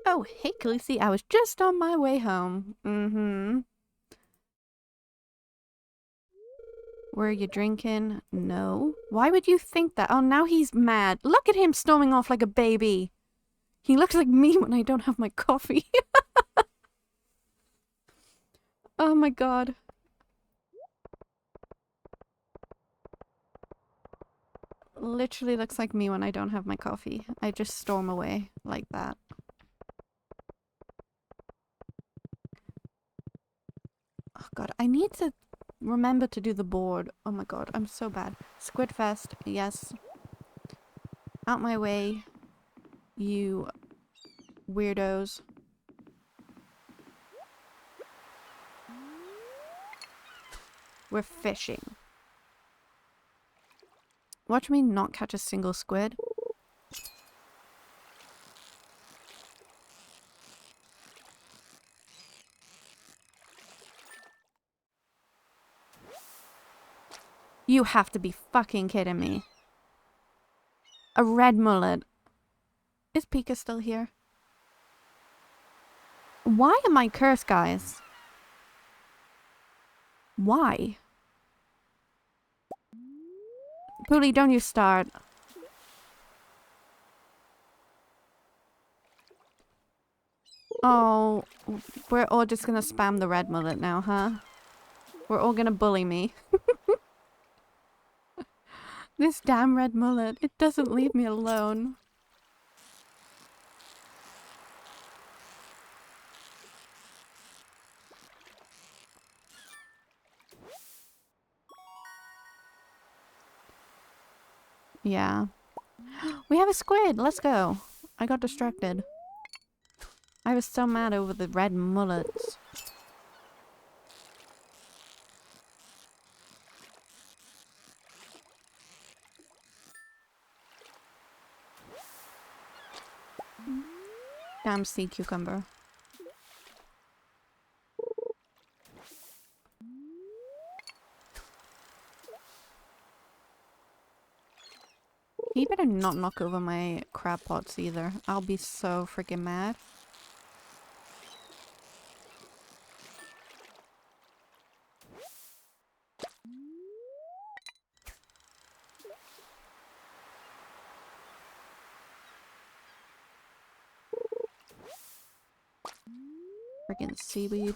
Oh, hey, Khaleesi. I was just on my way home. Mm-hmm. Were you drinking? No. Why would you think that? Oh, now he's mad. Look at him storming off like a baby. He looks like me when I don't have my coffee. Oh my god. Literally looks like me when I don't have my coffee. I just storm away like that. Oh god, I need to remember to do the board. Oh my god, I'm so bad. Squidfest, yes. Out my way, you weirdos. We're fishing. Watch me not catch a single squid. You have to be fucking kidding me. A red mullet. Is Pika still here? Why am I cursed, guys? Why? Poolie, don't you start. Oh, we're all just gonna spam the red mullet now, huh? We're all gonna bully me. This damn red mullet, it doesn't leave me alone. Yeah. We have a squid, let's go. I got distracted. I was so mad over the red mullets. Damn sea cucumber. He better not knock over my crab pots either. I'll be so freaking mad. Freaking seaweed.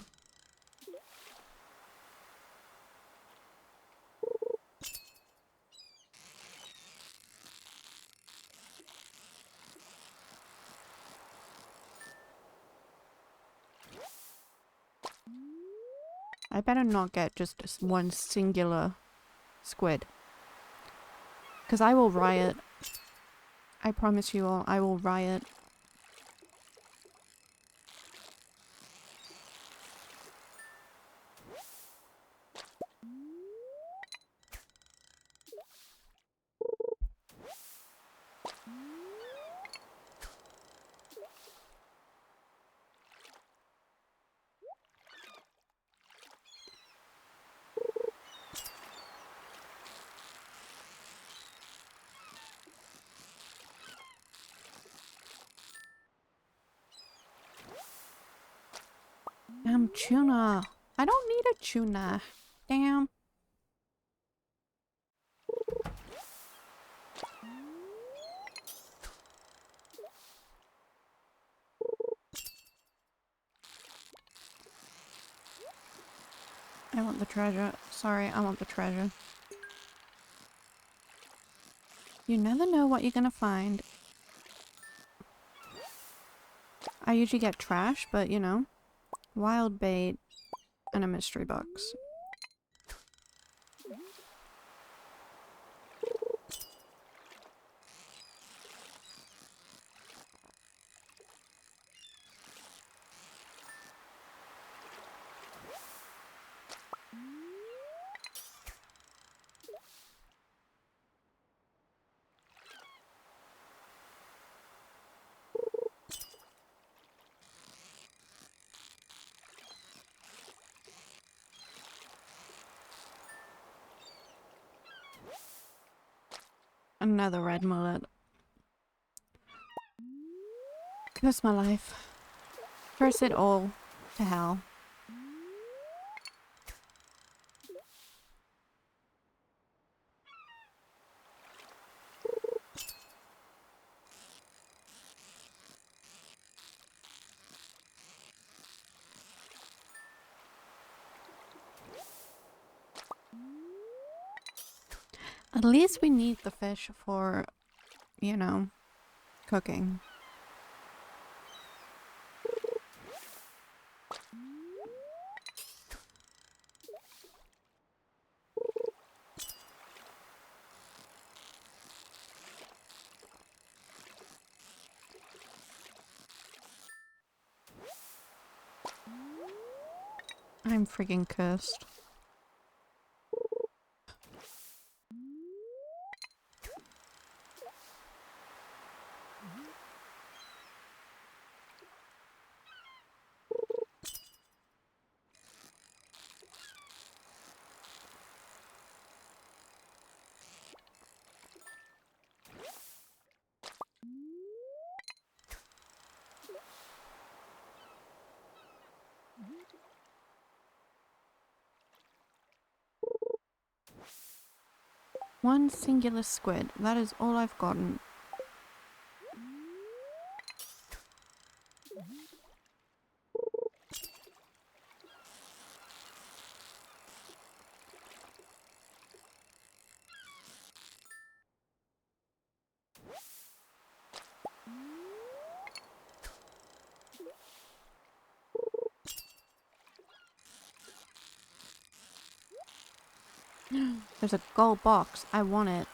I better not get just one singular squid. Because I will riot. I promise you all, I will riot. Damn tuna. I don't need a tuna. Damn. I want the treasure. Sorry, I want the treasure. You never know what you're gonna find. I usually get trash, but you know. Wild bait and a mystery box. Another red mullet. Curse my life. Curse it all to hell. At least we need the fish for, you know, cooking. I'm freaking cursed. One singular squid. That is all I've gotten. There's a gold box. I want it.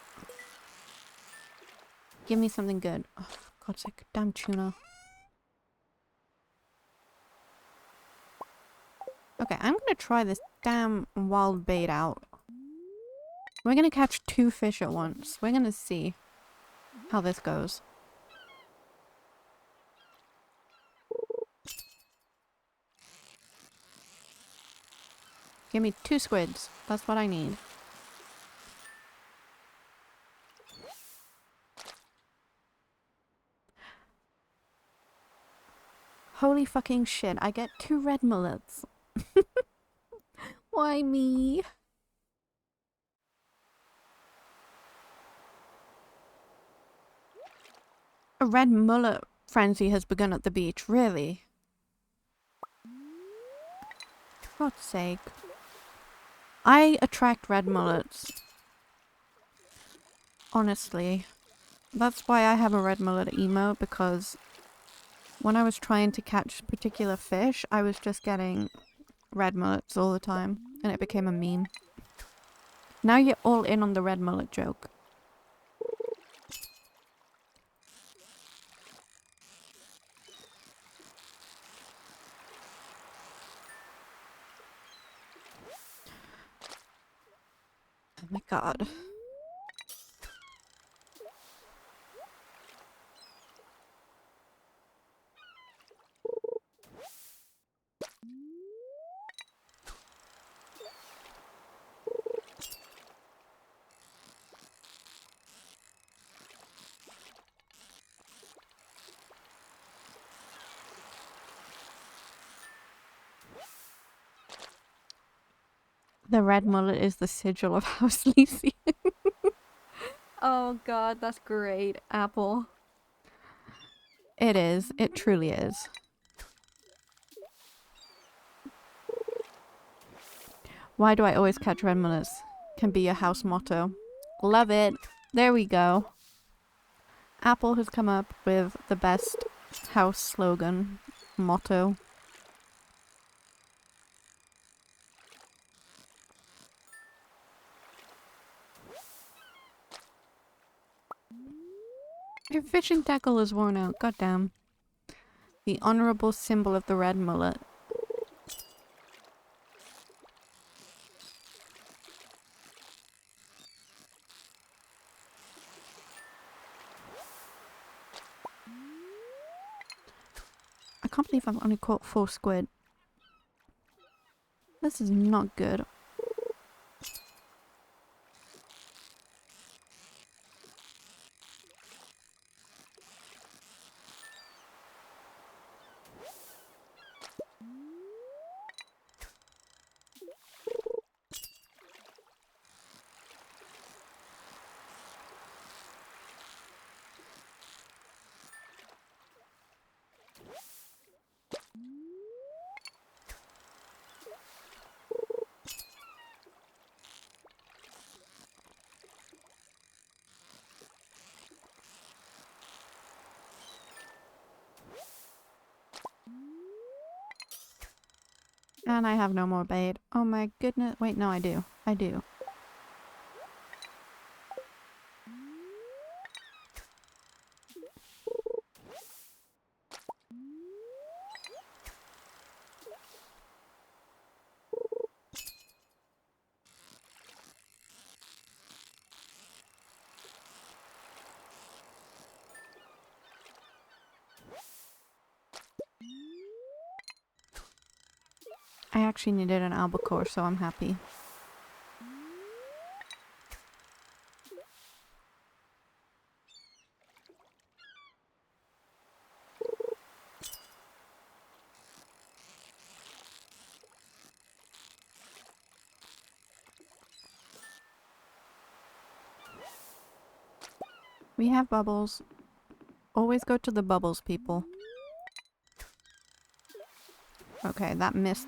Give me something good. Oh, for God's sake. Damn tuna. Okay, I'm gonna try this damn wild bait out. We're gonna catch 2 fish at once. We're gonna see how this goes. Give me 2 squids. That's what I need. Holy fucking shit, I get 2 red mullets. Why me? A red mullet frenzy has begun at the beach, really? For God's sake. I attract red mullets. Honestly. That's why I have a red mullet emote, because when I was trying to catch particular fish, I was just getting red mullets all the time, and it became a meme. Now you're all in on the red mullet joke. Oh my god. The red mullet is the sigil of House Lisi. Oh god, that's great, Apple. It is. It truly is. Why do I always catch red mullets? Can be your house motto. Love it. There we go. Apple has come up with the best house slogan, motto. Your fishing tackle is worn out, goddamn. The honorable symbol of the red mullet. I can't believe I've only caught 4 squid. This is not good. And I have no more bait. Oh my goodness. Wait, no, I do. I do. I actually needed an albacore, so I'm happy. We have bubbles. Always go to the bubbles, people. Okay, that missed.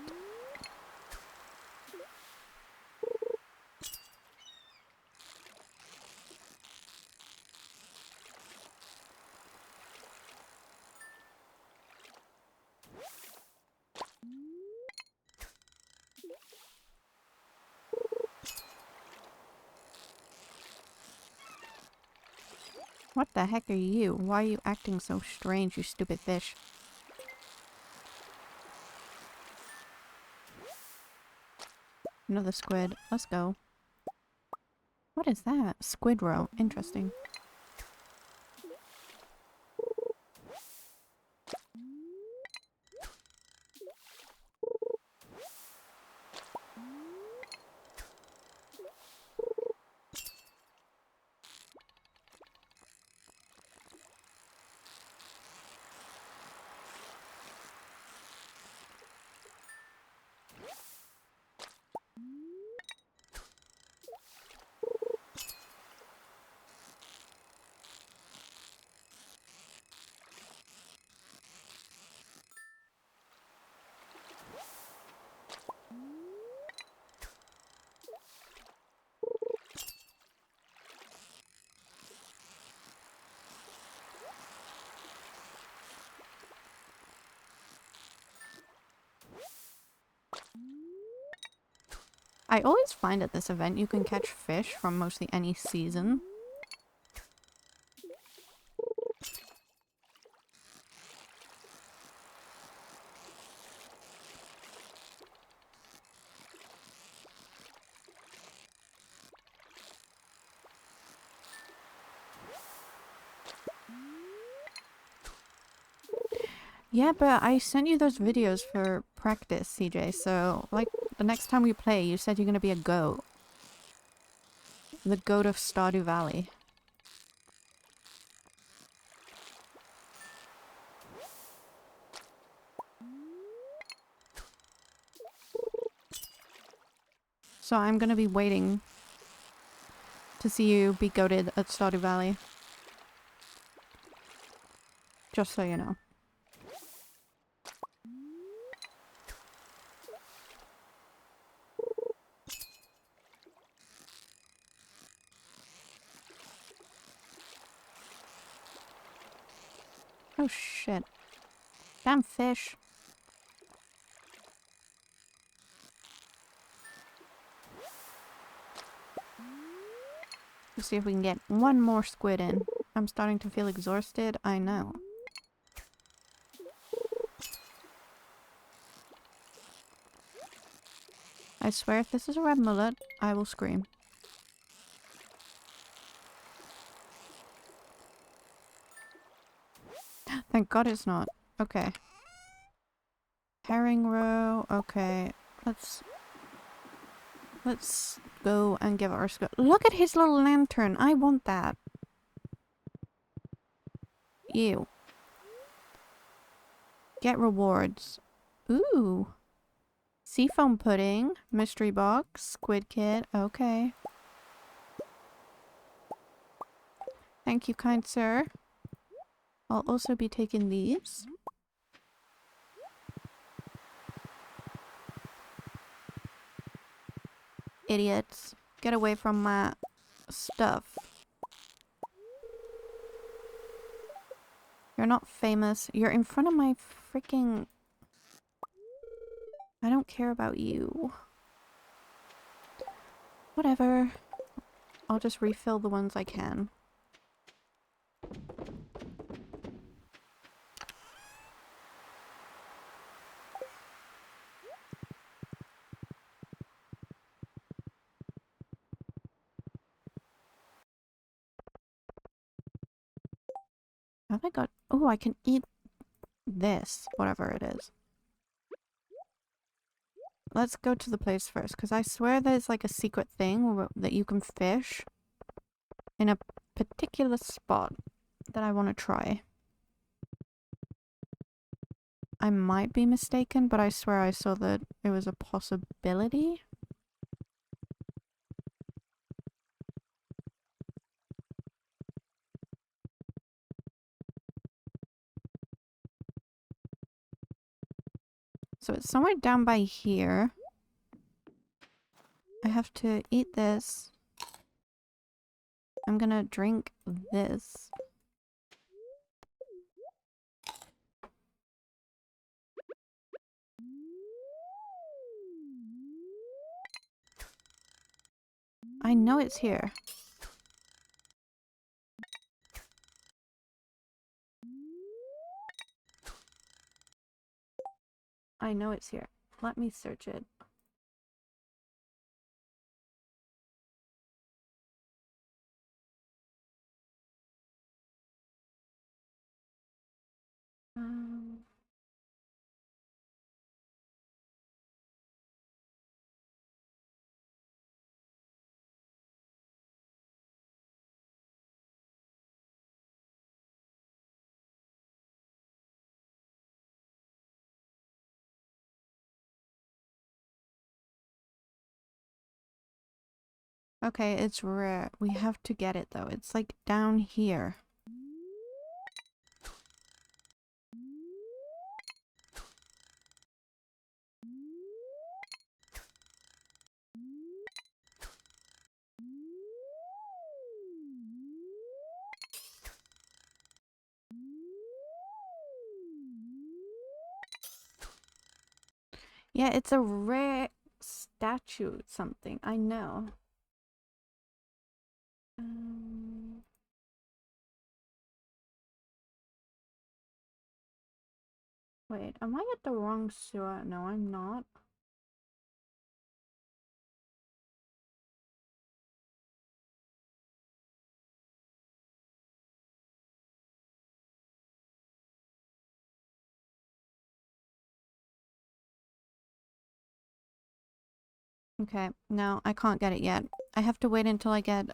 What the heck are you? Why are you acting so strange, you stupid fish? Another squid. Let's go. What is that? Squid roe. Interesting. I always find at this event you can catch fish from mostly any season. Yeah, but I sent you those videos for practice, CJ, so, like, the next time we play, you said you're gonna be a goat. The goat of Stardew Valley. So I'm gonna be waiting to see you be goated at Stardew Valley. Just so you know. Oh shit. Damn fish. Let's see if we can get one more squid in. I'm starting to feel exhausted, I know. I swear if this is a red mullet, I will scream. Thank God it's not. Okay. Herring roe. Okay. Let's go and give our squid. Look at his little lantern. I want that. Ew. Get rewards. Ooh. Seafoam pudding. Mystery box. Squid kit. Okay. Thank you, kind sir. I'll also be taking these. Idiots. Get away from my stuff. You're not famous. You're in front of my freaking... I don't care about you. Whatever. I'll just refill the ones I can. Have I got... Oh, I can eat this, whatever it is. Let's go to the place first, because I swear there's like a secret thing that you can fish in a particular spot that I want to try. I might be mistaken, but I swear I saw that it was a possibility. So it's somewhere down by here. I have to eat this. I'm gonna drink this. I know it's here. I know it's here. Let me search it. Um, okay, it's rare. We have to get it though. It's like down here. Yeah, it's a rare statue something. I know. Wait, am I at the wrong sewer? No, I'm not. Okay, no, I can't get it yet. I have to wait until I get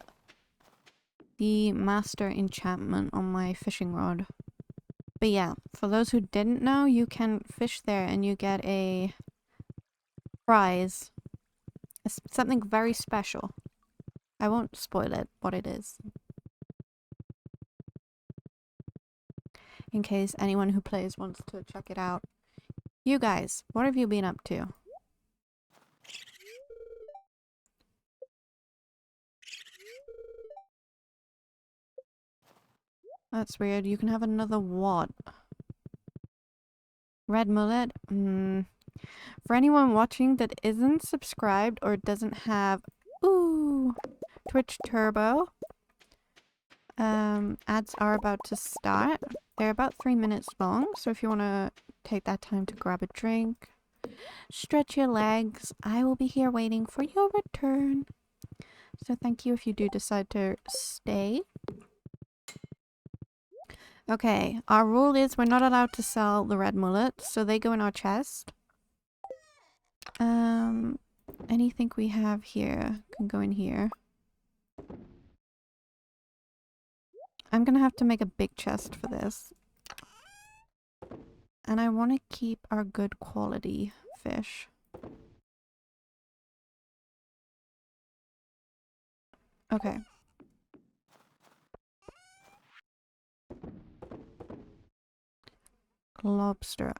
the master enchantment on my fishing rod. But yeah, for those who didn't know, you can fish there and you get a prize. It's something very special. I won't spoil it, what it is. In case anyone who plays wants to check it out. You guys, what have you been up to? That's weird. You can have another what? Red mullet? For anyone watching that isn't subscribed or doesn't have Twitch Turbo, ads are about to start. They're about 3 minutes long, so if you want to take that time to grab a drink, stretch your legs, I will be here waiting for your return. So thank you if you do decide to stay. Okay, our rule is we're not allowed to sell the red mullet, so they go in our chest. Anything we have here can go in here. I'm gonna have to make a big chest for this. And I want to keep our good quality fish. Okay. Lobster.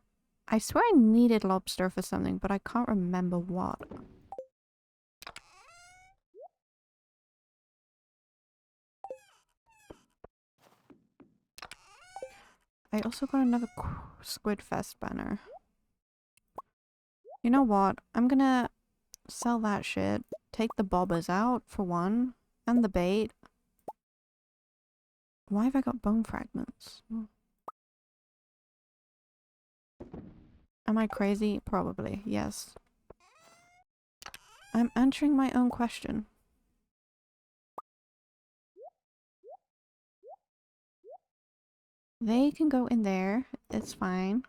I swear I needed lobster for something, but I can't remember what. I also got another Squid Fest banner. You know what? I'm gonna sell that shit. Take the bobbers out, for one. And the bait. Why have I got bone fragments? Am I crazy? Probably, yes. I'm answering my own question. They can go in there. It's fine.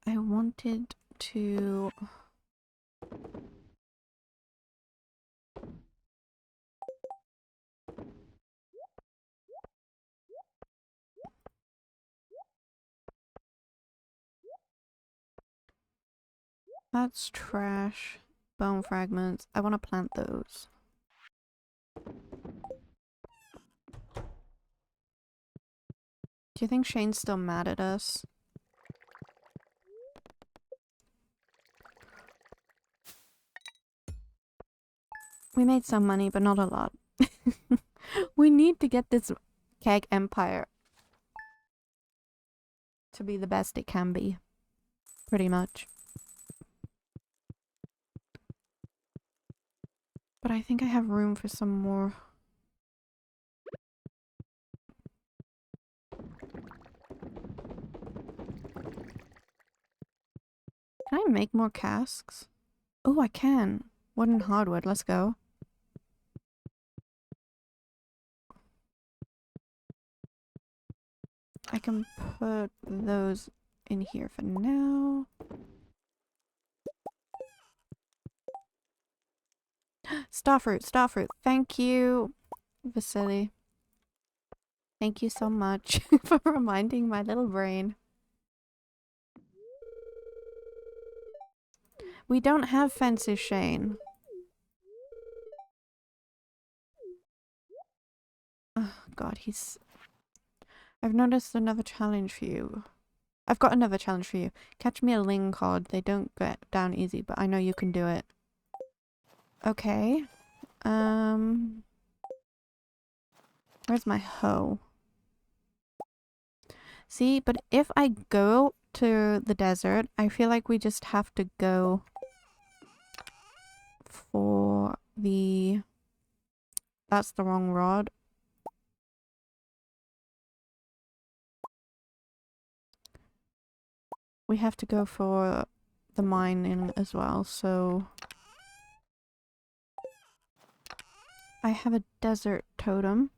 I wanted to... That's trash. Bone fragments. I want to plant those. Do you think Shane's still mad at us? We made some money, but not a lot. We need to get this keg empire to be the best it can be. Pretty much. But I think I have room for some more. Can I make more casks? Oh, I can. Wooden hardwood, let's go. I can put those in here for now. Starfruit, starfruit. Thank you, Vasily. Thank you so much for reminding my little brain. We don't have fences, Shane. Oh god, he's... I've noticed another challenge for you. I've got another challenge for you. Catch me a ling cod. They don't get down easy, but I know you can do it. Okay. Where's my hoe? See, but if I go to the desert, I feel like we just have to go for the... That's the wrong rod. We have to go for the mining as well, so... I have a desert totem.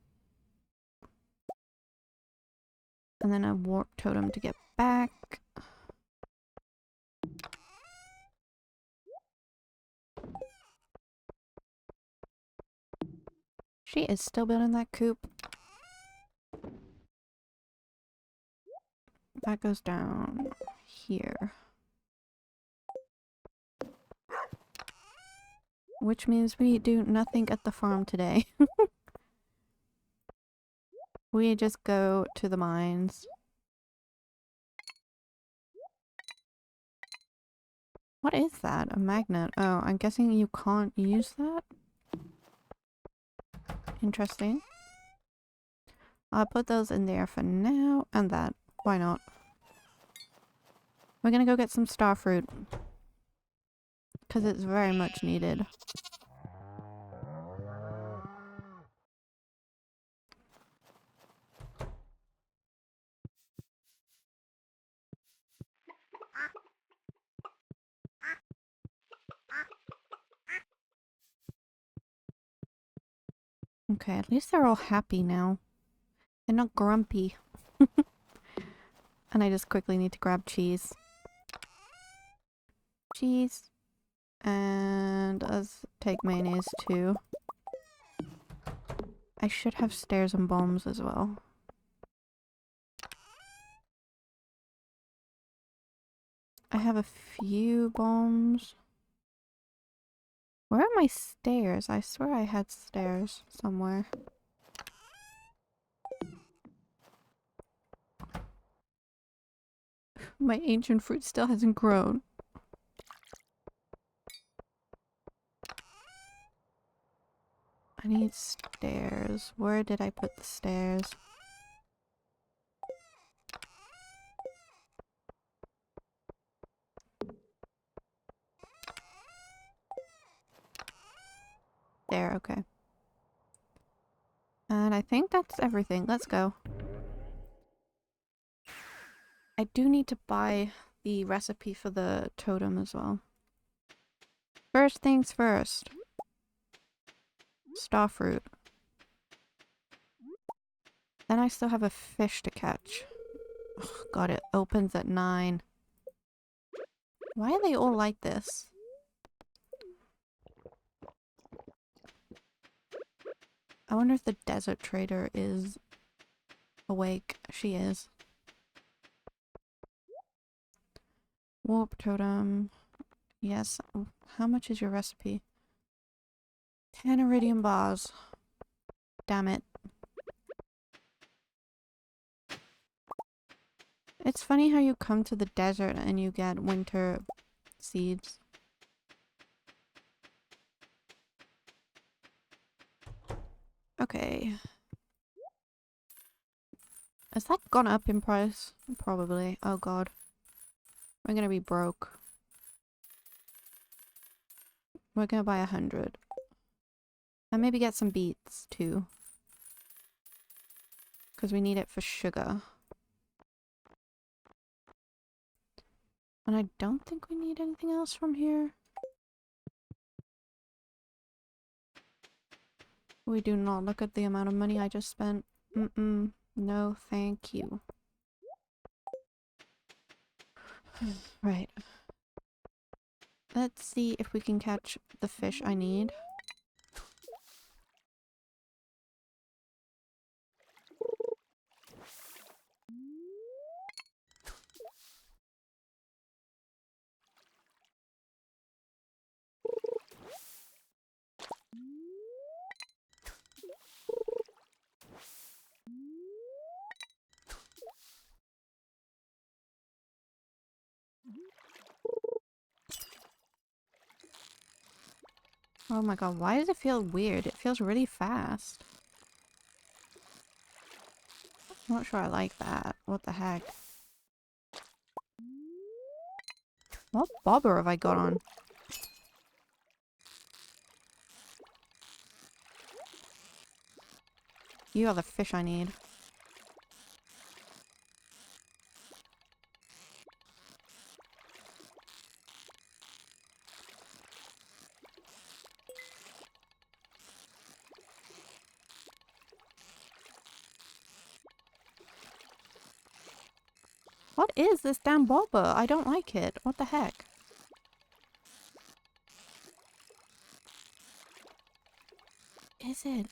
And then a warp totem to get back. She is still building that coop. That goes down here. Which means we do nothing at the farm today. We just go to the mines. What is that? A magnet? Oh, I'm guessing you can't use that? Interesting. I'll put those in there for now, and that. Why not? We're gonna go get some starfruit. Because it's very much needed. Okay, at least they're all happy now. They're not grumpy. And I just quickly need to grab cheese. Cheese. And let's take mayonnaise too. I should have stairs and bombs as well. I have a few bombs. Where are my stairs? I swear I had stairs somewhere. My ancient fruit still hasn't grown. I need stairs. Where did I put the stairs? There, okay. And I think that's everything. Let's go. I do need to buy the recipe for the totem as well. First things first. Starfruit. Then I still have a fish to catch. Ugh, God, it opens at 9. Why are they all like this? I wonder if the desert trader is awake. She is. Warp totem. Yes. How much is your recipe? 10 iridium bars. Damn it. It's funny how you come to the desert and you get winter seeds. Okay. Has that gone up in price? Probably. Oh god. We're gonna be broke. We're gonna buy 100. And maybe get some beets too. Because we need it for sugar. And I don't think we need anything else from here. We do not look at the amount of money I just spent. No, thank you. Right. Let's see if we can catch the fish I need. Oh my god, why does it feel weird? It feels really fast. I'm not sure I like that. What the heck? What bobber have I got on? You are the fish I need. What is this damn bobber? I don't like it. What the heck? Is it?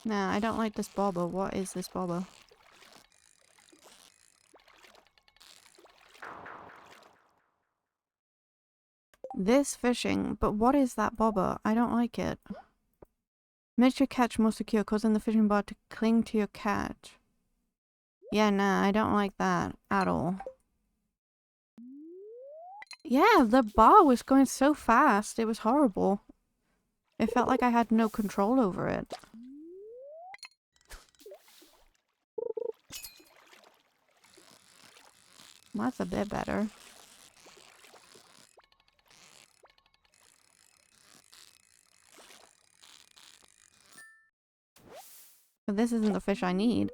Nah, I don't like this bobber. What is this bobber? This fishing, but what is that bobber? I don't like it. Make your catch more secure, causing the fishing bar to cling to your catch. Yeah, nah, I don't like that at all. Yeah, the bar was going so fast. It was horrible. It felt like I had no control over it. That's a bit better. But this isn't the fish I need.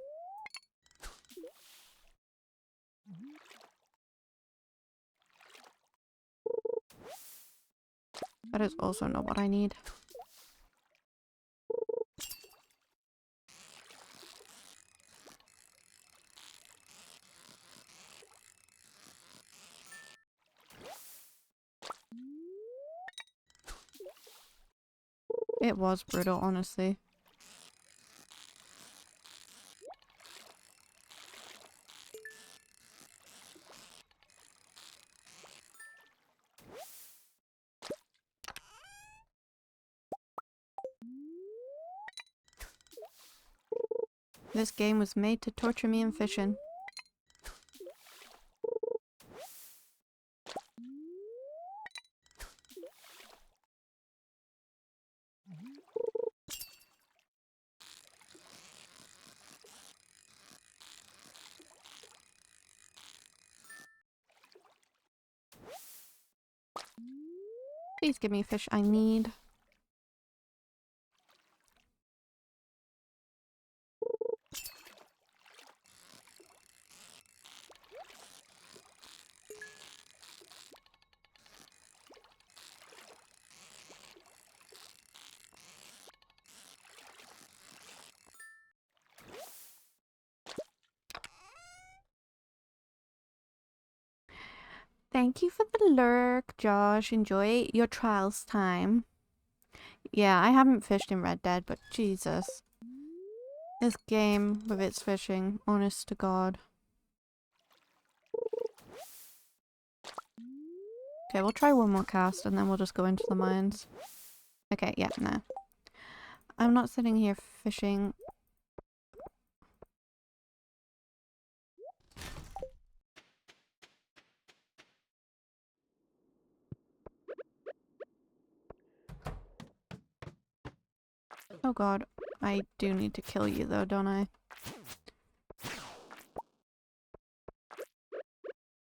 That is also not what I need. It was brutal, honestly. This game was made to torture me in fishing. Please give me a fish I need. Thank you for the lurk, Josh. Enjoy your trials time. Yeah, I haven't fished in Red Dead, but Jesus. This game with its fishing, honest to God. Okay, we'll try one more cast and then we'll just go into the mines. Okay, yeah, nah. I'm not sitting here fishing. Oh god, I do need to kill you though, don't I?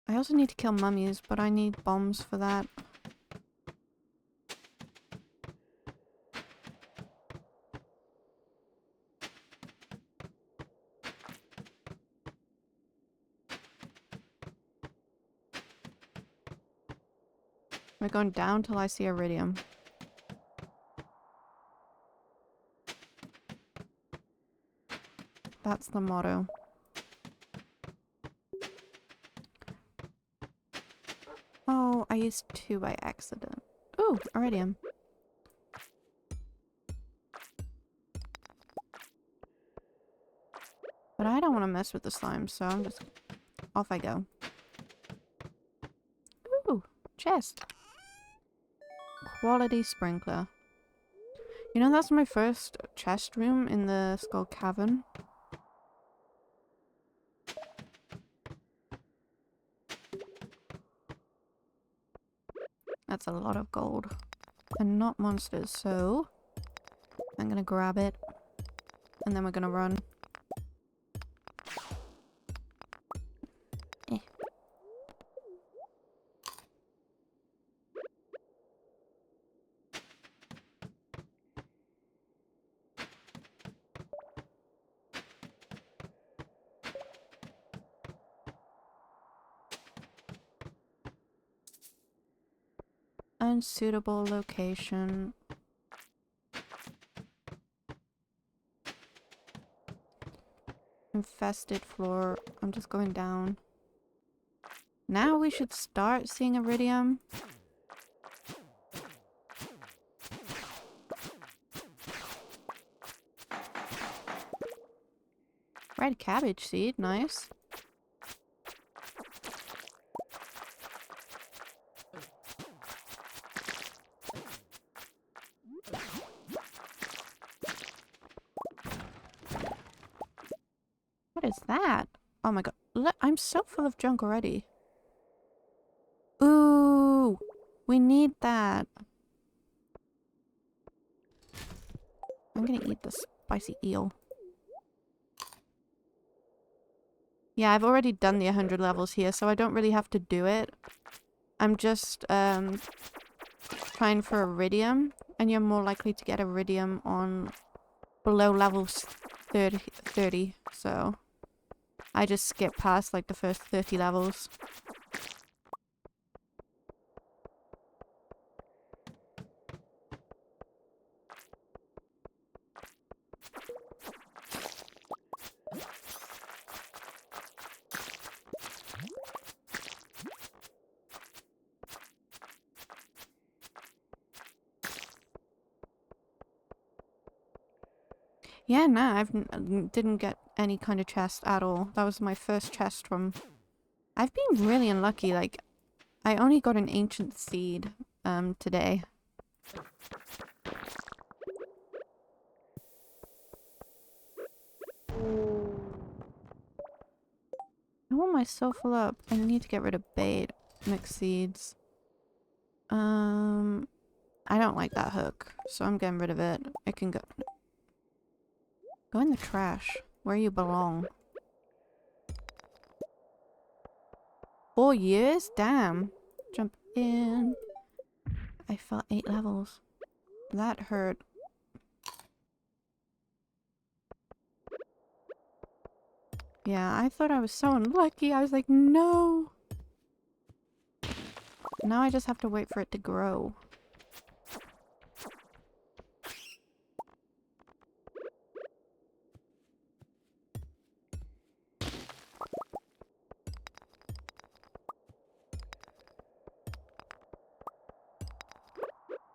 I also need to kill mummies, but I need bombs for that. We're going down till I see iridium. That's the motto. Oh, I used 2 by accident. Ooh, iridium. But I don't want to mess with the slime, so I'm just... off I go. Ooh, chest. Quality sprinkler. You know, that's my first chest room in the Skull Cavern. That's a lot of gold. And not monsters, so... I'm gonna grab it. And then we're gonna run. Eh. Unsuitable location. Infested floor. I'm just going down. Now we should start seeing iridium. Red cabbage seed, nice. What is that? Oh my god. I'm so full of junk already. Ooh! We need that. I'm gonna eat the spicy eel. Yeah, I've already done the 100 levels here, so I don't really have to do it. I'm just, trying for iridium, and you're more likely to get iridium on below levels 30, so I just skip past, like, the first 30 levels. Yeah, nah, didn't get any kind of chest at all. That was my first chest from... I've been really unlucky, like, I only got an ancient seed, today. How am I so full up? I need to get rid of bait. Mixed seeds. I don't like that hook, so I'm getting rid of it. It can go... Go in the trash, where you belong. 4 years? Damn. Jump in. I fell 8 levels. That hurt. Yeah, I thought I was so unlucky. I was like, no. Now I just have to wait for it to grow.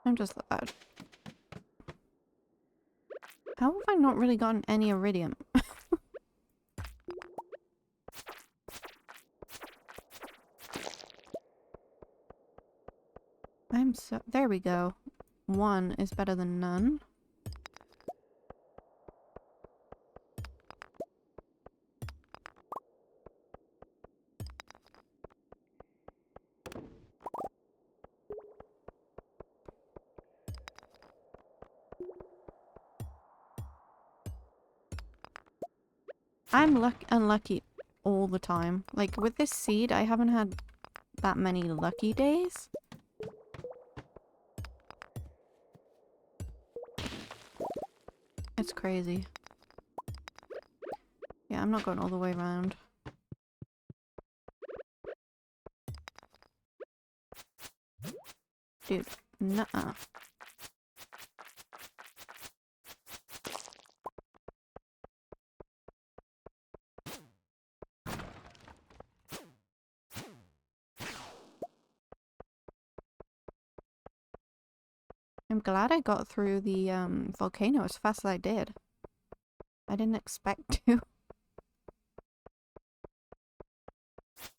I'm just loud. How have I not really gotten any iridium? I'm so... There we go. 1 is better than none. I'm unlucky all the time. Like, with this seed, I haven't had that many lucky days. It's crazy. Yeah, I'm not going all the way around. Dude, nuh-uh. I'm glad I got through the volcano as fast as I did. I didn't expect to.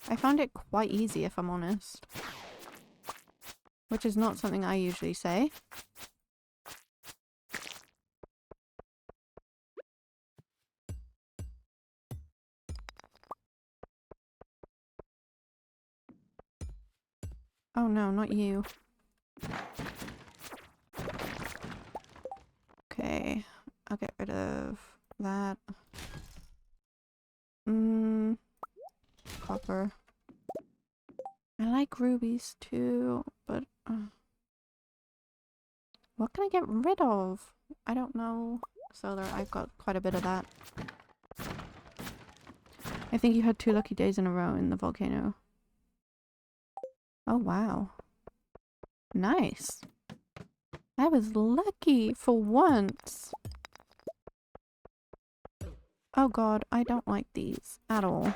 I found it quite easy, if I'm honest. Which is not something I usually say. Oh no, not you. Okay, I'll get rid of that. Copper. I like rubies too, but what can I get rid of? I don't know. Solar, I've got quite a bit of that. I think you had 2 lucky days in a row in the volcano. Oh wow. Nice. I was lucky for once. Oh god, I don't like these at all.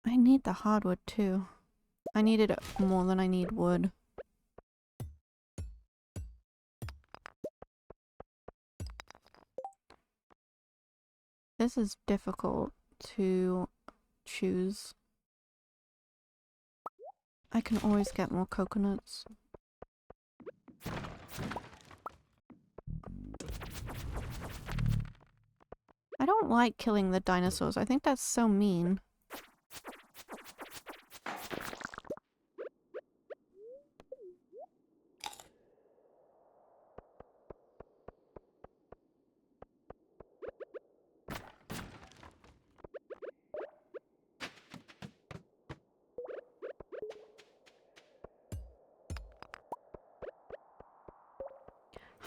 I need the hardwood too. I need it more than I need wood. This is difficult to choose. I can always get more coconuts. I don't like killing the dinosaurs. I think that's so mean.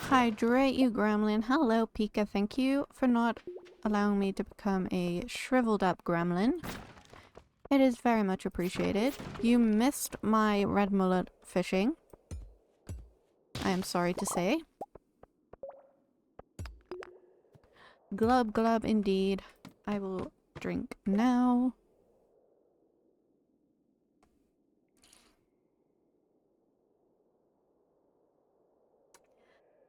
Hydrate you, gremlin. Hello, Pika. Thank you for not allowing me to become a shriveled up gremlin. It is very much appreciated. You missed my red mullet fishing. I am sorry to say. Glub glub indeed. I will drink now.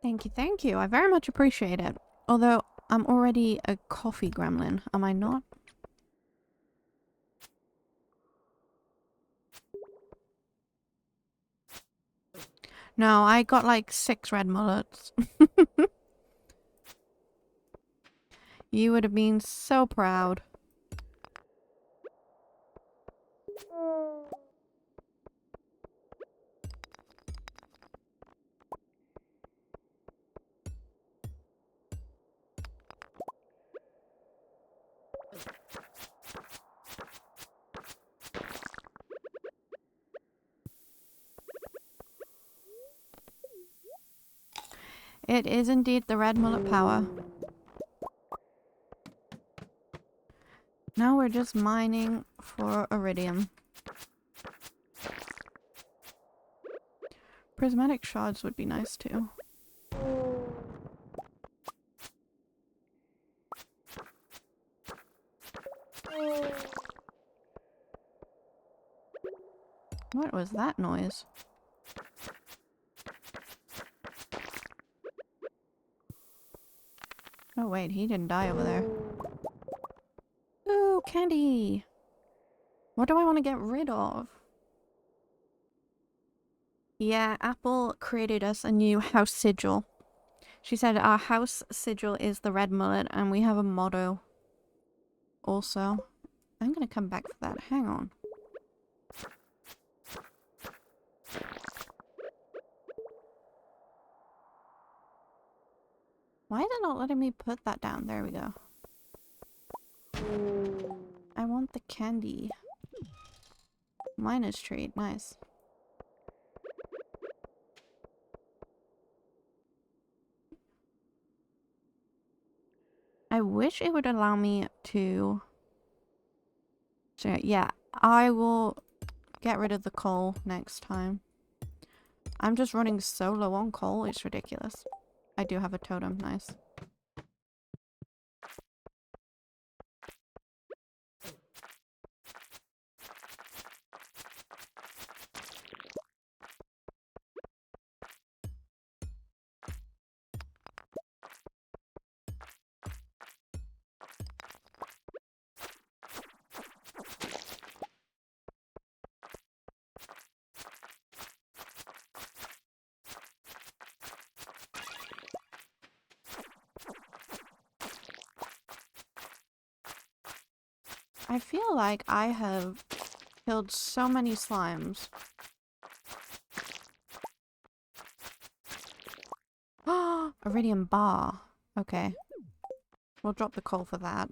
Thank you, thank you. I very much appreciate it. Although, I'm already a coffee gremlin, am I not? No, I got like 6 red mullets. You would have been so proud. It is indeed the red mullet power. Now we're just mining for iridium. Prismatic shards would be nice too. What was that noise? Oh wait, he didn't die over there. Ooh, candy! What do I want to get rid of? Yeah, Apple created us a new house sigil. She said our house sigil is the red mullet and we have a motto also. I'm gonna come back for that. Hang on. Why is it not letting me put that down? There we go. I want the candy. Miner's tree. Nice. I wish it would allow me to... So yeah, I will get rid of the coal next time. I'm just running so low on coal, it's ridiculous. I do have a totem, nice. I feel like I have killed so many slimes. Ah, iridium bar. Okay. We'll drop the coal for that.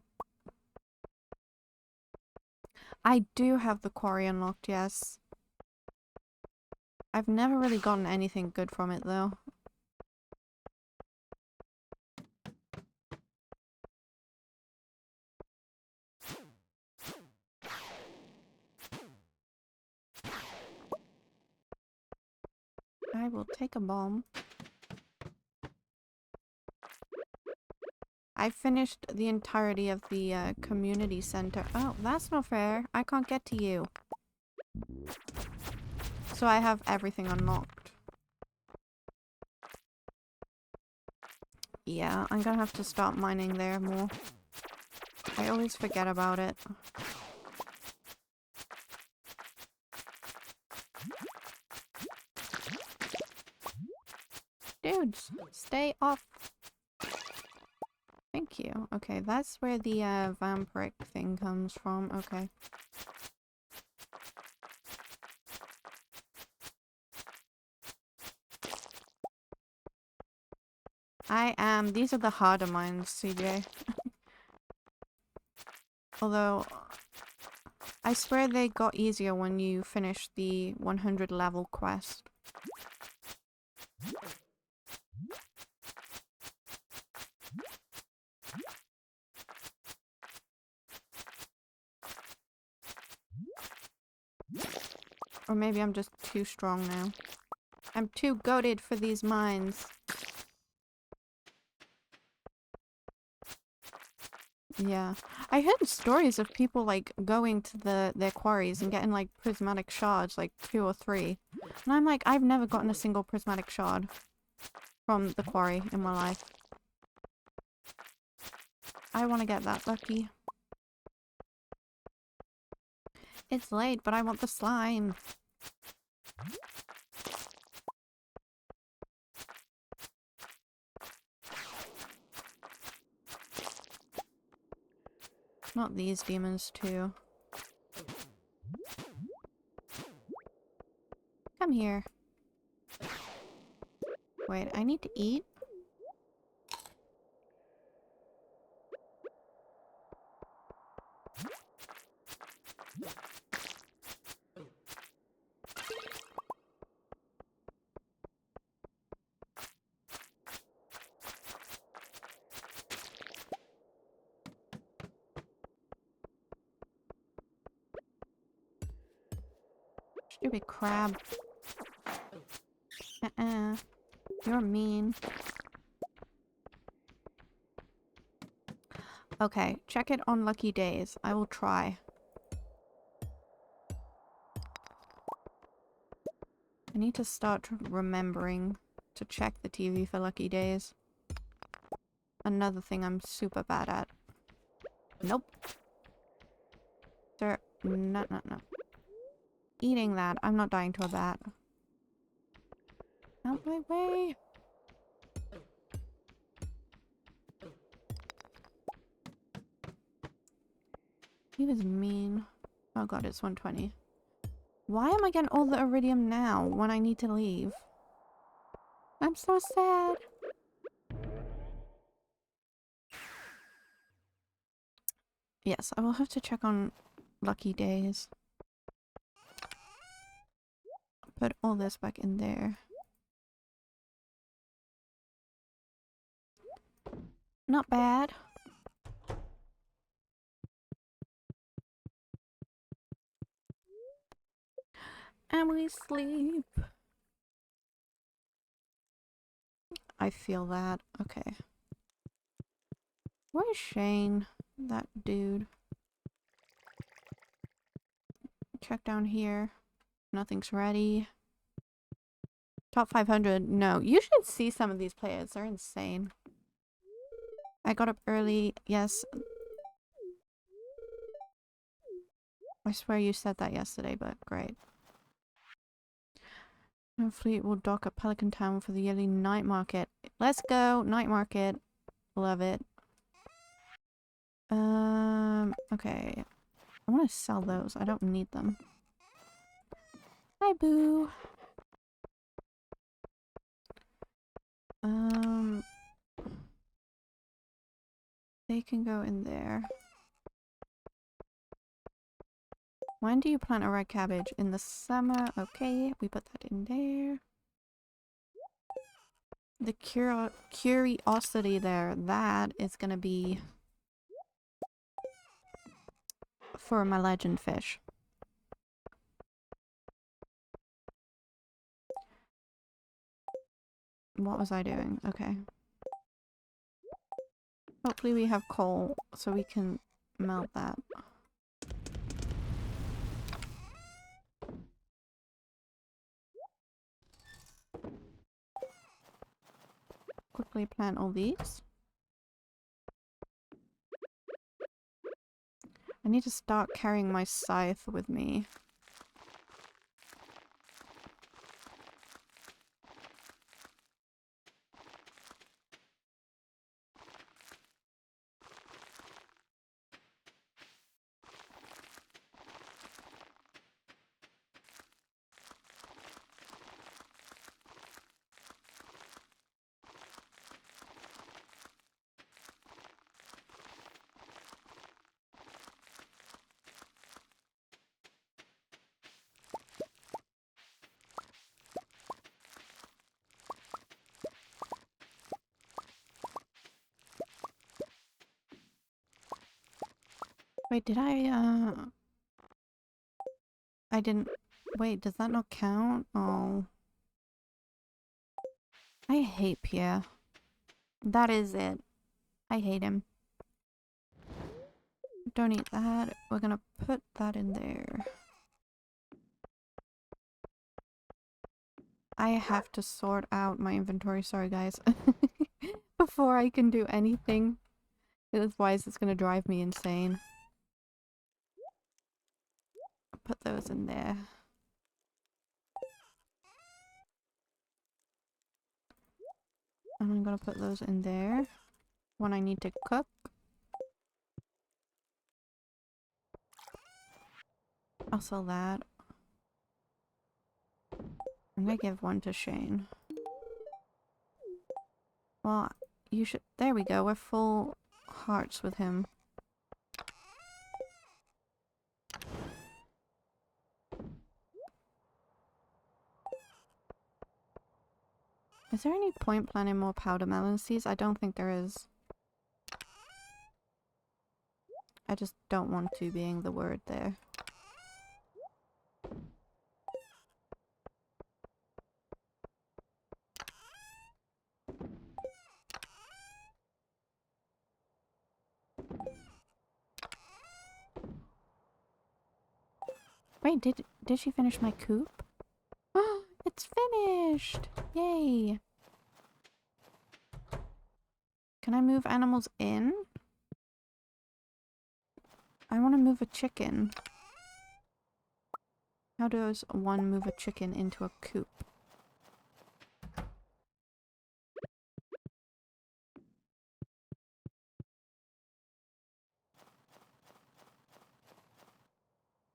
I do have the quarry unlocked, yes. I've never really gotten anything good from it, though. I will take a bomb. I finished the entirety of the community center. Oh, that's not fair. I can't get to you. So I have everything unlocked. Yeah, I'm gonna have to start mining there more. I always forget about it. Dudes, stay off. Thank you. Okay, that's where the vampiric thing comes from. Okay. These are the harder mines, CJ. Although, I swear they got easier when you finished the 100 level quest. Or maybe I'm just too strong now. I'm too goated for these mines. Yeah. I heard stories of people like going to their quarries and getting like prismatic shards, like 2 or 3. And I'm like, I've never gotten a single prismatic shard from the quarry in my life. I want to get that lucky. It's late, but I want the slime. Not these demons too. Come here. Wait, I need to eat? Stupid crab. You're mean. Okay, check it on lucky days. I will try. I need to start remembering to check the TV for lucky days. Another thing I'm super bad at. Nope. Sir, no. Eating that. I'm not dying to a bat. Out my way! He was mean. Oh god, it's 120. Why am I getting all the iridium now when I need to leave? I'm so sad. Yes, I will have to check on lucky days. Put all this back in there. Not bad. And we sleep. I feel that. Okay. Where's Shane? That dude. Check down here. Nothing's ready. Top 500. No, you should see some of these players. They're insane. I got up early. Yes. I swear you said that yesterday, but great. No fleet will dock at Pelican Town for the yearly night market. Let's go! Night market. Love it. Okay. I want to sell those. I don't need them. Hi, Boo! They can go in there. When do you plant a red cabbage? In the summer. Okay, we put that in there. The curiosity there, that is gonna be for my legend fish. What was I doing? Okay. Hopefully we have coal so we can melt that. Quickly plant all these. I need to start carrying my scythe with me. Wait, did I didn't... Wait, does that not count? Oh. I hate Pierre. That is it. I hate him. Don't eat that. We're gonna put that in there. I have to sort out my inventory, sorry guys, before I can do anything. Otherwise it's gonna drive me insane. Put those in there. And I'm gonna put those in there when I need to cook. I'll sell that. I'm gonna give one to Shane. Well, you should... There we go, we're full hearts with him. Is there any point planting more powder melon seeds? I don't think there is. I just don't want to being the word there. Wait, did she finish my coop? Oh, it's finished! Yay! Can I move animals in? I want to move a chicken. How does one move a chicken into a coop?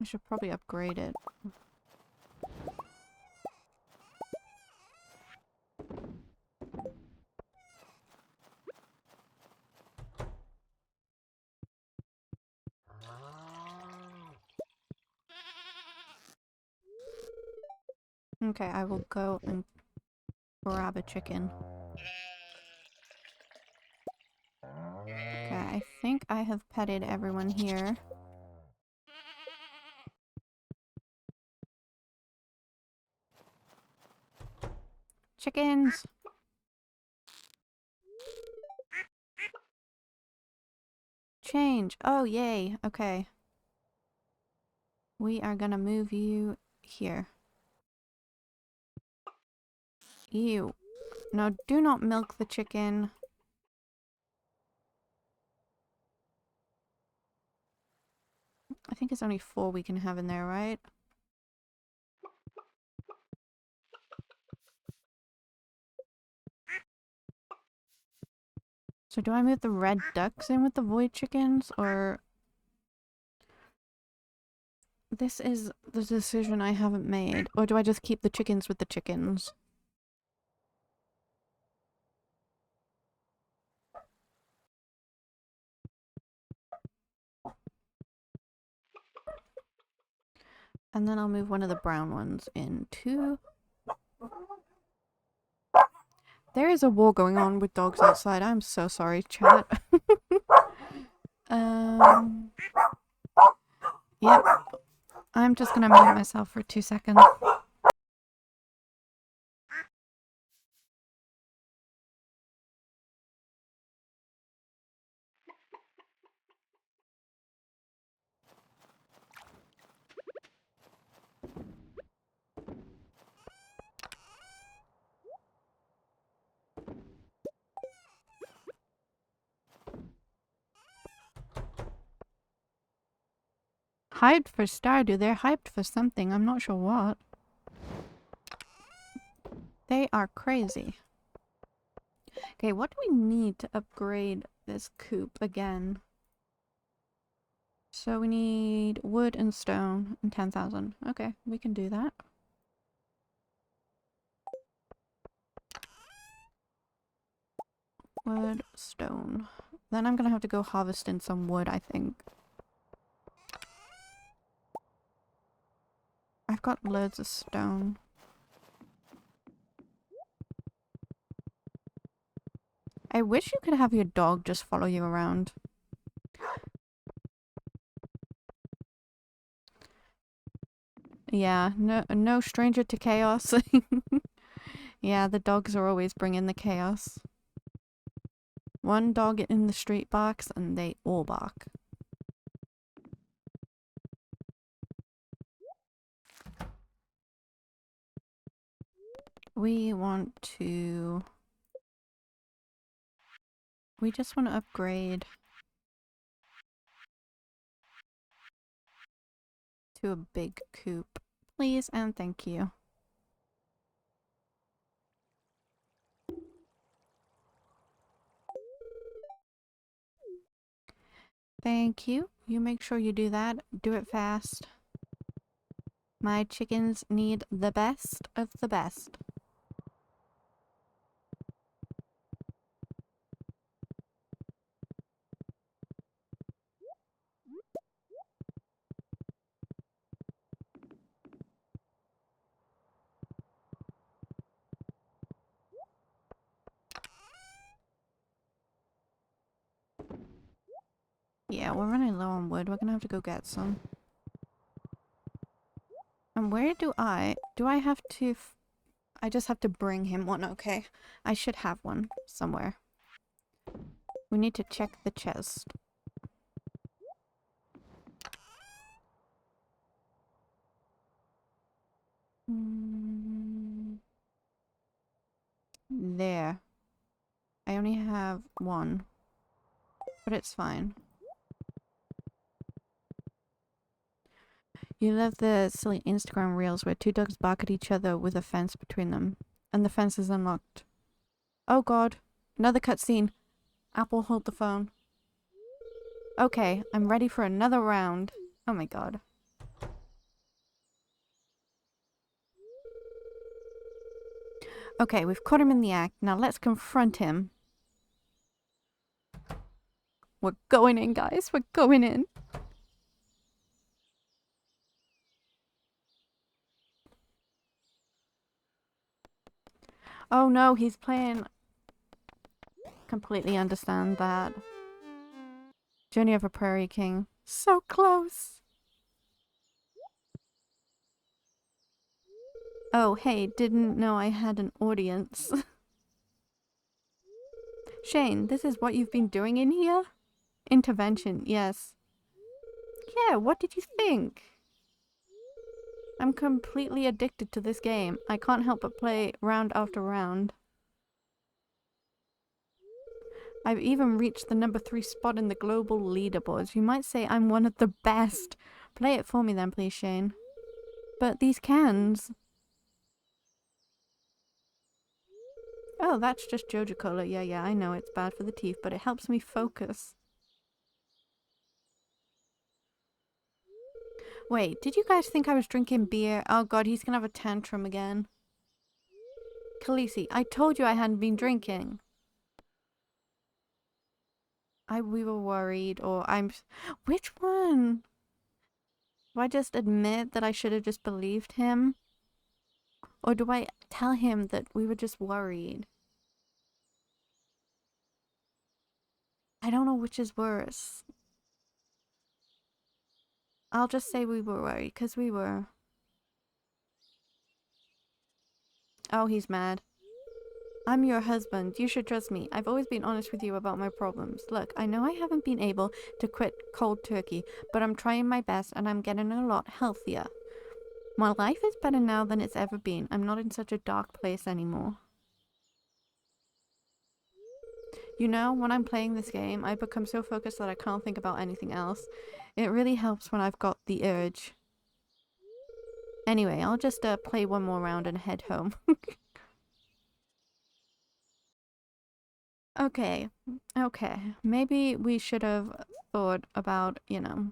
I should probably upgrade it. Okay, I will go and grab a chicken. Okay, I think I have petted everyone here. Chickens! Change! Oh, yay! Okay. We are gonna move you here. Ew. No, do not milk the chicken. I think it's only 4 we can have in there, right? So do I move the red ducks in with the void chickens, or... This is the decision I haven't made. Or do I just keep the chickens with the chickens? And then I'll move one of the brown ones in too. There is a war going on with dogs outside. I'm so sorry, chat. Yep. I'm just gonna mute myself for 2 seconds. Hyped for Stardew. They're hyped for something. I'm not sure what. They are crazy. Okay, what do we need to upgrade this coop again? So we need wood and stone and 10,000. Okay, we can do that. Wood, stone. Then I'm gonna have to go harvest in some wood, I think. I've got loads of stone. I wish you could have your dog just follow you around. Yeah, no stranger to chaos. Yeah, the dogs are always bringing the chaos. One dog in the street barks and they all bark. We just want to upgrade to a big coop. Please and thank you. Thank you. You make sure you do that. Do it fast. My chickens need the best of the best. Yeah, we're running low on wood. We're gonna have to go get some. And where do I have to... I just have to bring him one, okay. I should have one somewhere. We need to check the chest. There. I only have one. But it's fine. You love the silly Instagram reels where two dogs bark at each other with a fence between them. And the fence is unlocked. Oh god. Another cutscene. Apple, hold the phone. Okay, I'm ready for another round. Oh my god. Okay, we've caught him in the act. Now let's confront him. We're going in, guys. We're going in. Oh no, he's playing... Completely understand that. Journey of a Prairie King. So close. Oh, hey, didn't know I had an audience. Shane, this is what you've been doing in here? Intervention, yes. Yeah, what did you think? I'm completely addicted to this game. I can't help but play round after round. I've even reached the number 3 spot in the global leaderboards. You might say I'm one of the best. Play it for me then, please, Shane. But these cans... Oh, that's just Joja Cola. Yeah, I know it's bad for the teeth, but it helps me focus. Wait, did you guys think I was drinking beer? Oh god, he's gonna have a tantrum again. Khaleesi, I told you I hadn't been drinking. We were worried, or Which one? Do I just admit that I should have just believed him? Or do I tell him that we were just worried? I don't know which is worse. I'll just say we were worried, because we were. Oh, he's mad. I'm your husband. You should trust me. I've always been honest with you about my problems. Look, I know I haven't been able to quit cold turkey, but I'm trying my best and I'm getting a lot healthier. My life is better now than it's ever been. I'm not in such a dark place anymore. You know, when I'm playing this game, I become so focused that I can't think about anything else. It really helps when I've got the urge. Anyway, I'll just play one more round and head home. Okay. Maybe we should have thought about, you know,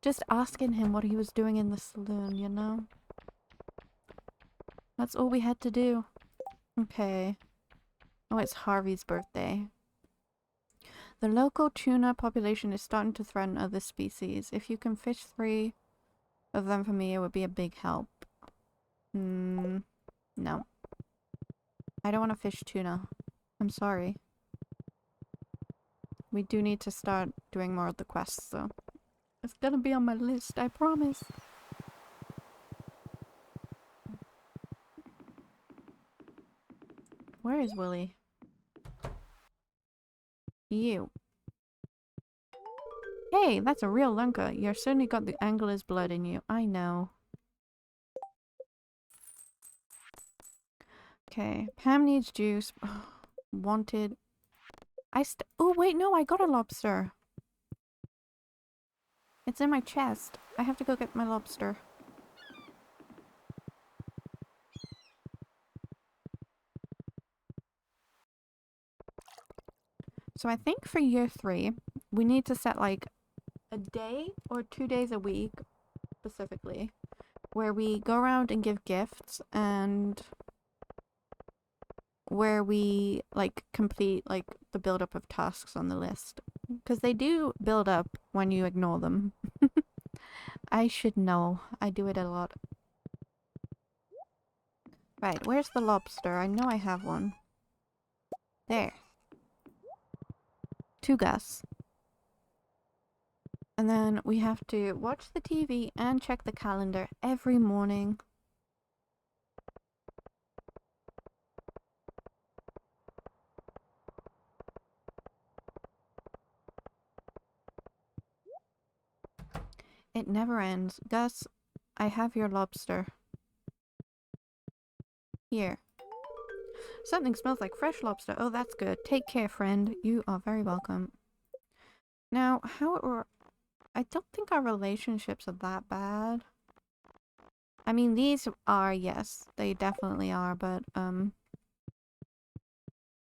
just asking him what he was doing in the saloon, you know? That's all we had to do. Okay. Oh, it's Harvey's birthday. The local tuna population is starting to threaten other species. If you can fish 3 of them for me, it would be a big help. No. I don't want to fish tuna. I'm sorry. We do need to start doing more of the quests, though. It's gonna be on my list, I promise. Where is Willy? You. Hey, that's a real lunker. You've certainly got the angler's blood in you. I know. Okay. Pam needs juice. Wanted. Oh, wait, no, I got a lobster. It's in my chest. I have to go get my lobster. So I think for year 3, we need to set like a day or 2 days a week, specifically, where we go around and give gifts and where we like complete like the build up of tasks on the list. Because they do build up when you ignore them. I should know. I do it a lot. Right, where's the lobster? I know I have one. There. 2 Gus. And then we have to watch the TV and check the calendar every morning. It never ends. Gus, I have your lobster. Here. Something smells like fresh lobster. Oh, that's good. Take care, friend. You are very welcome. Now, I don't think our relationships are that bad. I mean, these are, yes, they definitely are, but,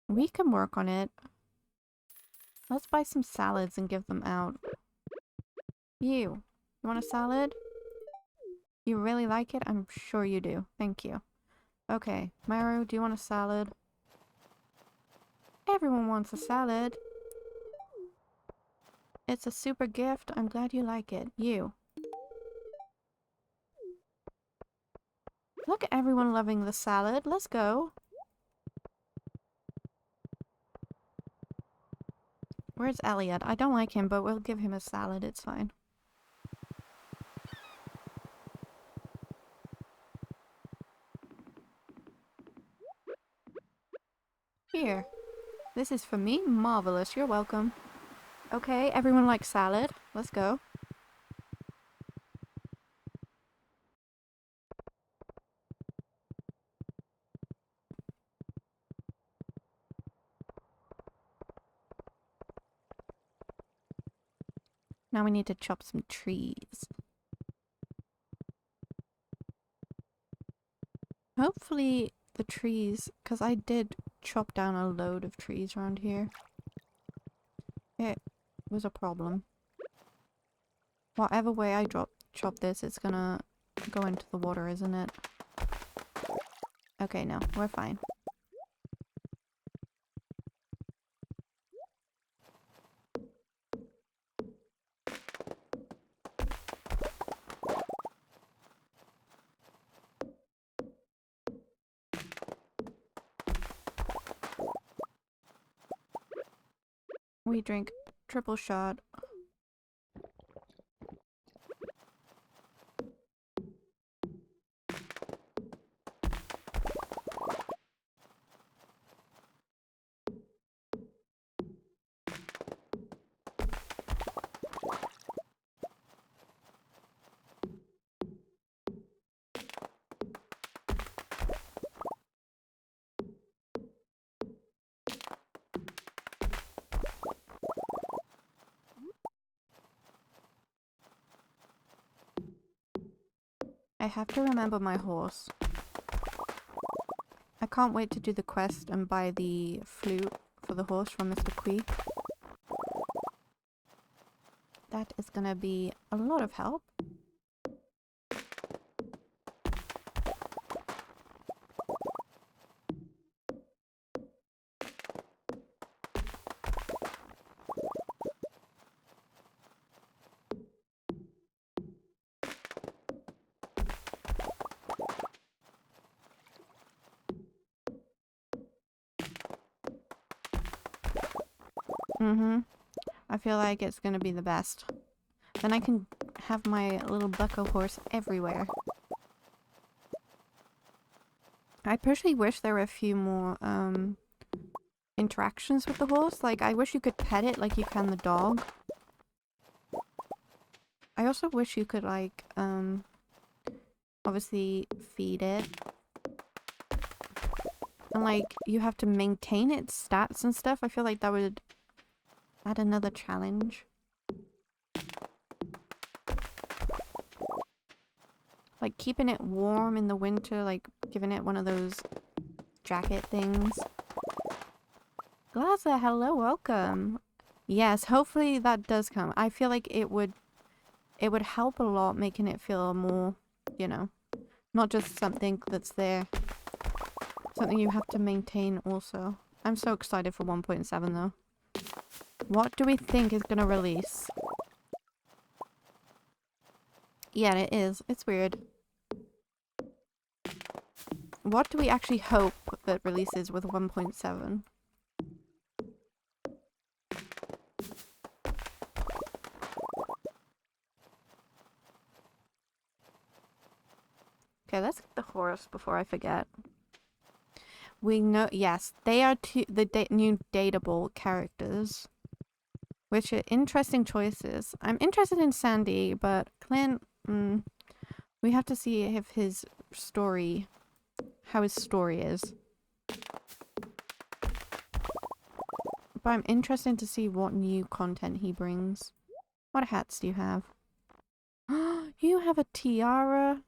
we can work on it. Let's buy some salads and give them out. You want a salad? You really like it? I'm sure you do. Thank you. Okay, Maru, do you want a salad? Everyone wants a salad. It's a super gift. I'm glad you like it. You. Look at everyone loving the salad. Let's go. Where's Elliot? I don't like him, but we'll give him a salad. It's fine. Here. This is for me? Marvelous. You're welcome. Okay, everyone likes salad. Let's go. Now we need to chop some trees. Hopefully the trees, because I did chop down a load of trees around here. It was a problem. Whatever way I chop this, it's gonna go into the water, isn't it? Okay, no, we're fine. We drink triple shot. I have to remember my horse. I can't wait to do the quest and buy the flute for the horse from Mr. Quee. That is gonna be a lot of help. I feel like it's gonna be the best. Then I can have my little bucko horse everywhere. I personally wish there were a few more interactions with the horse. Like, I wish you could pet it like you can the dog. I also wish you could, like, obviously feed it. And, like, you have to maintain its stats and stuff. I feel like that would add another challenge. Like, keeping it warm in the winter, like, giving it one of those jacket things. Glaza, hello, welcome. Yes, hopefully that does come. I feel like it would help a lot, making it feel more, you know, not just something that's there. Something you have to maintain also. I'm so excited for 1.7 though. What do we think is gonna release? Yeah, it is. It's weird. What do we actually hope that releases with 1.7? Okay, let's get the horse before I forget. We know, yes, they are the new dateable characters. Which are interesting choices. I'm interested in Sandy, but Clint, we have to see if his story how his story is. But I'm interested to see what new content he brings. What hats do you have? You have a tiara.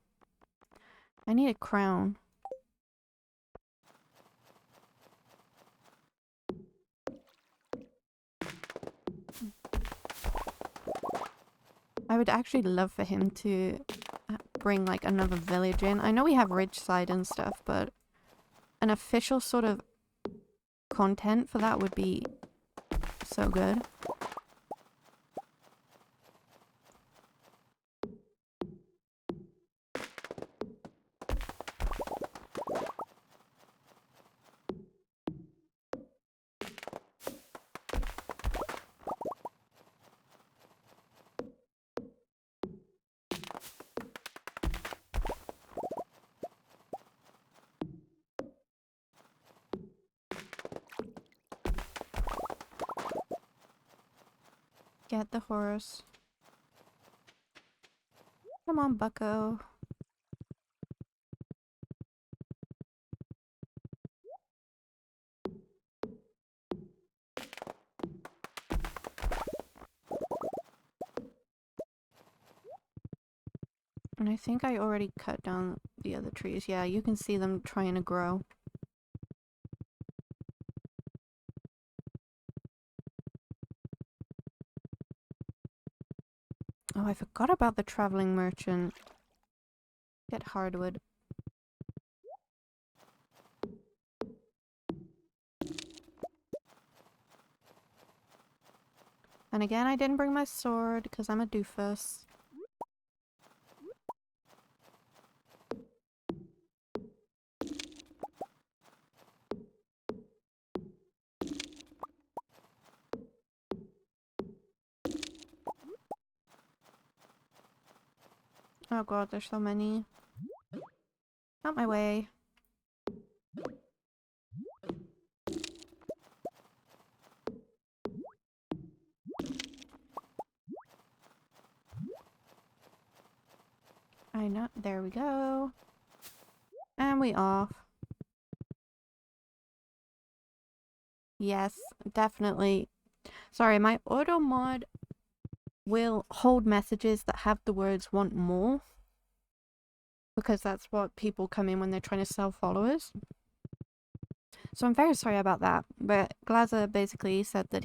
I need a crown. I would actually love for him to bring like another village in. I know we have Ridgeside and stuff, but an official sort of content for that would be so good. Get the horse. Come on, bucko. And I think I already cut down the other trees. Yeah, you can see them trying to grow. Oh, I forgot about the traveling merchant. Get hardwood. And again, I didn't bring my sword because I'm a doofus. Oh god, there's so many. Out my way. I know. There we go. And we off. Yes, definitely. Sorry, my auto mod will hold messages that have the words "want more" because that's what people come in when they're trying to sell followers. So I'm very sorry about that. But Glazer basically said that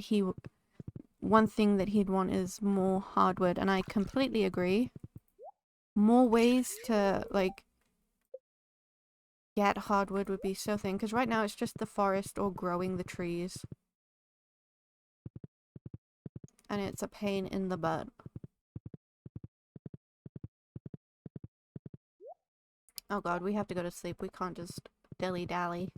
one thing that he'd want is more hardwood, and I completely agree. More ways to like get hardwood would be so thing, because right now it's just the forest or growing the trees. And it's a pain in the butt. Oh god, we have to go to sleep. We can't just dilly-dally.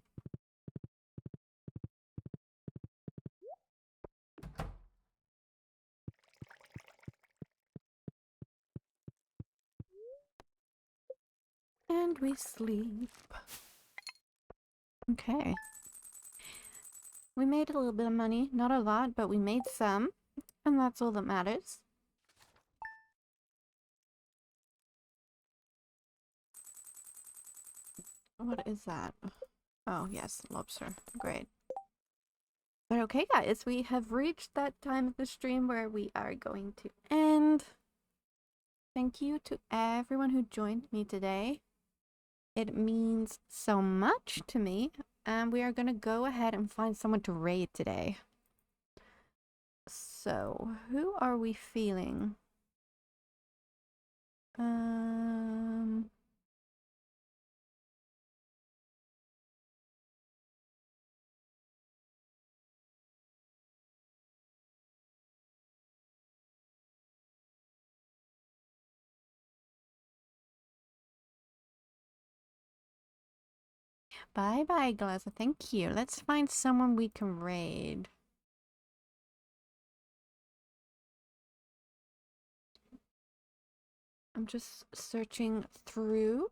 And we sleep. Okay. We made a little bit of money. Not a lot, but we made some. And that's all that matters. What is that? Oh, yes, lobster. Great. But okay, guys, we have reached that time of the stream where we are going to end. Thank you to everyone who joined me today. It means so much to me. And we are going to go ahead and find someone to raid today. So, who are we feeling? Bye-bye, Glaza. Thank you. Let's find someone we can raid. I'm just searching through.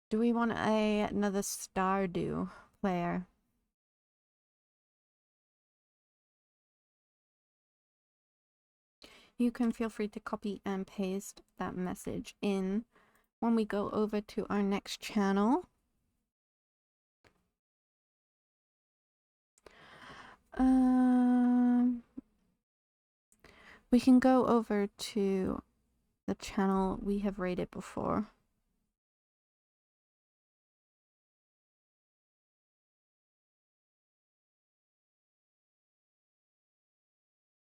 Do we want another Stardew player? You can feel free to copy and paste that message in when we go over to our next channel. We can go over to the channel we have rated before.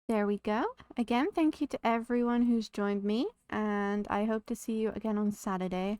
There we go. Again, thank you to everyone who's joined me, and I hope to see you again on Saturday.